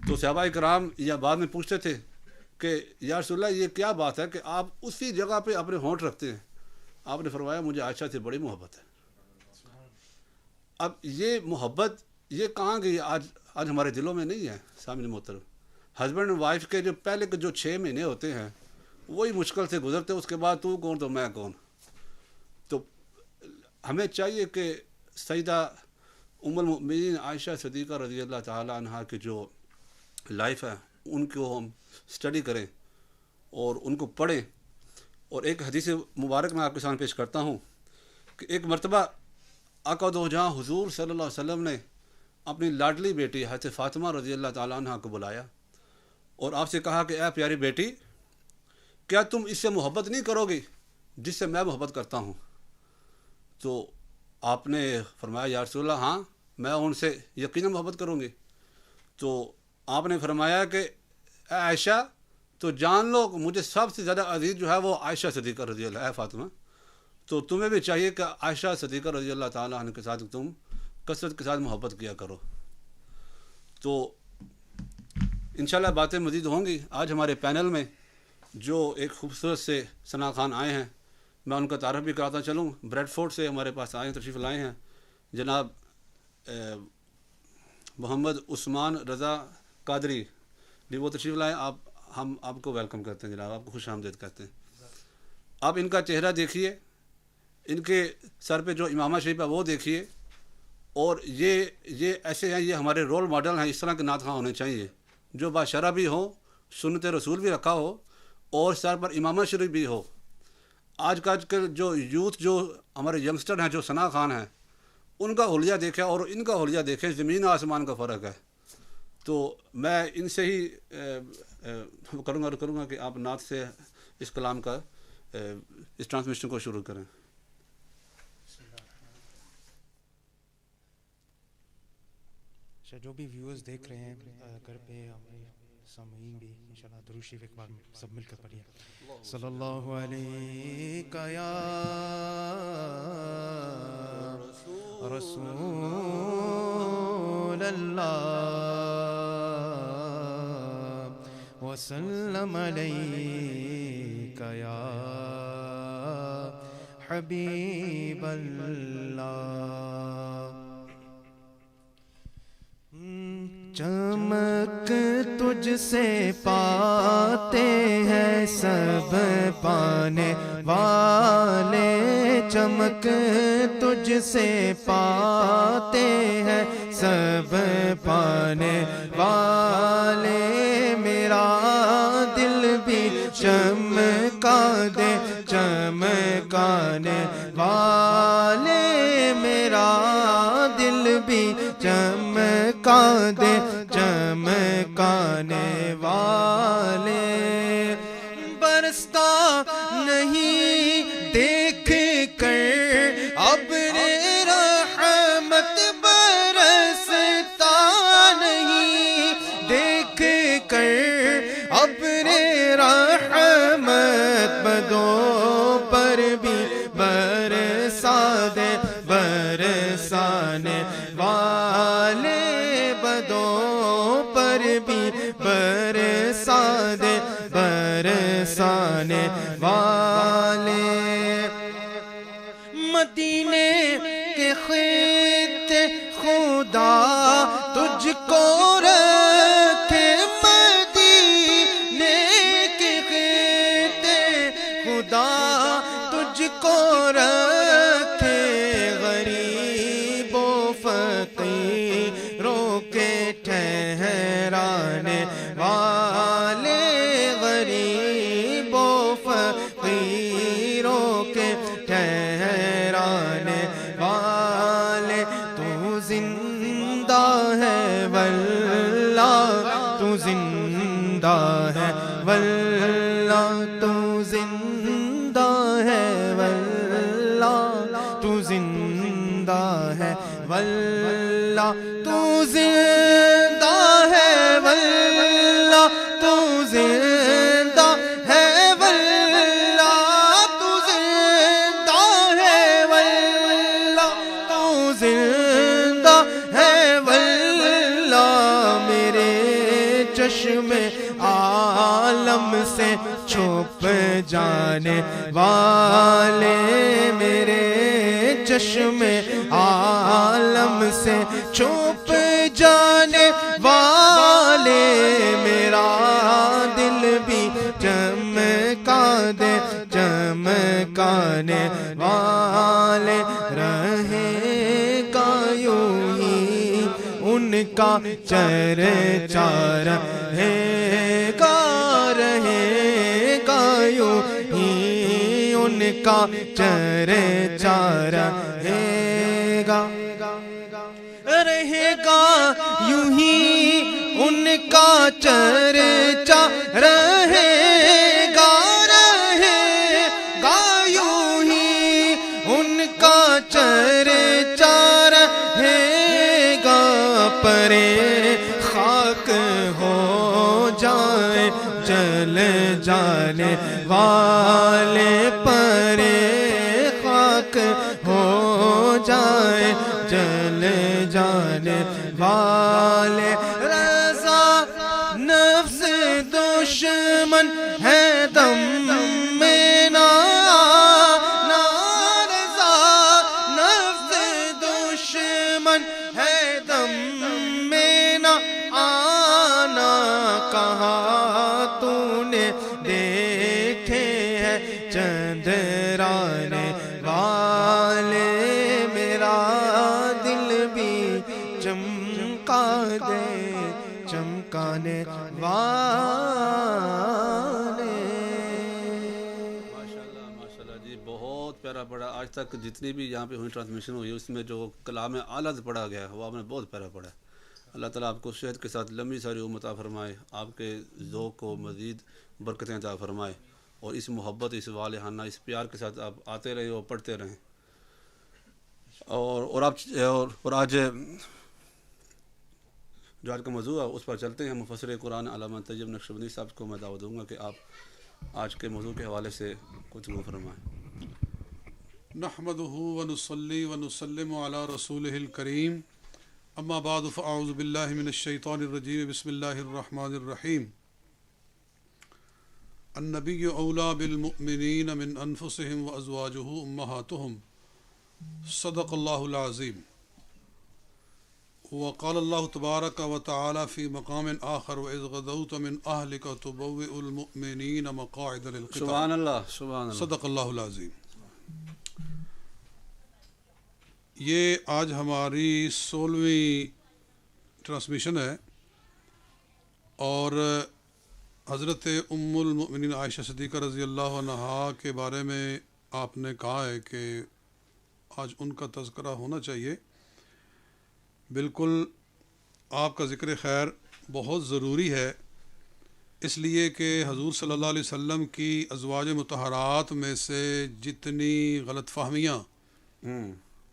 तो सहाबा कराम या बाद में पूछते थे कि या रसूलल्लाह, ये क्या बात है कि आप उसी जगह पे अपने होंठ रखते हैं? आपने फरमाया, मुझे आयशा से बड़ी मोहब्बत है। अब ये मोहब्बत ये कहाँ गई? आज हमारे दिलों में नहीं है। सामने मोहतरम, हस्बैंड एंड वाइफ के जो पहले के जो 6 महीने होते हैं वही मुश्किल से गुजरते, उसके बाद तू कौन तो मैं कौन। तो हमें चाहिए कि सईदा उम्मुल मोमिनीन आयशा सदीक़ा रज़ी अल्लाह ताला अन्हा की जो लाइफ है उनको हम स्टडी करें और उनको पढ़ें। और एक हदीस मुबारक मैं आपके सामने पेश करता हूँ कि एक मरतबा आका दो जहाँ हुज़ूर सल्लल्लाहु अलैहि वसल्लम ने अपनी लाडली बेटी हज़रत फ़ातिमा रज़ी अल्लाह ताला अन्हा को बुलाया और आपसे कहा कि ऐ प्यारी बेटी, क्या तुम इससे मोहब्बत नहीं करोगी जिससे मैं मोहब्बत करता हूँ? तो आपने फरमाया, या रसूलल्लाह, हाँ, मैं उनसे यकीनन मोहब्बत करूँगी। तो आपने फरमाया कि आयशा, तो जान लो मुझे सबसे ज़्यादा अजीज़ जो है वो आयशा सदीक़ा रज़ी अल्लाह फ़ातिमा, तो तुम्हें भी चाहिए कि आयशा सदीक़ा रज़ी अल्लाह ताला अन्हा के साथ तुम कसरत के साथ मोहब्बत किया करो। तो इंशाल्लाह बातें मज़ीद होंगी। आज हमारे पैनल में जो एक खूबसूरत से सना खान आए हैं, मैं उनका तारफ़ भी कराता चलूँ। ब्रेडफोर्ड से हमारे पास आए, तशरीफ़ लाए हैं जनाब मोहम्मद उस्मान रज़ा कादरी जी, वो तशरीफ़ लाए। हम आपको वेलकम करते हैं जनाब, आपको खुश आमदीद कहते हैं। آپ ان کا چہرہ دیکھیے, ان کے سر پہ جو امامہ شریف ہے وہ دیکھیے, اور یہ ایسے ہیں, یہ ہمارے رول ماڈل ہیں. اس طرح کے نعت خواں ہونے چاہیے جو باشرہ بھی ہوں, سنت رسول بھی رکھا ہو, اور سر پر امامہ شریف بھی ہو. آج کل جو یوتھ, جو ہمارے ینگسٹر ہیں, جو ثنا خان ہیں, ان کا حلیہ دیکھیں اور ان کا حلیہ دیکھیں, زمین آسمان کا فرق ہے. تو میں ان سے ہی کروں گا کہ آپ نعت سے اس کلام کا اس ٹرانسمیشن کو شروع کریں. جو بھی ویورز دیکھ رہے ہیں گھر پہ, ہمارے سامعین بھی انشاءاللہ درود شریف ایک بار سب مل کر پڑھیے. صلی اللہ علیہ یا رسول اللہ وسلم علیک یا حبیب اللہ. چمک تجھ سے پاتے ہیں سب پانے والے, چمک تجھ سے پاتے ہیں سب پانے والے. میرا دل بھی چمکا دے چمکانے والے, میرا دل بھی چمکا دے چمکانے والے. برستا نہیں دیکھ کر ابر رحمت, برستا نہیں دیکھ کر ابر رحمت, بدوں پر بھی برسا دے برسانے والے, بدوں پر بھی برسا دے برسانے والے. مدینے کے خط خدا تجھ کو رکھے, مدینے کے خط خدا تجھ کو رکھے, غریب و فقیروں کے ٹھہرانے والے, غریب و فقیروں کے ٹھہرانے والے. تو زندہ ہے واللہ, تو زندہ ہے واللہ, تو زندہ ہے واللہ, تو زندہ ہے واللہ, تو زندہ ہے واللہ, تو زندہ ہے واللہ, تو زندہ ہے واللہ, تو زندہ ہے واللہ. میرے چشم عالم سے چھپ جانے والے, میرے چشم عالم سے چھپ جانے والے, میرا دل بھی چمکا دے چمکانے والے. رہے گا یوں ہی ان کا چرچا, رہے گا یوں ہی ان کا چرچا, رہے گا یوں ہی ان کا چرچا, رہے گا یوں ہی ان کا چرچا, رہے گا. پرے خاک ہو جائے جل جانے والے, پرے خاک ہو جائے جل جانے والے. رضا نفس دشمن ہے دم میں نا, رضا نفس دشمن ہے دم میں نا آنا. کہاں تو نے دیکھے ہیں چند چمکانے والے. ماشاءاللہ جی بہت پیارا پڑھا. آج تک جتنی بھی یہاں پہ ہوئی ٹرانسمیشن ہوئی اس میں جو کلام اعلیٰ پڑھا گیا وہ آپ نے بہت پیارا پڑھا. اللہ تعالیٰ آپ کو صحت کے ساتھ لمبی ساری عمر عطا فرمائے, آپ کے ذوق کو مزید برکتیں عطا فرمائے, اور اس محبت, اس والہانہ, اس پیار کے ساتھ آپ آتے رہے اور پڑھتے رہیں. اور آج جو آج کا موضوع ہے اس پر چلتے ہیں. مفسر قرآن علامہ طیب نقشبندی صاحب کو میں دعوت دوں گا کہ آپ آج کے موضوع کے حوالے سے کچھ فرمائیں. نحمده ونصلي ونسلم على رسوله الكريم. اما بعد فاعوذ بالله من الشيطان الرجيم. بسم الله الرحمن الرحيم. النبي اولى بالمؤمنين من انفسهم وازواجه امهاتهم. صدق الله العظيم. وقال الله تبارك وتعالى في مقام آخر وإذ غدوت من أهلك تبوئ المؤمنين مقاعد للقتال. سبحان اللہ, سبحان اللہ. صدق اللہ العظیم. یہ آج ہماری 16ویں ٹرانسمیشن ہے, اور حضرت ام المؤمنین عائشہ صدیقہ رضی اللہ عنہا کے بارے میں آپ نے کہا ہے کہ آج ان کا تذکرہ ہونا چاہیے. بالکل آپ کا ذکر خیر بہت ضروری ہے, اس لیے کہ حضور صلی اللہ علیہ وسلم کی ازواج مطہرات میں سے جتنی غلط فہمیاں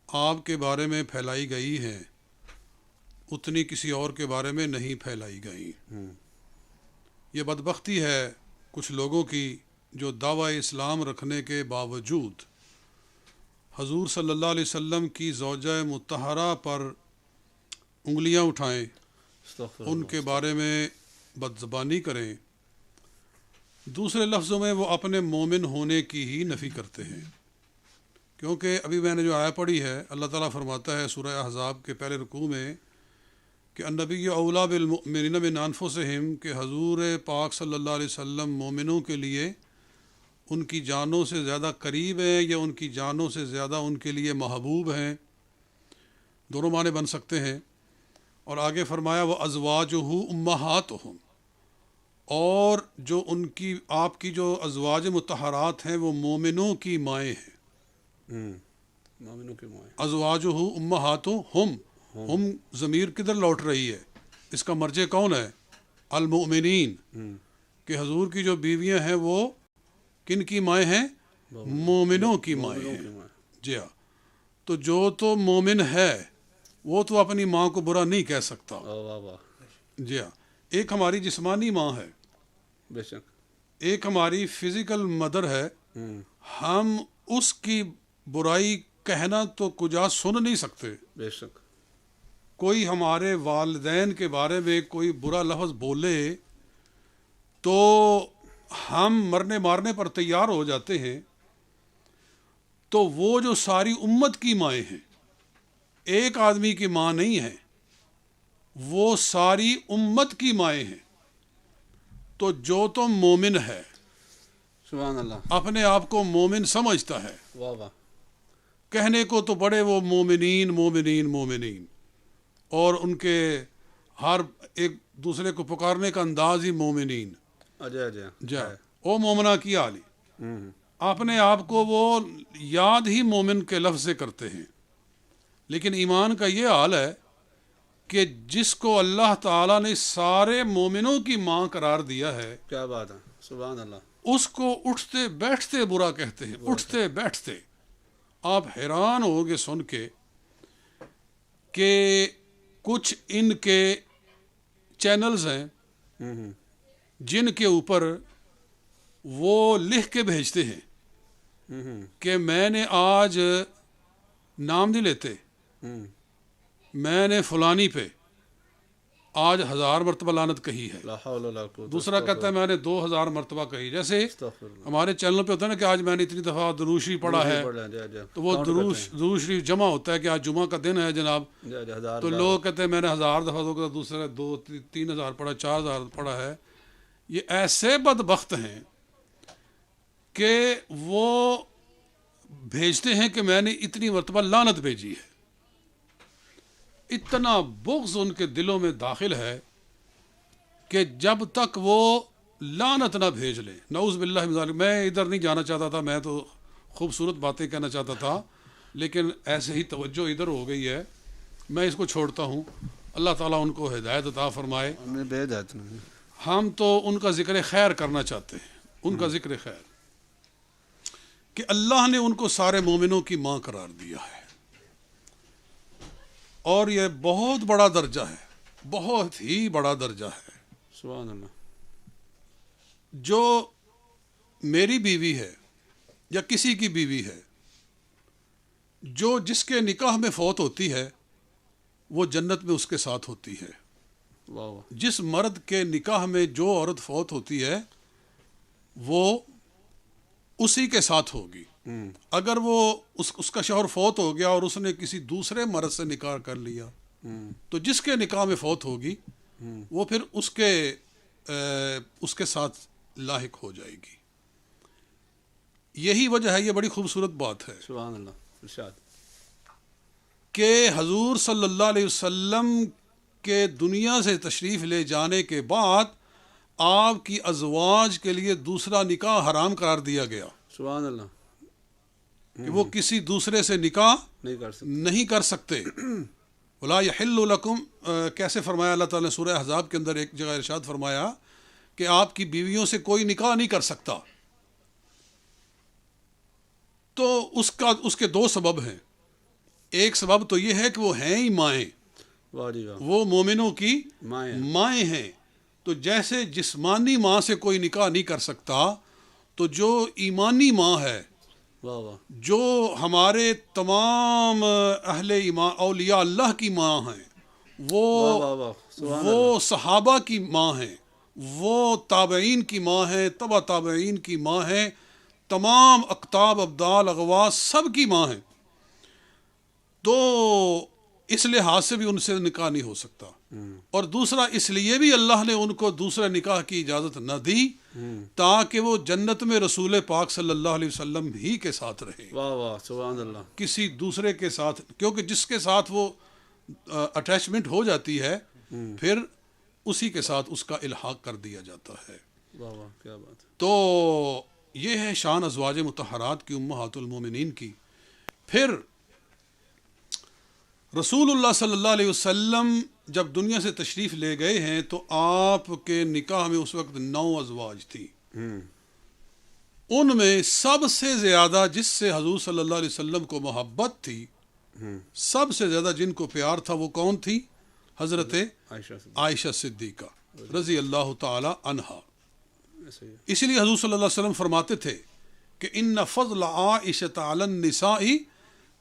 آپ کے بارے میں پھیلائی گئی ہیں اتنی کسی اور کے بارے میں نہیں پھیلائی گئی. یہ بدبختی ہے کچھ لوگوں کی جو دعوی اسلام رکھنے کے باوجود حضور صلی اللہ علیہ وسلم کی زوجہ مطہرہ پر انگلیاں اٹھائیں, ان کے بارے میں بدزبانی کریں. دوسرے لفظوں میں وہ اپنے مومن ہونے کی ہی نفی کرتے ہیں, کیونکہ ابھی میں نے جو آیت پڑھی ہے اللہ تعالیٰ فرماتا ہے سورہ احزاب کے پہلے رکوع میں کہ النبی اولیٰ بالمؤمنین من انفسہم, کہ حضور پاک صلی اللہ علیہ وسلم مومنوں کے لیے ان کی جانوں سے زیادہ قریب ہیں یا ان کی جانوں سے زیادہ ان کے لیے محبوب ہیں. دونوں معنی بن سکتے ہیں. اور آگے فرمایا وہ ازواجہ امہاتہم, اور جو ان کی آپ کی جو ازواج مطہرات ہیں وہ مومنوں کی مائیں ہیں. مومنوں کی مائیں. ازواجہ امہاتہم, ہم ضمیر کدھر لوٹ رہی ہے, اس کا مرجع کون ہے؟ المؤمنین, کہ حضور کی جو بیویاں ہیں وہ کن کی مائیں ہیں؟ مومنوں کی مائیں ہیں. جی ہاں, تو جو تو مومن ہے وہ تو اپنی ماں کو برا نہیں کہہ سکتا. جی ہاں, ایک ہماری جسمانی ماں ہے, بے شک, ایک ہماری فزیکل مدر ہے. ہم اس کی برائی کہنا تو کجا سن نہیں سکتے. بے شک. کوئی ہمارے والدین کے بارے میں کوئی برا لفظ بولے تو ہم مرنے مارنے پر تیار ہو جاتے ہیں. تو وہ جو ساری امت کی مائیں ہیں, ایک آدمی کی ماں نہیں ہے, وہ ساری امت کی مائیں ہیں. تو جو تو مومن ہے, سبحان اللہ, اپنے آپ کو مومن سمجھتا ہے, واہ واہ, کہنے کو تو بڑے وہ مومنین مومنین مومنین, اور ان کے ہر ایک دوسرے کو پکارنے کا انداز ہی مومنین. جا او مومنہ کی عالی, اپنے آپ کو وہ یاد ہی مومن کے لفظ سے کرتے ہیں. لیکن ایمان کا یہ حال ہے کہ جس کو اللہ تعالیٰ نے سارے مومنوں کی ماں قرار دیا ہے, کیا بات ہے, سبحان اللہ, اس کو اٹھتے بیٹھتے برا کہتے ہیں, اٹھتے بیٹھتے. آپ حیران ہوگے سن کے کہ کچھ ان کے چینلز ہیں جن کے اوپر وہ لکھ کے بھیجتے ہیں کہ میں نے آج نام نہیں لیتے, میں نے فلانی پہ آج 1000 مرتبہ لعنت کہی ہے. لا حول ولا قوت. دوسرا کہتا ہے میں نے 2000 مرتبہ کہی. جیسے ہمارے چینل پہ ہوتا ہے نا کہ آج میں نے اتنی دفعہ درود شریف پڑھا ہے, تو وہ درود شریف جمع ہوتا ہے کہ آج جمعہ کا دن ہے جناب, تو لوگ کہتے ہیں میں نے 1000 دفعہ, دوسرے 2-3 پڑھا, 4000 پڑھا ہے. یہ ایسے بدبخت ہیں کہ وہ بھیجتے ہیں کہ میں نے اتنی مرتبہ لعنت بھیجی ہے. اتنا بغض ان کے دلوں میں داخل ہے کہ جب تک وہ لعنت نہ بھیج لے. نعوذ باللہ من ذالک. میں ادھر نہیں جانا چاہتا تھا, میں تو خوبصورت باتیں کہنا چاہتا تھا, لیکن ایسے ہی توجہ ادھر ہو گئی ہے, میں اس کو چھوڑتا ہوں. اللہ تعالیٰ ان کو ہدایت عطا فرمائے. ہم تو ان کا ذکر خیر کرنا چاہتے ہیں, ان کا ذکر خیر کہ اللہ نے ان کو سارے مومنوں کی ماں قرار دیا ہے, اور یہ بہت بڑا درجہ ہے, بہت ہی بڑا درجہ ہے. سبحان اللہ. جو میری بیوی ہے یا کسی کی بیوی ہے, جو جس کے نکاح میں فوت ہوتی ہے وہ جنت میں اس کے ساتھ ہوتی ہے. جس مرد کے نکاح میں جو عورت فوت ہوتی ہے وہ اسی کے ساتھ ہوگی. اگر وہ اس کا شوہر فوت ہو گیا اور اس نے کسی دوسرے مرد سے نکاح کر لیا تو جس کے نکاح میں فوت ہوگی وہ پھر اس کے ساتھ لاحق ہو جائے گی. یہی وجہ ہے, یہ بڑی خوبصورت بات ہے. سبحان اللہ. ارشاد کہ حضور صلی اللہ علیہ وسلم کے دنیا سے تشریف لے جانے کے بعد آپ کی ازواج کے لیے دوسرا نکاح حرام قرار دیا گیا. سبحان اللہ. کہ وہ کسی دوسرے سے نکاح نہیں کر سکتے. ولا یحل لکم, کیسے فرمایا اللہ تعالیٰ نے سورہ احزاب کے اندر ایک جگہ ارشاد فرمایا کہ آپ کی بیویوں سے کوئی نکاح نہیں کر سکتا. تو اس کے دو سبب ہیں. ایک سبب تو یہ ہے کہ وہ ہیں ہی مائیں, وہ مومنوں کی مائیں ہیں. تو جیسے جسمانی ماں سے کوئی نکاح نہیں کر سکتا, تو جو ایمانی ماں ہے, جو ہمارے تمام اہل ایمان اولیاء اللہ کی ماں ہیں, وہ صحابہ کی ماں ہیں, وہ تابعین کی ماں ہیں, تبع تابعین کی ماں ہیں, تمام اقطاب ابدال اغواص سب کی ماں ہیں. تو اس لحاظ سے بھی ان سے نکاح نہیں ہو سکتا. اور دوسرا اس لیے بھی اللہ نے ان کو دوسرے نکاح کی اجازت نہ دی تاکہ وہ جنت میں رسول پاک صلی اللہ علیہ وسلم ہی کے ساتھ رہے. واہ واہ سبحان اللہ. کسی دوسرے کے ساتھ, کیونکہ جس کے ساتھ وہ اٹیچمنٹ ہو جاتی ہے پھر اسی کے ساتھ اس کا الحاق کر دیا جاتا ہے. واہ واہ کیا بات ہے. تو یہ ہے شان ازواج مطہرات کی, امہات المومنین کی. پھر رسول اللہ صلی اللہ علیہ وسلم جب دنیا سے تشریف لے گئے ہیں تو آپ کے نکاح میں اس وقت 9 ازواج تھی. ان میں سب سے زیادہ جس سے حضور صلی اللہ علیہ وسلم کو محبت تھی, سب سے زیادہ جن کو پیار تھا, وہ کون تھی؟ حضرت عائشہ صدیقہ رضی اللہ تعالی عنہا. اسی لیے حضور صلی اللہ علیہ وسلم فرماتے تھے کہ ان فضل عائشہ علی النساء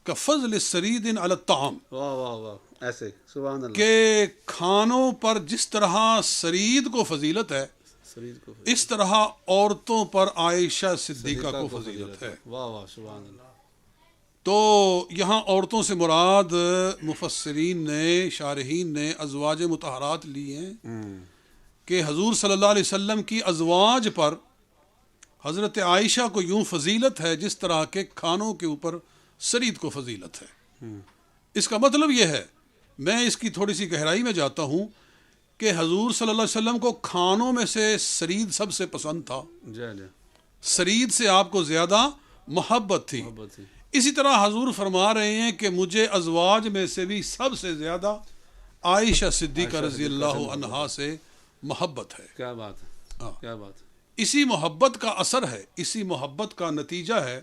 کفضل السرید علی الطعام. واہ واہ واہ. ایسے سبحان اللہ. کہ کھانوں پر جس طرح سرید کو فضیلت ہے, اس طرح عورتوں پر عائشہ صدیقہ کو فضیلت ہے. واہ واہ سبحان اللہ. تو یہاں عورتوں سے مراد مفسرین نے, شارحین نے ازواج مطہرات لی ہیں کہ حضور صلی اللہ علیہ وسلم کی ازواج پر حضرت عائشہ کو یوں فضیلت ہے جس طرح کے کھانوں کے اوپر سرید کو فضیلت ہے. اس کا مطلب یہ ہے, میں اس کی تھوڑی سی گہرائی میں جاتا ہوں, کہ حضور صلی اللہ علیہ وسلم کو کھانوں میں سے سرید سب سے پسند تھا, سرید سے آپ کو زیادہ محبت تھی. اسی طرح حضور فرما رہے ہیں کہ مجھے ازواج میں سے بھی سب سے زیادہ عائشہ صدیقہ رضی اللہ عنہا سے محبت ہے. کیا بات ہے, کیا بات ہے. اسی محبت کا اثر ہے, اسی محبت کا نتیجہ ہے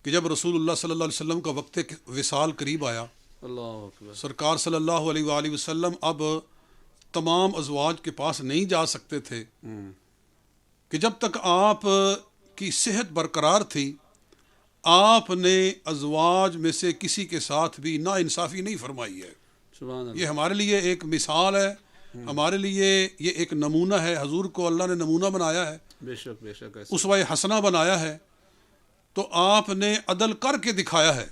کہ جب رسول اللہ صلی اللہ علیہ وسلم کا وقت وصال قریب آیا, اللہ اکبر, سرکار صلی اللہ علیہ وآلہ وسلم اب تمام ازواج کے پاس نہیں جا سکتے تھے کہ جب تک آپ کی صحت برقرار تھی آپ نے ازواج میں سے کسی کے ساتھ بھی ناانصافی نہیں فرمائی ہے. سبحان اللہ. یہ ہمارے لیے ایک مثال ہے, ہمارے لیے یہ ایک نمونہ ہے. حضور کو اللہ نے نمونہ بنایا ہے, بے شک بے شک, اسوہ حسنہ بنایا ہے, تو آپ نے عدل کر کے دکھایا ہے.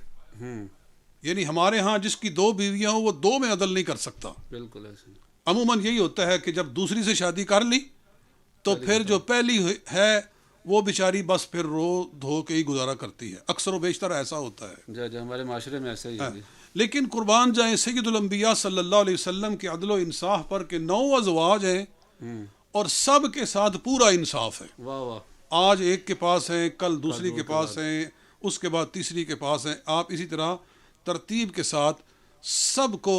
یعنی ہمارے ہاں جس کی 2 بیویاں ہوں وہ 2 میں عدل نہیں کر سکتا. بالکل ایسے. عموماً یہی ہوتا ہے کہ جب دوسری سے شادی کر لی تو پھر جو پہلی ہے وہ بیچاری بس پھر رو دھو کے ہی گزارا کرتی ہے. اکثر و بیشتر ایسا ہوتا ہے. جو ہمارے معاشرے میں ایسا ہی ہے. لیکن قربان جائیں سید الانبیاء صلی اللہ علیہ وسلم کے عدل و انصاف پر کہ 9 ازواج ہیں اور سب کے ساتھ پورا انصاف ہے. واہ واہ. آج ایک کے پاس ہیں، کل دوسری کے پاس ہیں، اس کے بعد تیسری کے پاس ہیں. آپ اسی طرح ترتیب کے ساتھ سب کو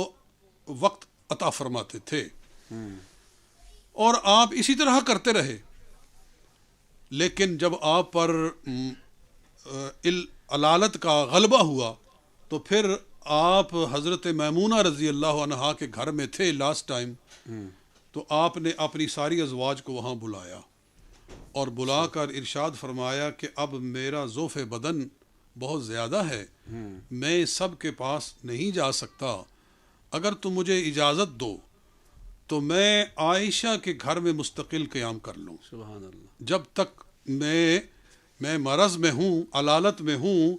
وقت عطا فرماتے تھے اور آپ اسی طرح کرتے رہے. لیکن جب آپ پر علالت کا غلبہ ہوا تو پھر آپ حضرت میمونہ رضی اللہ عنہا کے گھر میں تھے لاسٹ ٹائم، تو آپ نے اپنی ساری ازواج کو وہاں بلایا اور بلا کر ارشاد فرمایا کہ اب میرا ذوف بدن بہت زیادہ ہے، میں سب کے پاس نہیں جا سکتا، اگر تم مجھے اجازت دو تو میں عائشہ کے گھر میں مستقل قیام کر لوں. سبحان اللہ. جب تک میں مرض میں ہوں، علالت میں ہوں،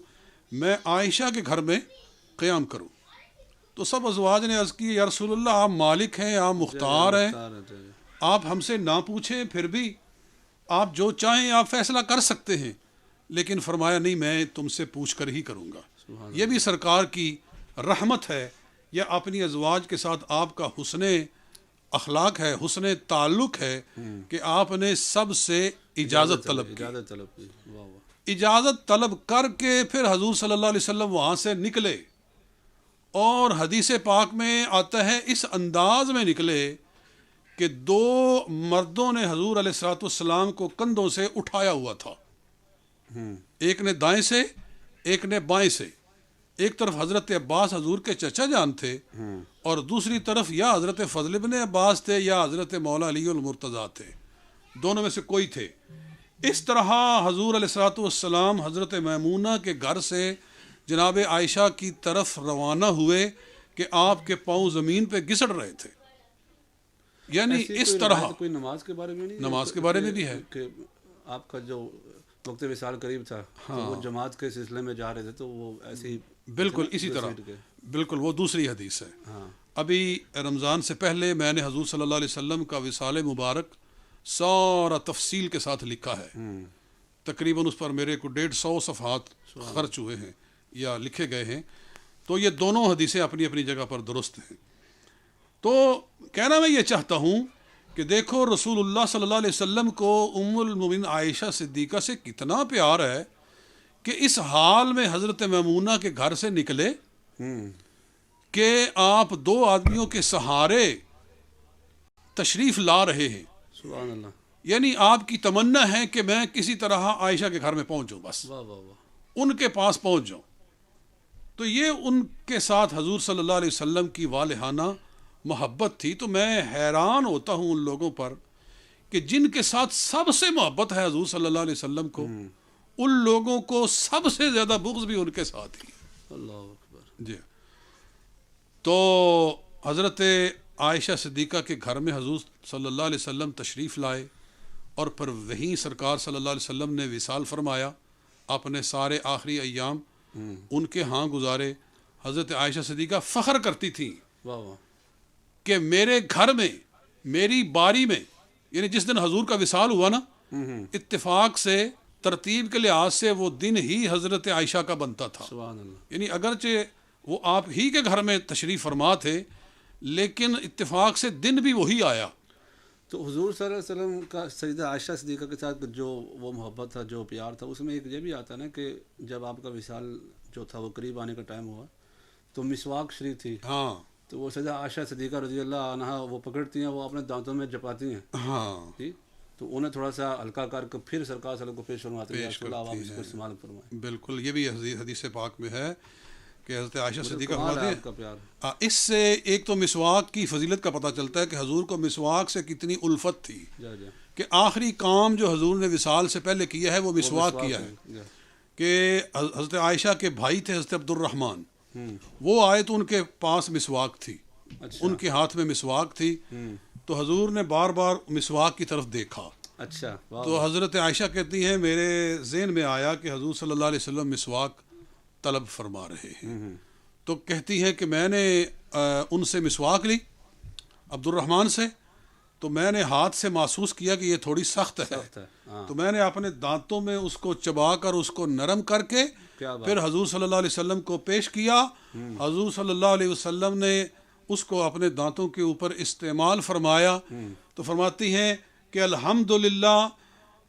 میں عائشہ کے گھر میں قیام کروں. تو سب ازواج نے عرض کی یا رسول اللہ آپ مالک ہیں، آپ مختار ہیں، آپ ہم سے نہ پوچھیں پھر بھی آپ جو چاہیں آپ فیصلہ کر سکتے ہیں. لیکن فرمایا نہیں، میں تم سے پوچھ کر ہی کروں گا. یہ بھی سرکار کی رحمت ہے، یا اپنی ازواج کے ساتھ آپ کا حسن اخلاق ہے، حسن تعلق ہے کہ آپ نے سب سے اجازت طلب کی. اجازت طلب کر کے پھر حضور صلی اللہ علیہ وسلم وہاں سے نکلے اور حدیث پاک میں آتا ہے اس انداز میں نکلے کہ 2 مردوں نے حضور علیہ الصلوۃ والسلام کو کندھوں سے اٹھایا ہوا تھا. ایک نے دائیں سے، ایک نے بائیں سے. ایک طرف حضرت عباس حضور کے چچا جان تھے اور دوسری طرف یا حضرت فضل ابن عباس تھے یا حضرت مولا علی المرتضیٰ تھے، دونوں میں سے کوئی تھے. اس طرح حضور علیہ الصلوۃ والسلام حضرت میمونہ کے گھر سے جناب عائشہ کی طرف روانہ ہوئے کہ آپ کے پاؤں زمین پہ گھسڑ رہے تھے. یعنی اس طرح کوئی نماز کے بارے میں نہیں، نماز کے بارے میں بھی ہے کہ آپ کا جو وقت وصال قریب تھا تو وہ جماعت کے سلسلے میں جا رہے تھے تو وہ ایسے ہی بالکل اسی طرح، بالکل وہ دوسری حدیث ہے. ابھی رمضان سے پہلے میں نے حضور صلی اللہ علیہ وسلم کا وصال مبارک سارا تفصیل کے ساتھ لکھا ہے. تقریباً اس پر میرے کو 150 صفحات خرچ ہوئے ہیں یا لکھے گئے ہیں. تو یہ دونوں حدیثیں اپنی اپنی جگہ پر درست ہیں. تو کہنا میں یہ چاہتا ہوں کہ دیکھو رسول اللہ صلی اللہ علیہ وسلم کو ام المومنین عائشہ صدیقہ سے کتنا پیار ہے کہ اس حال میں حضرت میمونہ کے گھر سے نکلے کہ آپ 2 آدمیوں کے سہارے تشریف لا رہے ہیں. سبحان اللہ. یعنی آپ کی تمنا ہے کہ میں کسی طرح عائشہ کے گھر میں پہنچ جاؤں، بس ان کے پاس پہنچ جاؤں. تو یہ ان کے ساتھ حضور صلی اللہ علیہ وسلم کی والہانہ محبت تھی. تو میں حیران ہوتا ہوں ان لوگوں پر کہ جن کے ساتھ سب سے محبت ہے حضور صلی اللہ علیہ وسلم کو، ان لوگوں کو سب سے زیادہ بغض بھی ان کے ساتھ ہی. اللہ اکبر. جی. تو حضرت عائشہ صدیقہ کے گھر میں حضور صلی اللہ علیہ وسلم تشریف لائے اور پھر وہیں سرکار صلی اللہ علیہ وسلم نے وصال فرمایا. اپنے سارے آخری ایام ان کے ہاں گزارے. حضرت عائشہ صدیقہ فخر کرتی تھیں کہ میرے گھر میں میری باری میں، یعنی جس دن حضور کا وصال ہوا نا، اتفاق سے ترتیب کے لحاظ سے وہ دن ہی حضرت عائشہ کا بنتا تھا. یعنی اگرچہ وہ آپ ہی کے گھر میں تشریف فرما تھے لیکن اتفاق سے دن بھی وہی آیا. تو حضور صلی اللہ علیہ وسلم کا سیدہ عائشہ صدیقہ کے ساتھ جو وہ محبت تھا، جو پیار تھا، اس میں ایک یہ بھی آتا نا کہ جب آپ کا وصال جو تھا وہ قریب آنے کا ٹائم ہوا تو مسواک شریف تھی. ہاں. تو وہ سیدہ عائشہ صدیقہ رضی اللہ عنہا وہ پکڑتی ہیں، وہ اپنے دانتوں میں جپاتی ہیں. ہاں. ٹھیک. تو انہیں تھوڑا سا ہلکا کر کے پھر سرکار صلی اللہ علیہ وسلم کو پیش فرماتے ہیں کہ آپ اس کو استعمال فرمائیں. بالکل یہ بھی حدیث پاک میں ہے کہ حضرت عائشہ صدیقہ فرماتے ہیں. اس سے ایک تو مسواک کی فضیلت کا پتہ چلتا ہے کہ حضور کو مسواک سے کتنی الفت تھی کہ آخری کام جو حضور نے وصال سے پہلے کیا ہے وہ مسواک کیا ہے. کہ حضرت عائشہ کے بھائی تھے حضرت عبد الرحمن، وہ آئے تو ان کے پاس مسواک تھی. ان کے ہاتھ میں مسواک تھی تو حضور نے بار بار مسواک کی طرف دیکھا. اچھا. تو حضرت عائشہ کہتی ہیں میرے ذہن میں آیا کہ حضور صلی اللہ علیہ وسلم مسواک طلب فرما رہے ہیں. تو کہتی ہے کہ میں نے ان سے مسواک لی عبد الرحمن سے، تو میں نے ہاتھ سے محسوس کیا کہ یہ تھوڑی سخت ہے. تو میں نے اپنے دانتوں میں اس کو چبا کر اس کو نرم کر کے پھر حضور صلی اللہ علیہ وسلم کو پیش کیا. حضور صلی اللہ علیہ وسلم نے اس کو اپنے دانتوں کے اوپر استعمال فرمایا. تو فرماتی ہیں کہ الحمدللہ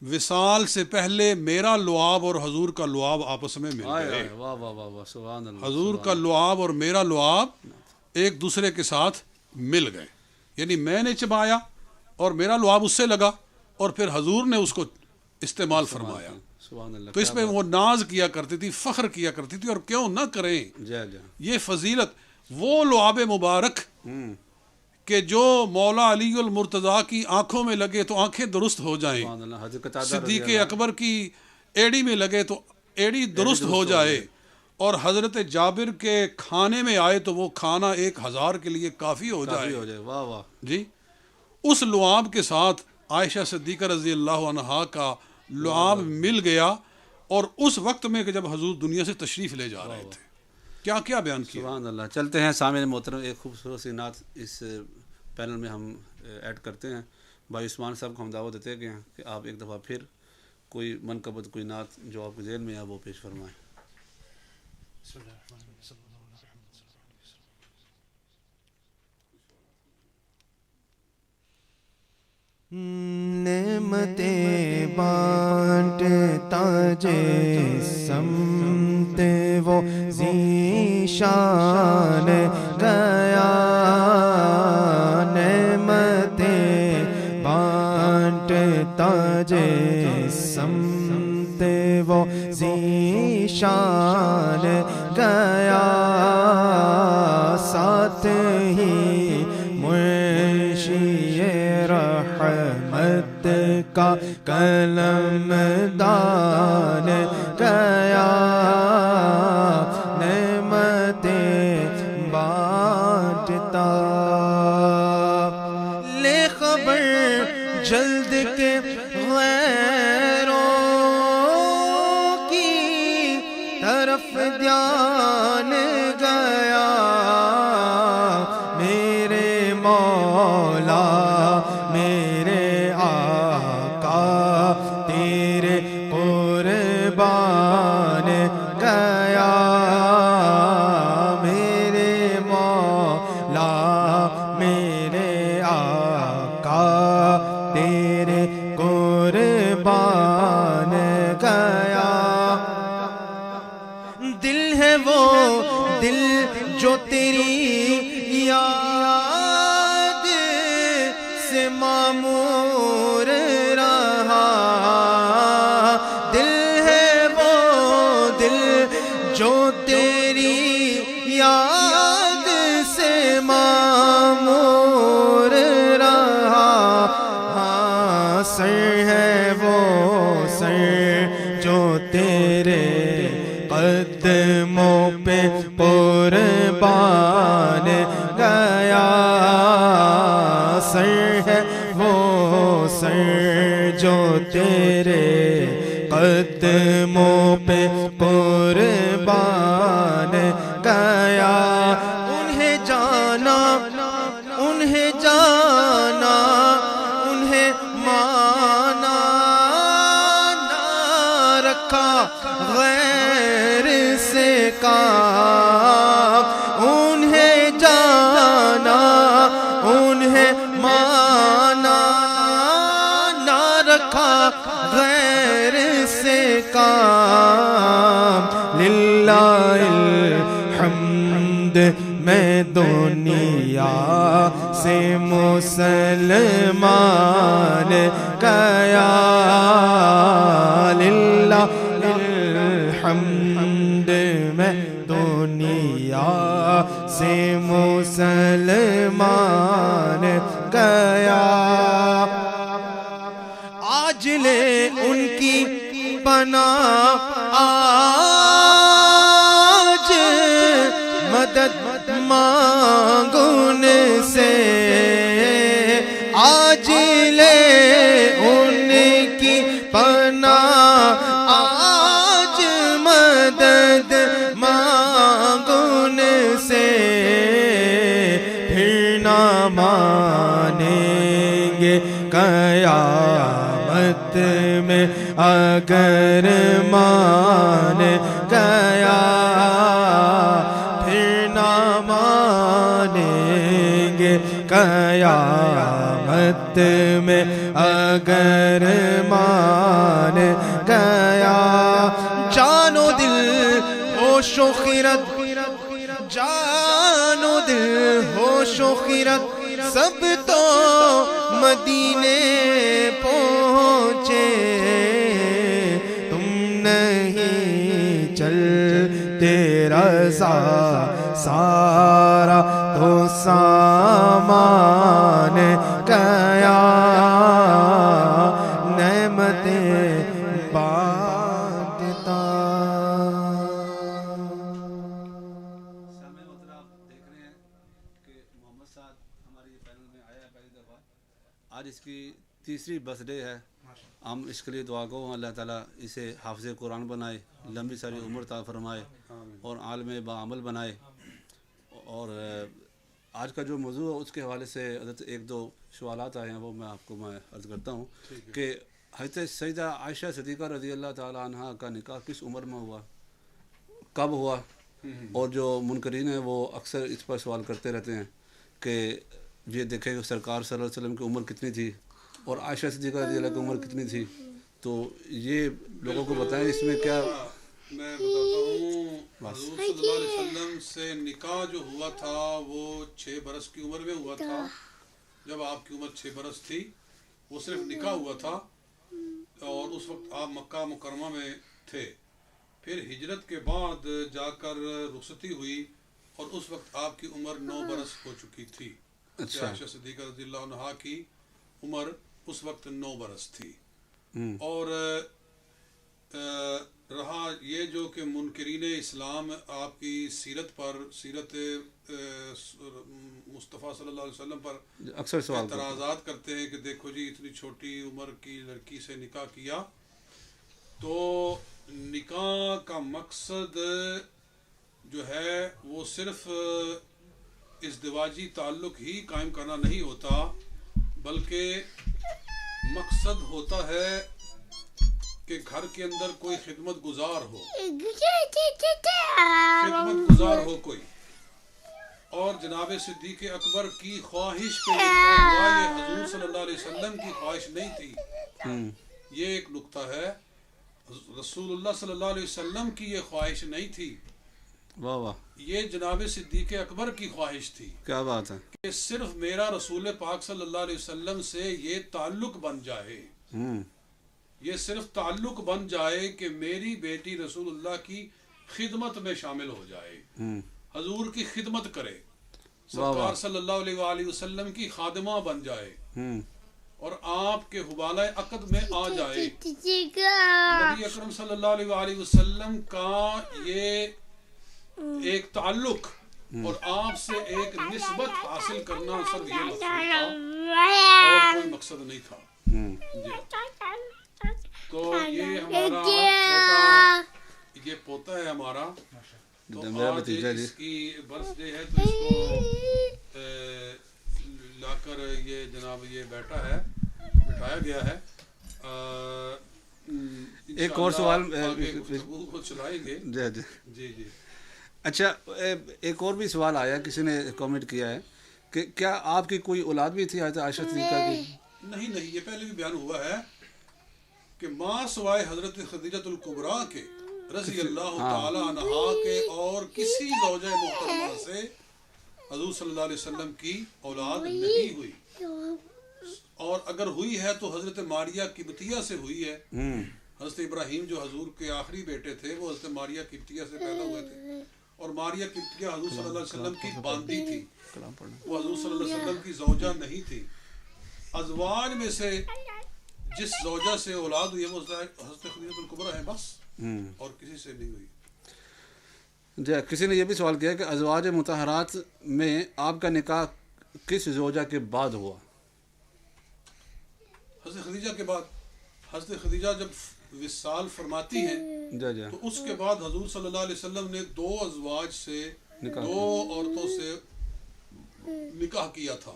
وصال سے پہلے میرا لعاب اور حضور کا لعاب آپس میں مل گئے. واہ واہ واہ واہ سبحان اللہ. حضور کا لعاب اور میرا لعاب ایک دوسرے کے ساتھ مل گئے. یعنی میں نے چبایا اور میرا لعاب اس سے لگا اور پھر حضور نے اس کو استعمال فرمایا. سبحان اللہ. تو اس میں وہ ناز کیا کرتی تھی, فخر کیا کرتی تھی, اور کیوں نہ کریں. یہ فضیلت وہ لعاب مبارک کہ جو مولا علی المرتضیٰ کی آنکھوں میں لگے تو آنکھیں درست ہو جائیں, صدیق اکبر کی ایڑی میں لگے تو ایڑی درست ہو جائے, اور حضرت جابر کے کھانے میں آئے تو وہ کھانا 1000 کے لیے کافی ہو جائے. واہ واہ جی, اس لعاب کے ساتھ عائشہ صدیقہ رضی اللہ عنہا کا لعاب مل گیا. اور اس وقت میں کہ جب حضور دنیا سے تشریف لے جا رہے تھے, کیا کیا بیان کیا. سبحان اللہ. چلتے ہیں سامعین محترم, ایک خوبصورت سی نعت اس پینل میں ہم ایڈ کرتے ہیں. بھائی عثمان صاحب کو ہم دعوت دیتے ہیں کہ آپ ایک دفعہ پھر کوئی منقبت, کوئی نعت جو آپ کے ذہن میں ہے وہ پیش فرمائیں. نعمتیں بانٹتا سمت وہ ذیشان گیا, نعمتیں بانٹتا سمت وہ ذیشان گیا, ساتھ ہی منشی رحمت کا قلم دان گیا, نعمتیں بانٹتا. لے خبر جلد کے غیروں کی طرف دھیان گیا, میرے مولا میرے آقا تیرے قربان گیا, میرے مولا میرے آقا تیرے قربان گیا. دل ہے وہ دل جو تیری یاد سے معمور رہا, دل ہے وہ دل جو تیری یاد سے معمور رہا, سر ہے وہ سر جو تیرے قدموں پہ قربان گیا, سر ہے وہ سر جو تیرے قدموں پہ قربان گیا. انہیں جانا انہیں جانا انہیں مانا, نہ رکھا غیر سے کام, انہیں جانا انہیں مانا, نہ رکھا غیر سے کام. للہ الحمد میں دنیا سے مسلمان گیا, للہ الحمد میں دنیا سے مسلمان گیا. آج لے ان کی پناہ, آج مدد مانگ ان سے, آج لے ان کی پناہ, آج مدد مانگ ان سے, پھر نہ مانیں گے قیامت میں اگر مان گیا پھر نہ مانیں گے، قیامت میں اگر مان گیا جان و دل ہوش و خیرت، جان و دل ہوش و خیرت سب تو مدینے پہنچے، تم نہیں چلتے رضا سارا تو سامان گیا، نعمتیں بانٹتا۔ آج اس کی تیسری برتھ ڈے ہے، ہم اس کے لیے دعا گو اللہ تعالیٰ اسے حافظ قرآن بنائے، لمبی ساری عمر عطا فرمائے اور عالم باعمل بنائے۔ اور آج کا جو موضوع ہے اس کے حوالے سے حضرت ایک دو سوالات آئے ہیں، وہ میں آپ کو عرض کرتا ہوں کہ حضرت سیدہ عائشہ صدیقہ رضی اللہ تعالیٰ عنہ کا نکاح کس عمر میں ہوا، کب ہوا؟ اور جو منکرین ہیں وہ اکثر اس پر سوال کرتے رہتے ہیں کہ یہ دیکھیں کہ سرکار صلی اللہ علیہ وسلم کی عمر کتنی تھی اور عائشہ صدیقہ رضی اللہ کی عمر کتنی تھی، تو یہ لوگوں کو بتائیں اس میں کیا۔ میں بتاتا ہوں، حضور صلی اللہ علیہ وسلم سے نکاح جو ہوا تھا وہ 6 برس کی عمر میں ہوا تھا، جب آپ کی عمر 6 برس تھی وہ صرف نکاح ہوا تھا، اور اس وقت آپ مکہ مکرمہ میں تھے۔ پھر ہجرت کے بعد جا کر رخصتی ہوئی اور اس وقت آپ کی عمر 9 برس ہو چکی تھی۔ عائشہ صدیقہ رضی اللہ عنہا کی عمر اس وقت 9 برس تھی۔ اور رہا یہ جو کہ منکرین اسلام آپ کی سیرت پر، سیرت مصطفیٰ صلی اللہ علیہ وسلم پر اکثر سوال اعتراضات کرتے ہیں کہ دیکھو جی اتنی چھوٹی عمر کی لڑکی سے نکاح کیا، تو نکاح کا مقصد جو ہے وہ صرف ازدواجی تعلق ہی قائم کرنا نہیں ہوتا، بلکہ مقصد ہوتا ہے کہ گھر کے اندر کوئی خدمت گزار ہو، خدمت گزار ہو کوئی۔ اور جناب صدیق اکبر کی خواہش پہ یہ حضور صلی اللہ علیہ وسلم کی خواہش نہیں تھی، یہ ایک نقطہ ہے۔ رسول اللہ صلی اللہ علیہ وسلم کی یہ خواہش نہیں تھی، واہ واہ، یہ جناب صدیق اکبر کی خواہش تھی۔ کیا بات ہے کہ صرف میرا رسول پاک صلی اللہ علیہ وسلم سے یہ تعلق بن جائے، یہ صرف تعلق بن جائے کہ میری بیٹی رسول اللہ کی خدمت میں شامل ہو جائے، حضور کی خدمت کرے، سرکار صلی اللہ علیہ وآلہ وسلم کی خادمہ بن جائے اور آپ کے حبالہ عقد میں آ جائے۔ نبی اکرم صلی اللہ علیہ وآلہ وسلم کا یہ ایک تعلق اور آپ سے ایک نسبت حاصل کرنا صرف یہ مقصد تھا اور کوئی مقصد نہیں تھا۔ تو یہ ہمارا یہ پوتا ہے ہمارا، تو آج اس کی برتھ ڈے ہے، تو اس کو لا کر یہ جناب یہ بیٹا ہے، بٹھایا گیا ہے۔ ایک اور سوال کو چلائیں گے۔ جی جی اچھا، ایک اور بھی سوال آیا، کسی نے کامنٹ کیا ہے کہ کیا آپ کی کوئی اولاد بھی تھی حضرت عائشہ صدیقہ کی؟ نہیں، یہ پہلے بھی بیان ہوا ہے کہ ماں سوائے حضرت خدیجہ الکبریٰ کے رضی اللہ تعالی عنہا کے اور کسی زوجہ محترمہ سے حضور صلی اللہ علیہ وسلم کی اولاد نہیں ہوئی، اور اگر ہوئی ہے تو حضرت ماریہ قبطیہ سے ہوئی ہے۔ حضرت ابراہیم جو حضور کے آخری بیٹے تھے وہ حضرت ماریہ قبطیہ سے پیدا ہوئے تھے، اور ماریہ قبطیہ حضور صلی اللہ علیہ وسلم کی باندی تھی، وہ حضور صلی اللہ علیہ وسلم کی زوجہ نہیں تھی۔ ازواج میں سے جس زوجہ سے اولاد ہوئی ہے وہ حضرت خدیجہ الکبریٰ ہے بس، اور کسی سے نہیں ہوئی۔ جی، کسی نے یہ بھی سوال کیا کہ ازواج مطہرات میں آپ کا نکاح کس زوجہ کے بعد ہوا؟ حضرت خدیجہ کے بعد۔ حضرت خدیجہ جب وصال فرماتی ہیں تو اس کے بعد حضور صلی اللہ علیہ وسلم نے 2 ازواج سے 2 عورتوں سے نکاح کیا تھا،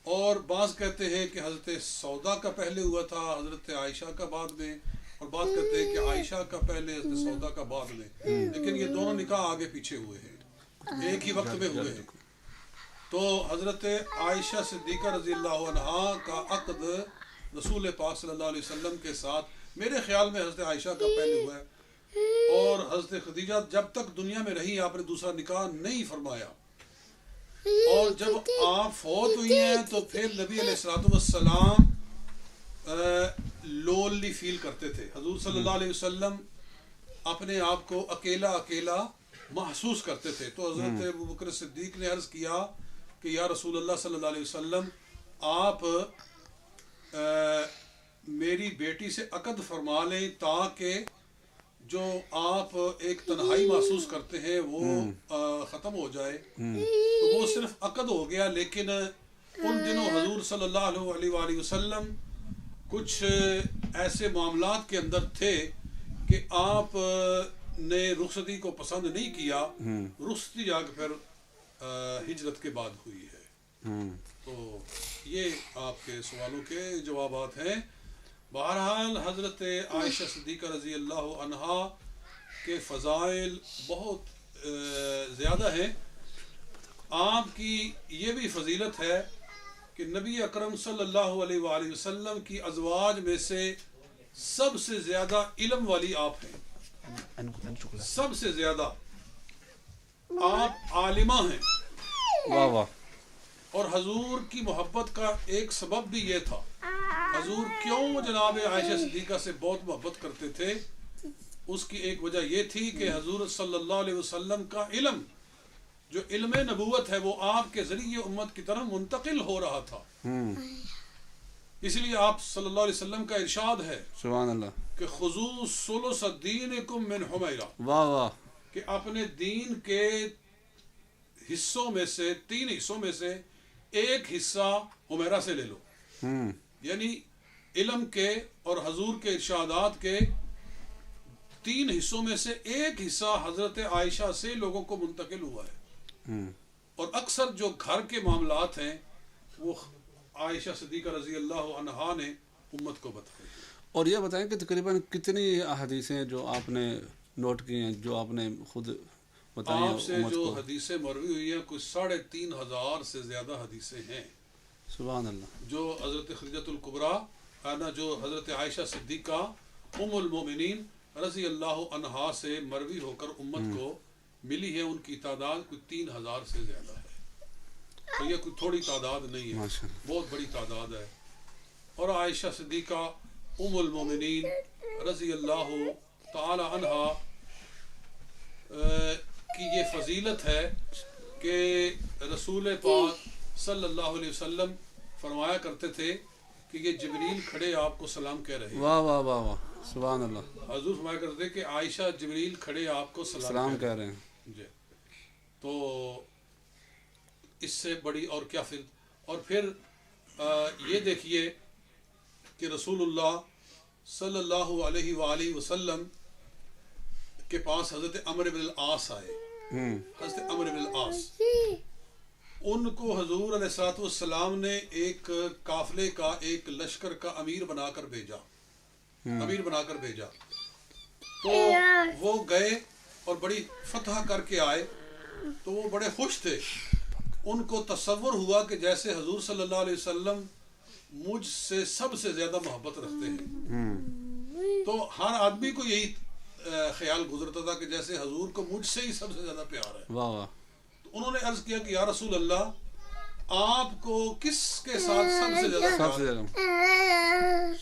اور بعض کہتے ہیں کہ حضرت سودا کا پہلے ہوا تھا، حضرت عائشہ کا بعد میں، اور بعض کہتے ہیں کہ عائشہ کا پہلے حضرت سودا کا بعد میں، لیکن یہ دونوں نکاح آگے پیچھے ہوئے ہیں، ایک ہی وقت میں ہوئے ہیں. تو حضرت عائشہ صدیقہ رضی اللہ عنہا کا عقد رسول پاک صلی اللہ علیہ وسلم کے ساتھ میرے خیال میں حضرت عائشہ کا پہلے ہوا ہے، اور حضرت خدیجہ جب تک دنیا میں رہی آپ نے دوسرا نکاح نہیں فرمایا، اور جب آپ فوت ہوئی ہیں تو پھر نبی علیہ الصلوۃ والسلام لونلی فیل کرتے تھے. حضور صلی اللہ علیہ وسلم اپنے آپ کو اکیلا اکیلا محسوس کرتے تھے. تو حضرت ابوبکر صدیق نے عرض کیا کہ یا رسول اللہ صلی اللہ علیہ وسلم آپ میری بیٹی سے عقد فرما لیں تاکہ جو آپ ایک تنہائی محسوس کرتے ہیں وہ ختم ہو جائے. تو وہ صرف عقد ہو گیا، لیکن ان دنوں حضور صلی اللہ علیہ وآلہ وسلم کچھ ایسے معاملات کے اندر تھے کہ آپ نے رخصتی کو پسند نہیں کیا. رخصتی جا کے پھر ہجرت کے بعد ہوئی ہے. تو یہ آپ کے سوالوں کے جوابات ہیں. بہرحال حضرت عائشہ صدیقہ رضی اللہ عنہا کے فضائل بہت زیادہ ہیں. آپ کی یہ بھی فضیلت ہے کہ نبی اکرم صلی اللہ علیہ وآلہ وسلم کی ازواج میں سے سب سے زیادہ علم والی آپ ہیں، سب سے زیادہ آپ عالمہ ہیں. واہ واہ. اور حضور کی محبت کا ایک سبب بھی یہ تھا. حضور کیوں جناب عائشہ صدیقہ سے بہت محبت کرتے تھے، اس کی ایک وجہ یہ تھی کہ حضور صلی اللہ علیہ وسلم کا علم، جو علم نبوت ہے، وہ آپ کے ذریعے امت کی طرف منتقل ہو رہا تھا. اس لیے آپ صلی اللہ علیہ وسلم کا ارشاد ہے سبحان اللہ کہ خذوا ثلث دینکم من حمیرہ، واہ واہ، کہ اپنے دین کے حصوں میں سے، 3 حصوں میں سے ایک حصہ حمیرہ سے لے لو. یعنی علم کے اور حضور کے ارشادات کے 3 حصوں میں سے ایک حصہ حضرت عائشہ سے لوگوں کو منتقل ہوا ہے. اور اکثر جو گھر کے معاملات ہیں وہ عائشہ صدیقہ رضی اللہ عنہا نے امت کو بتائے. اور یہ بتائیں کہ تقریباً کتنی احادیثیں جو آپ نے نوٹ کی ہیں، جو آپ نے خود بتائی ہیں آپ سے امت جو کو؟ حدیثیں مروی ہوئی ہیں کچھ 3,500 سے زیادہ حدیثیں ہیں سبحان اللہ. جو حضرت خدیجۃ الکبریٰ جو حضرت عائشہ صدیقہ ام المومنین رضی اللہ عنہا سے مروی ہو کر امت کو ملی ہے. ان کی تعداد کچھ 3,000 سے زیادہ ہے. تو یہ کوئی تھوڑی تعداد نہیں ہے، بہت بڑی تعداد ہے. اور عائشہ صدیقہ ام المومنین رضی اللہ تعالی عنہا کی یہ فضیلت ہے کہ رسول پاک صلی اللہ علیہ وسلم فرمایا کرتے تھے کہ یہ جبریل کھڑے آپ کو سلام کہہ رہے ہیں. واہ واہ واہ واہ سبحان اللہ. حضور فرمایا کرتے تھے کہ عائشہ جبریل کھڑے آپ کو سلام کہہ رہے ہیں. جی. تو اس سے بڑی اور کیا پھر. اور پھر یہ دیکھیے کہ رسول اللہ صلی اللہ علیہ وآلہ وسلم کے پاس حضرت عمرو بن العاص آئے. حضرت عمرو بن العاص، ان کو حضور علیہ الصلوۃ والسلام نے ایک قافلے کا، ایک لشکر کا امیر بنا کر بھیجا. تو وہ گئے اور بڑی فتح کر کے آئے. تو وہ بڑے خوش تھے. ان کو تصور ہوا کہ جیسے حضور صلی اللہ علیہ وسلم مجھ سے سب سے زیادہ محبت رکھتے ہیں. تو ہر آدمی کو یہی خیال گزرتا تھا کہ جیسے حضور کو مجھ سے ہی سب سے زیادہ پیار ہے. واہ واہ. تو انہوں نے عرض کیا کہ یا رسول اللہ، آپ کو کس کے ساتھ سب سے زیادہ پیار ہے؟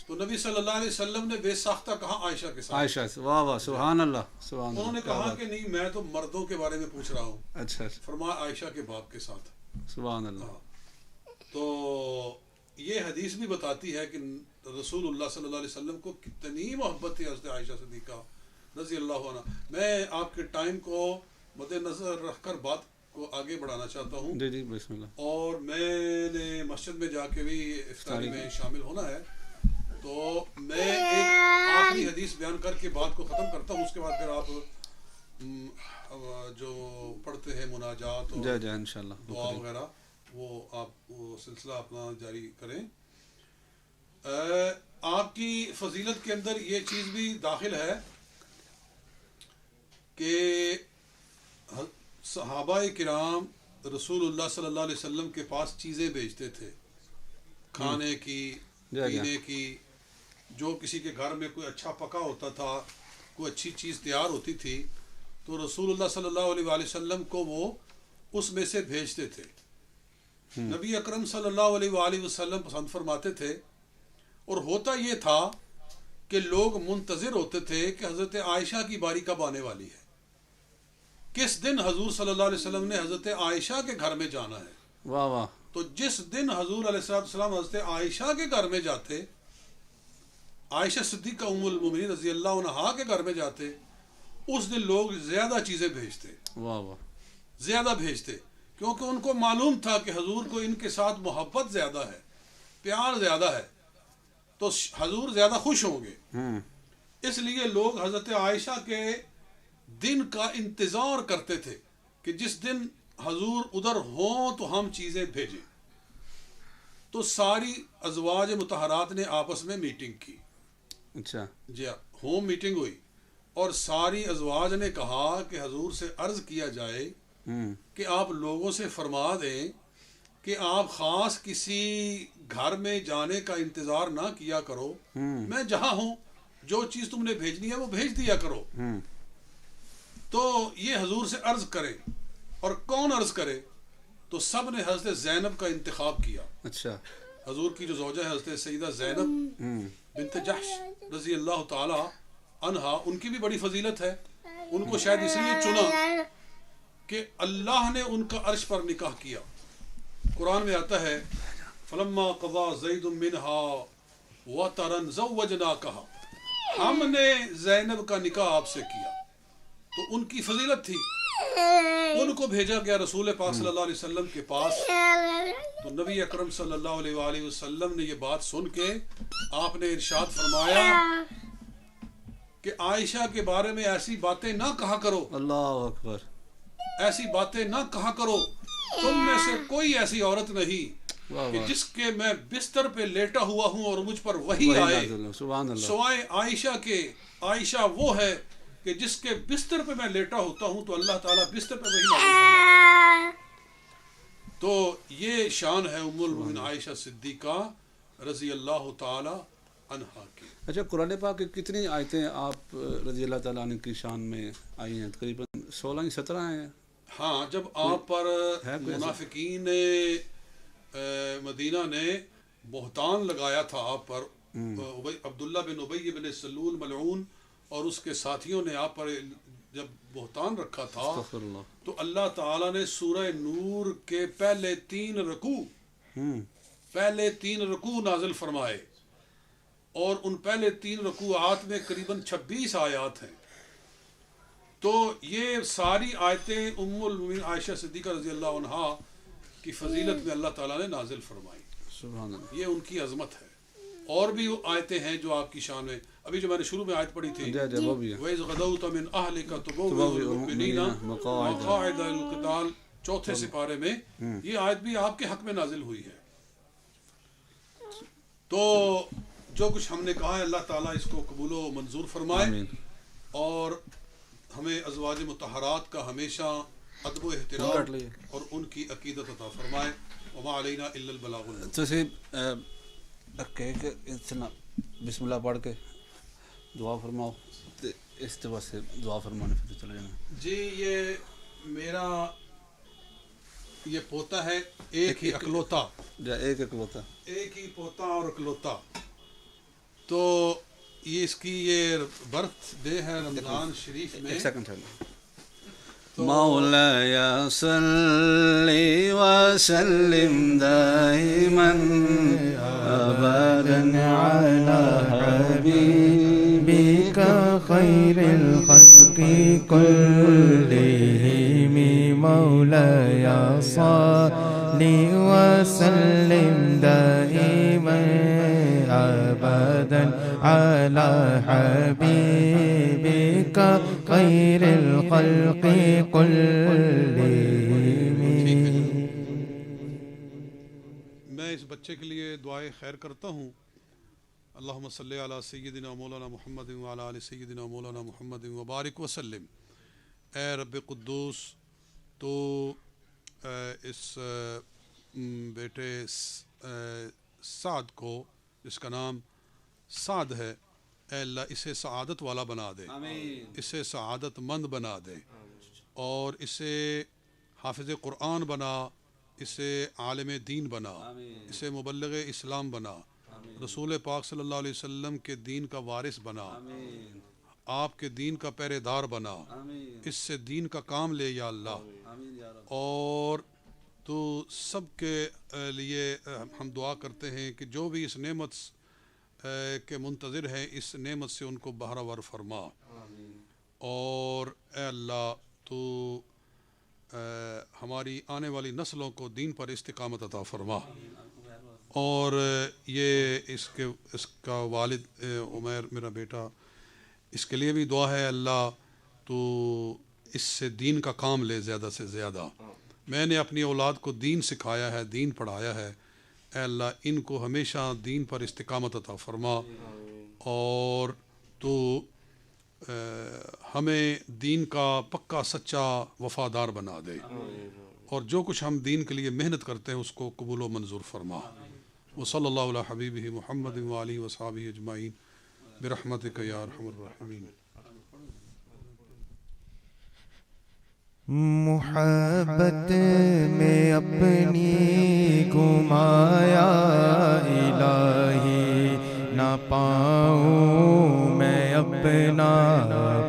تو نبی صلی اللہ علیہ وسلم نے بے ساختہ کہا عائشہ کے ساتھ. عائشہ سے. واہ واہ سبحان اللہ سبحان اللہ. انہوں نے کہا کہ نہیں، میں تو مردوں کے بارے میں پوچھ رہا ہوں. اچھا. فرمایا عائشہ کے باپ کے ساتھ. سبحان اللہ. تو یہ حدیث بھی بتاتی ہے کہ رسول اللہ صلی اللہ علیہ وسلم کو کتنی محبت تھی حضرت عائشہ صدیقہ رضی اللہ عنہ. میں آپ کے ٹائم کو مد نظر رکھ کر بات کو آگے بڑھانا چاہتا ہوں. جی جی بسم اللہ. اور میں نے مسجد میں جا کے بھی افطاری میں شامل ہونا ہے. تو میں ایک آخری حدیث بیان کر کے بات کو ختم کرتا ہوں. اس کے بعد پھر آپ جو پڑھتے ہیں مناجات اور جی انشاءاللہ دعا وغیرہ وہ آپ وہ سلسلہ اپنا جاری کریں. آپ کی فضیلت کے اندر یہ چیز بھی داخل ہے کہ صحابہ کرام رسول اللہ صلی اللہ علیہ وسلم کے پاس چیزیں بھیجتے تھے، کھانے کی، پینے کی. جو کسی کے گھر میں کوئی اچھا پکا ہوتا تھا، کوئی اچھی چیز تیار ہوتی تھی، تو رسول اللہ صلی اللہ علیہ وآلہ وسلم کو وہ اس میں سے بھیجتے تھے. نبی اکرم صلی اللہ علیہ وآلہ وسلم پسند فرماتے تھے. اور ہوتا یہ تھا کہ لوگ منتظر ہوتے تھے کہ حضرت عائشہ کی باری کب آنے والی ہے، کس دن حضور صلی اللہ علیہ وسلم نے حضرت عائشہ کے گھر میں جانا ہے. واہ واہ. تو جس دن حضور علیہ السلام حضرت عائشہ کے گھر میں جاتے، عائشہ صدیقہ ام المومنین رضی اللہ عنہا کے گھر میں جاتے، اس دن لوگ زیادہ چیزیں بھیجتے. واہ واہ. زیادہ بھیجتے، کیونکہ ان کو معلوم تھا کہ حضور کو ان کے ساتھ محبت زیادہ ہے، پیار زیادہ ہے، تو حضور زیادہ خوش ہوں گے. اس لیے لوگ حضرت عائشہ کے دن کا انتظار کرتے تھے کہ جس دن حضور ادھر ہوں تو ہم چیزیں بھیجیں. تو ساری ازواج مطہرات نے آپس میں میٹنگ کی. اچھا جی ہاں، ہوم میٹنگ ہوئی، اور ساری ازواج نے کہا کہ حضور سے عرض کیا جائے کہ آپ لوگوں سے فرما دیں کہ آپ خاص کسی گھر میں جانے کا انتظار نہ کیا کرو، میں جہاں ہوں جو چیز تم نے بھیجنی ہے وہ بھیج دیا کرو. تو یہ حضور سے عرض کرے. اور کون عرض کرے؟ تو سب نے حضرت زینب کا انتخاب کیا. اچھا. حضور کی جو زوجہ ہے حضرت سیدہ زینب بنت جحش رضی اللہ تعالی عنہا، ان کی بھی بڑی فضیلت ہے. ان کو شاید اس لیے چنا کہ اللہ نے ان کا عرش پر نکاح کیا. قرآن میں آتا ہے فلما قضا زید منہا وطرا زوجناکہا، ہم نے زینب کا نکاح آپ سے کیا. تو ان کی فضیلت تھی. ان کو بھیجا گیا رسول پاک صلی اللہ علیہ وسلم کے پاس. تو نبی اکرم صلی اللہ علیہ وآلہ وسلم نے یہ بات سن کے آپ نے ارشاد فرمایا کہ عائشہ کے بارے میں ایسی باتیں نہ کہا کرو. اللہ اکبر. ایسی باتیں نہ کہا کرو. تم میں سے کوئی ایسی عورت نہیں کہ جس کے میں بستر پہ لیٹا ہوا ہوں اور مجھ پر وحی آئے سوائے عائشہ کے. عائشہ وہ ہے کہ جس کے بستر پہ میں لیٹا ہوتا ہوں تو اللہ تعالیٰ بستر پہ وحی نازل فرماتا ہے. تو یہ شان ہے ام المؤمنین عائشہ صدیقہ رضی اللہ تعالی عنہا کی. اچھا، قرآن پاک کی کتنی آیتیں آپ رضی اللہ تعالیٰ عنہ کی شان میں آئی ہیں؟ تقریباً 16-17 ہیں. ہاں، جب آپ پر منافقین مدینہ نے بہتان لگایا تھا آپ پر، عبداللہ بن ابی بن سلول ملعون اور اس کے ساتھیوں نے آپ پر جب بہتان رکھا تھا، تو اللہ تعالیٰ نے سورہ نور کے پہلے 3 رکوع نازل فرمائے، اور ان پہلے 3 رکوعات میں قریباً 26 آیات ہیں. تو یہ ساری آیتیں ام المؤمنین عائشہ صدیقہ رضی اللہ عنہا کی فضیلت میں اللہ تعالیٰ نے نازل فرمائی. سبحان اللہ. یہ ان کی عظمت ہے. اور بھی آیتیں ہیں جو آپ کی شان میں، ابھی جو میں نے شروع میں آیت پڑھی تھی وَإِذْ غَدَوْتَ مِنْ أَهْلِكَ تُبَوِّئُ الْمُؤْمِنِينَ مَقَاعِدَ لِلْقِتَالِ، چوتھے سپارے میں یہ آیت بھی آپ کے حق میں نازل ہوئی ہے. تو جو کچھ ہم نے کہا ہے اللہ تعالیٰ اس کو قبول و منظور فرمائے، اور ہمیں ازواج مطہرات کا ہمیشہ ادب و احترام اور ان کی عقیدت عطا فرمائے. وما علینا الا البلاغ المبین. تو بسم اللہ پڑھ کے دعا فرماؤ، اس طرح سے دعا فرمانے پھر چلے جانا. جی، یہ میرا یہ پوتا ہے، ایک ہی اکلوتا، ایک ہی پوتا اور اکلوتا. تو یہ اس کی یہ برتھ ڈے ہے رمضان شریف میں. ایک سیکنڈ مولاي صل وسلم دائما ابدا على حبيبك خير الخلق كلهم مولاي صل وسلم دائما ابدا على حبيبك خير الخلق كلهم. بچے کے لیے دعائے خیر کرتا ہوں. اللہم صلی علی سیدنا مولانا محمد وعلی آل سیدنا مولانا محمد وبارک وسلم. اے رب قدوس تو اس بیٹے سعد کو جس کا نام سعد ہے، اے اللہ اسے سعادت والا بنا دے، اسے سعادت مند بنا دے، اور اسے حافظ قرآن بنا، اسے عالم دین بنا، اسے مبلغ اسلام بنا، رسول پاک صلی اللہ علیہ وسلم کے دین کا وارث بنا، آپ کے دین کا پہرے دار بنا، اس سے دین کا کام لے یا اللہ. اور تو سب کے لیے ہم دعا کرتے ہیں کہ جو بھی اس نعمت کے منتظر ہیں اس نعمت سے ان کو بہرہ فرما. اور اے اللہ تو ہماری آنے والی نسلوں کو دین پر استقامت عطا فرما. اور یہ اس کا والد عمیر میرا بیٹا، اس کے لیے بھی دعا ہے اللہ تو اس سے دین کا کام لے زیادہ سے زیادہ. میں نے اپنی اولاد کو دین سکھایا ہے، دین پڑھایا ہے، اے اللہ ان کو ہمیشہ دین پر استقامت عطا فرما. اور تو ہمیں دین کا پکا سچا وفادار بنا دے، اور جو کچھ ہم دین کے لیے محنت کرتے ہیں اس کو قبول و منظور فرما. وصلی اللہ علی حبیبہ محمد وآلہ وصحبہ اجمعین برحمتک یا ارحم الراحمین. محبت میں اپنی گمایا الہی نہ پاؤں میں اپنا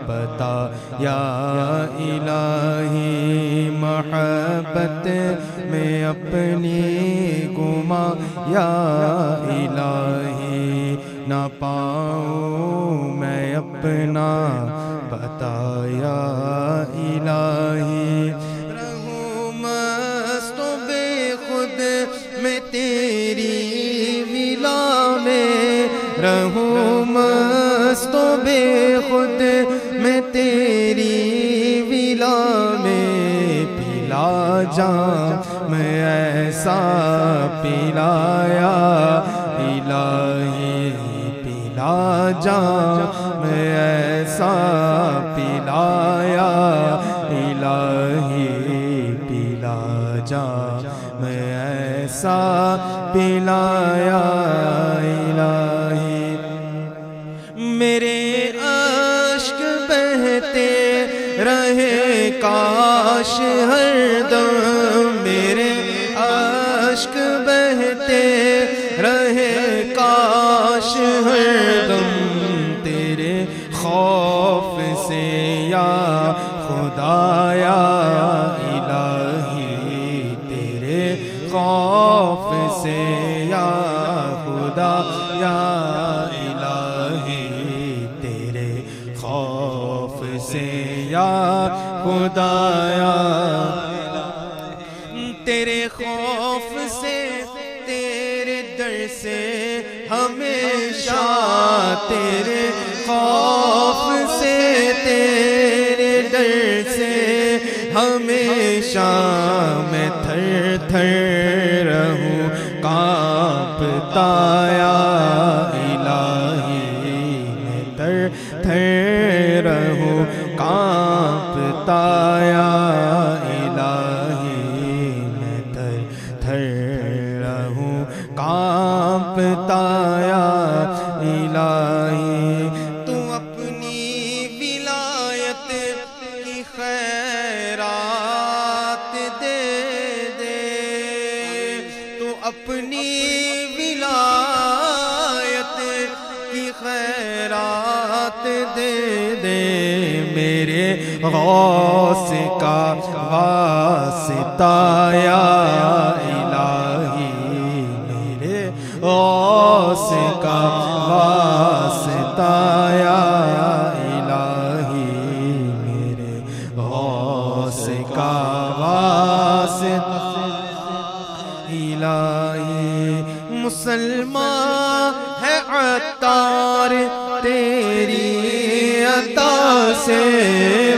پتا یا الہی. محبت میں اپنی گمایا الہی نہ پاؤں میں اپنا پتا یا الہی. رہوں مست و بے خود میں تیری ولا میں، رہوں مست و بے خود میں تیری ولا میں. پلا جام ایسا پلایا الہی، پلا جام ایسا پلایا الہی، پلا جام ایسا پلایا الہی. میرے اشک بہتے رہے کاش ہر دم، میرے اشک بہتے رہے کاش ہر دم. تیرے خوف سے یا خدایا الہی، تیرے خوف سے یا خدا یا الہی، تیرے خوف سے یا خدایا. تیرے خوف سے تیرے در سے ہمیشہ، تیرے خوف سے تیرے در سے ہمیشہ میں تھر تھر رہوں کانپتا یا الہی، میں تھر تھر رہوں کانپتا یا الہی، میں تھر تھر رہوں کانپتا یا الہی. تو اپنی ولایت کی خیرات دے دے، تو اپنی ولایت کی خیرات دے دے. میرے غوث کا واسطہ یا الہی، میرے غوث کا واسطہ یا الہی، میرے غوث کا واسطہ الہی. مسلمان ہے عطار تیری عطا سے،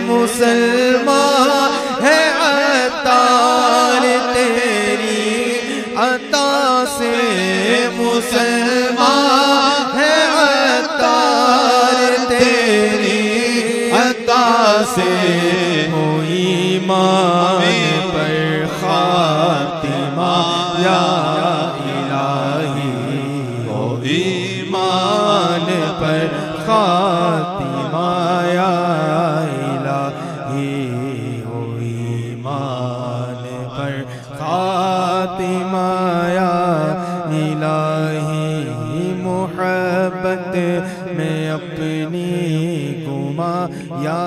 مسلمان ہے عطار تیری عطا سے. ایمان پر خاتمہ یا الہی ہو ایمان پر خاتمہ یا الہی محبت میں اپنی گما یا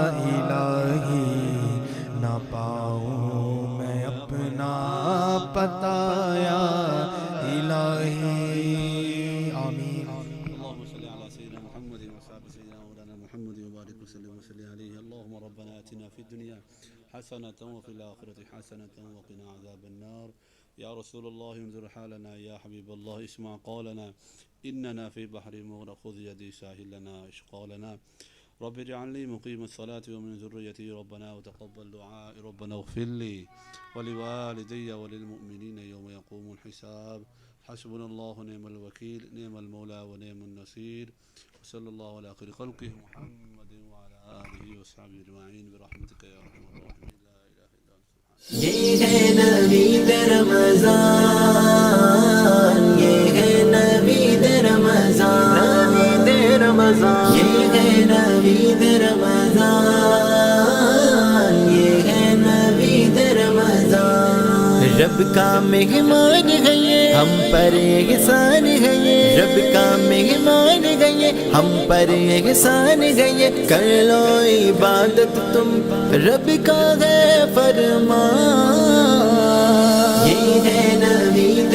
الہی نہ پاؤں میں اپنا پتہ یا الہی آمین اللهم صل على سيدنا محمد وصحبه سيدنا مولانا محمد وبارك وسلم عليه اللهم ربنا آتنا في الدنيا حسنة وفي الآخرة حسنة وقنا عذاب النار يا رسول الله انظر حالنا يا حبيب الله اسمع قولنا إننا في بحر مغرق خذ يدي ساهل لنا إشقالنا رب اجعل لي مقيم الصلاة ومن ذريتي ربنا وتقبل دعاء ربنا اغفر لي ولوالدي وللمؤمنين يوم يقوم الحساب حسبنا الله ونعم الوكيل نعم المولى ونعم النصير وصلى الله على خير خلقه محمد وعلى آله وصحبه أجمعين برحمتك يا أرحم الراحمين لا إله إلا أنت سبحانك یہ ہے نوید رمضان یہ ہے نوید رمضان نوید رمضان یہ ہے نوید رمضان یہ ہے نوید رمضان رب کا مہمان ہے یہ ہم پر احسان ہے یہ رب کا مہمان ہے یہ ہم پر احسان ہے یہ کر لو عبادت تم رب کا ہے فرمان یہ ہے نوید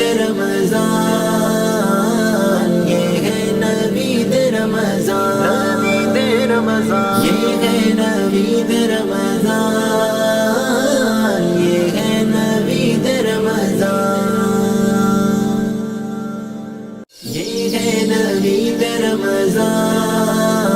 رمضان یہ ہے نوید رمضان نوید رمضان یہ ہے نوید رمضان یہ ہے نوید رمضان یہ ہے نوید رمضان